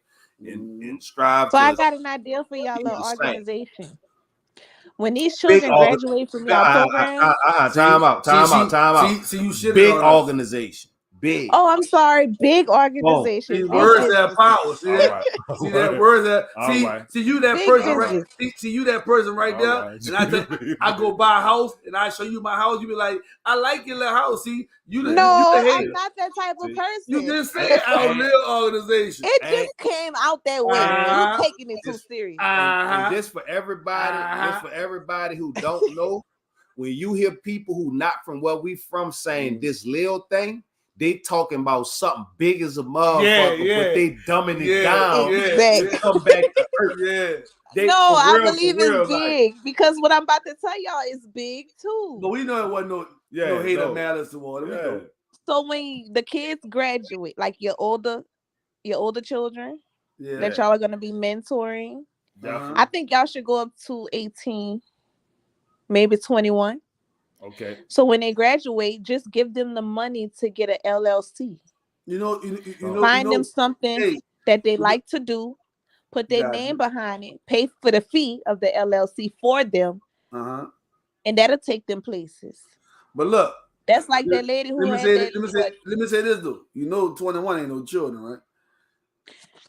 B: and strive.
D: So I got an idea for y'all little organization. When these children graduate from y'all program,
B: time out.
A: See, you should
B: big organization. Big.
D: Oh, I'm sorry. Big organization.
A: See, words have power. See that? Right. See that? Words have. See you that big person right. See you that person right there. Right. And I go buy a house and I show you my house. You be like, I like your little house. See,
D: I'm not that type of person.
A: You just said our little organization.
D: It just came out that way. You taking it too serious.
B: And this for everybody. This for everybody who don't know. When you hear people who not from where we from saying this little thing. They talking about something big as a motherfucker, but they dumbing it down. They come back to earth.
D: I believe it's big because what I'm about to tell y'all is big too.
A: But we know it wasn't no hate or malice toward it.
D: So when the kids graduate, like your older children that y'all are gonna be mentoring, I think y'all should go up to 18, maybe 21.
B: Okay.
D: So when they graduate, just give them the money to get an LLC. Find them something that they like to do, put their name behind it, pay for the fee of the LLC for them, and that'll take them places.
A: But look,
D: That's like that lady who had that.
A: Let me say this though. You know, 21 ain't no children, right?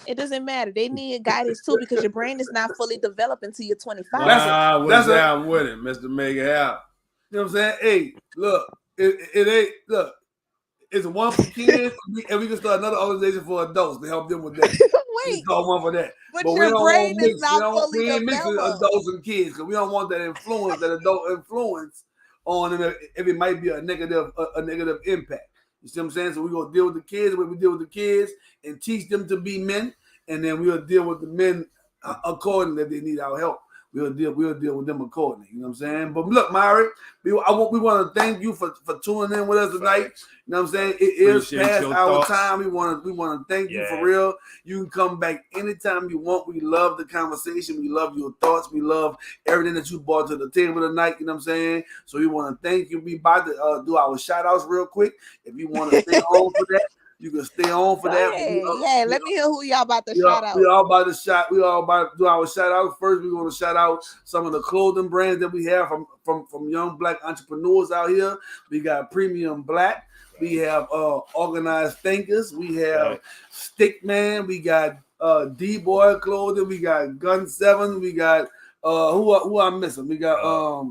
D: It doesn't matter. They need guidance too because your brain is not fully developed until you're 25.
B: What's down with it, Mr. Make It Out?
A: You know what I'm saying? Hey, look, it ain't look. It's one for kids, and we can start another organization for adults to help them with that.
D: Wait,
A: start one for that.
D: but
A: we
D: your
A: don't
D: brain
A: want mix.
D: is not fully
A: We ain't mixing
D: developed.
A: adults and kids because we don't want that influence, that adult influence on them if it might be a negative impact. You see what I'm saying? So we're gonna deal with the kids the way we deal with the kids and teach them to be men, and then we'll deal with the men accordingly if they need our help. We'll deal with them accordingly. You know what I'm saying? But look, Myri, we want to thank you for tuning in with us tonight. You know what I'm saying? It is past our time. We want to thank you for real. You can come back anytime you want. We love the conversation. We love your thoughts. We love everything that you brought to the table tonight. You know what I'm saying? So we want to thank you. We about to do our shout outs real quick. If you want to stay on for that, you can stay on for that.
D: Let me hear who y'all about to shout out.
A: We all about to do our shout out. First, we're going to shout out some of the clothing brands that we have from young black entrepreneurs out here. We got Premium Black. We have Organized Thinkers. We have Stickman. We got D-Boy Clothing. We got Gun 7. We got who I'm missing. We got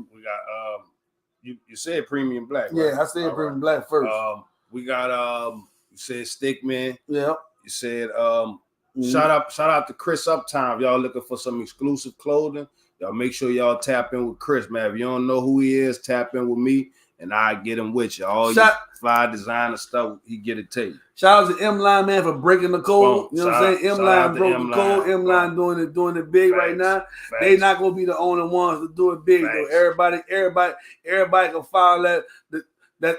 B: you said Premium Black, right?
A: Yeah, I said Premium Black first.
B: We got you said Stickman.
A: Yeah.
B: You said shout out to Chris Uptime. Y'all looking for some exclusive clothing. Y'all make sure y'all tap in with Chris, man. If you don't know who he is, tap in with me and I get him with you. All your fly designer stuff, he get it to you.
A: Shout out to M-Line, man, for breaking the code. You know what I'm saying? M-Line broke the code. M-Line doing it big right now. They not gonna be the only ones to do it big though. Everybody can follow that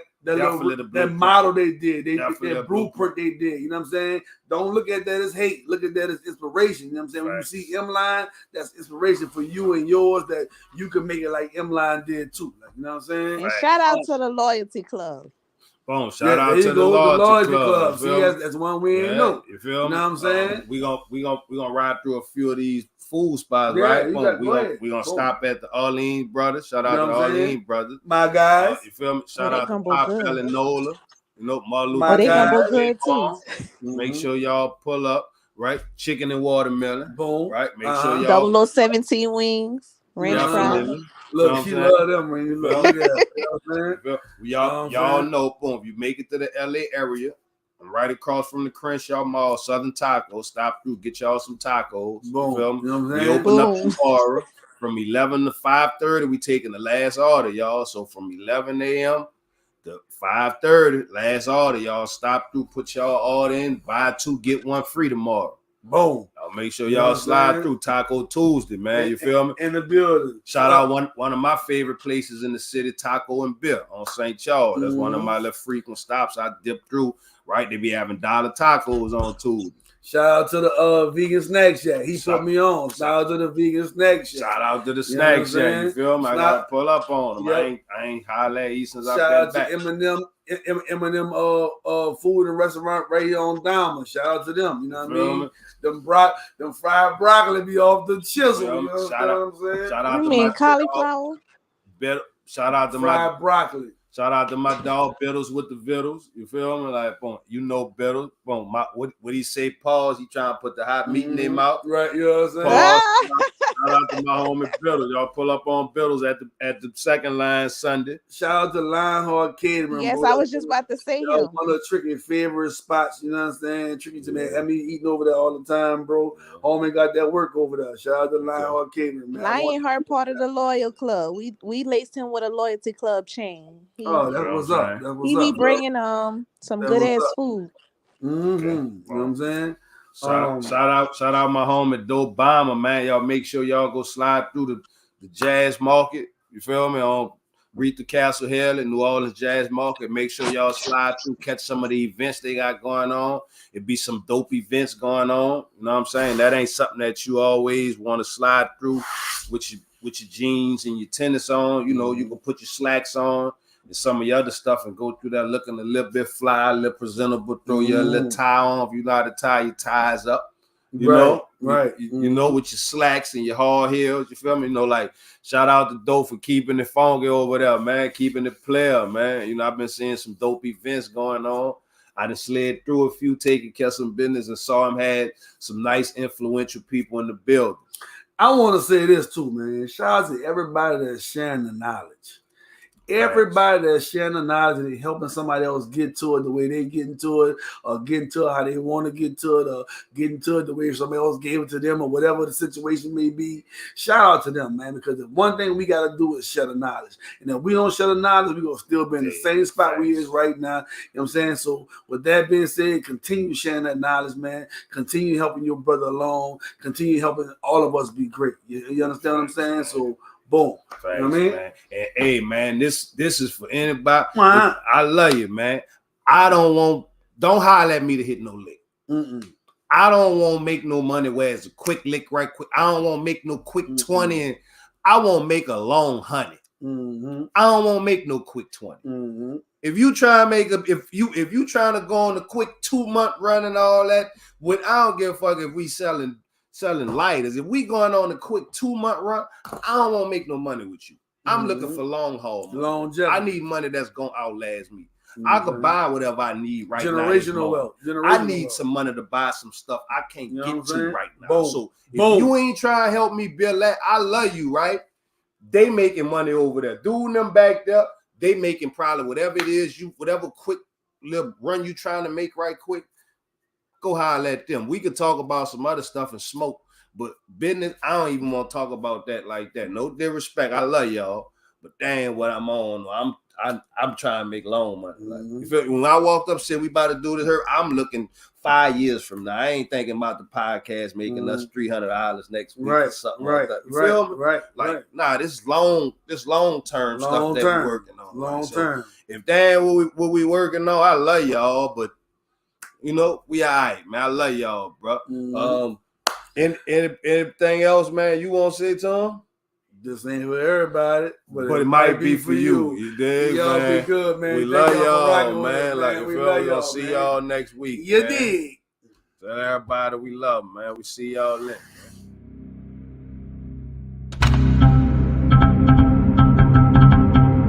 A: model they did, that blueprint they did. You know what I'm saying? Don't look at that as hate. Look at that as inspiration. You know what I'm saying? When you see M-Line, that's inspiration for you and yours that you can make it like M-Line did too. Like, you know what I'm saying?
D: And shout out to the Loyalty Club.
B: Boom! Shout out to the Loyalty Club.
A: See, that's one we ain't know.
B: You feel me?
A: You know what I'm saying?
B: We gonna ride through a few of these food spots, right? We gonna stop at the Arlene Brothers. Shout out to Arlene Brothers,
A: my guys.
B: You feel me? Shout out to Pop and Nola. You know, Marlu.
D: They gumbo good too.
B: Make sure y'all pull up, right? Chicken and watermelon.
A: Boom.
B: Right. Make sure y'all
D: 0017 wings. Ranch fries.
A: Look, she love them when you look.
B: Y'all know, boom. If you make it to the LA area, I'm right across from the Crenshaw Mall, Southern Tacos. Stop through, get y'all some tacos.
A: Boom.
B: You feel me?
A: You know what I'm
B: we
A: saying?
B: open up tomorrow from 11 to 5:30. We taking the last order, y'all. So from 11 a.m. to 5:30, last order, y'all. Stop through, put y'all order in, buy 2, get 1 free tomorrow.
A: Boom.
B: I'll make sure y'all slide through Taco Tuesday, man. You feel me?
A: In the building.
B: Shout out one of my favorite places in the city, Taco and Beer on St. Charles. That's one of my little frequent stops. I dip through, right? They be having dollar tacos on Tuesday.
A: Shout out to the vegan snack shack. He put me on. Shout out to the vegan snack shack.
B: Shout out to the snack shack. You feel me? I gotta pull up on them. Yep. I ain't holla at you since I've been back.
A: Shout out to Eminem food and restaurant right here on Diamond. Shout out to them. You know what I mean? Them fried broccoli be off the chisel. You know what I'm saying?
B: Shout out
D: to
B: my
D: cauliflower.
B: Shout out to
A: fried broccoli.
B: Shout out to my dog Biddles with the Vittles. You feel me? Like, boom, you know Biddles. Boom, what he say? Pause. He trying to put the hot meat in their mouth.
A: Right, you know what I'm saying?
B: Shout out to my homie Biddles. Y'all pull up on Biddles at the second line Sunday.
A: Shout out to Lionheart Catering.
D: Yes, I was just about to say him.
A: One of the Tricky favorite spots. You know what I'm saying? Tricky to me. I mean, eating over there all the time, bro. Homie got that work over there. Shout out to Lionheart Catering, man.
D: Lionheart part of the Loyal Club. We laced him with a Loyalty Club chain.
A: That was up.
D: He be bringing some good ass food.
A: Mm-hmm. You know what I'm saying?
B: Shout out my homie Dope Bomber, man. Y'all make sure y'all go slide through the Jazz Market. You feel me? On Rita Castle Hill and New Orleans Jazz Market. Make sure y'all slide through, catch some of the events they got going on. It be some dope events going on. You know what I'm saying? That ain't something that you always want to slide through with your jeans and your tennis on. You know, you can put your slacks on and some of your other stuff and go through that looking a little bit fly, a little presentable, throw your little tie on. If you know how to tie your ties up, You know,
A: right.
B: You know, with your slacks and your hard heels, you feel me? You know, like shout out to Dope for keeping it funky over there, man, keeping it player, man. You know, I've been seeing some dope events going on. I done slid through a few, taking care of some business, and saw him had some nice influential people in the building.
A: I want to say this too, man. Shout out to everybody that's sharing the knowledge. Everybody that's sharing the knowledge and helping somebody else get to it the way they get into it, or get into it how they want to get to it, or get into it the way somebody else gave it to them, or whatever the situation may be. Shout out to them, man, because the one thing we got to do is share the knowledge. And if we don't share the knowledge, we're going to still be in the same spot we is right now. You know what I'm saying? So with that being said, continue sharing that knowledge, man. Continue helping your brother along. Continue helping all of us be great. You understand what I'm saying? So boom.
B: Thanks,
A: you know what I mean?
B: Man. And hey, man, this is for anybody. I love you, man. I don't holler at me to hit no lick. I don't want to make no money where it's a quick lick right quick. I don't want to make no quick 20, and I want to make a long 100. I don't want to make no quick 20. If you try to make if you trying to go on a quick 2-month run and all that, I don't give a fuck if we selling lighters. If we going on a quick 2-month run, I don't want to make no money with you. I'm looking for long haul money.
A: Longevity.
B: I need money that's gonna outlast me. I could buy whatever I need right now.
A: Generational wealth.
B: I need some money to buy some stuff I can't get to right now. Boom. So if you ain't trying to help me build that, I love you, right? They making money over there. Doing them back there, they making probably whatever it is, whatever quick little run you trying to make right quick. Go holler at them. We could talk about some other stuff and smoke, but business, I don't even want to talk about that like that. No disrespect. I love y'all, but damn, what I'm on, I'm trying to make long money. Like, you feel me? When I walked up, said we about to do this here, I'm looking 5 years from now. I ain't thinking about the podcast making us $300 next week or something like that. You feel me? Like, nah, this long term stuff that we're working on.
A: Long term.
B: If damn what we working on, I love y'all, but you know, we all right, man. I love y'all, bro. And anything else, man, you want to say, Tom?
A: This ain't for everybody, but
B: it might be for you. You dig,
A: y'all
B: man?
A: Be good, man.
B: We love y'all, man. Like, we gonna see y'all next week.
A: You dig.
B: Tell everybody we love them, man. We see y'all next.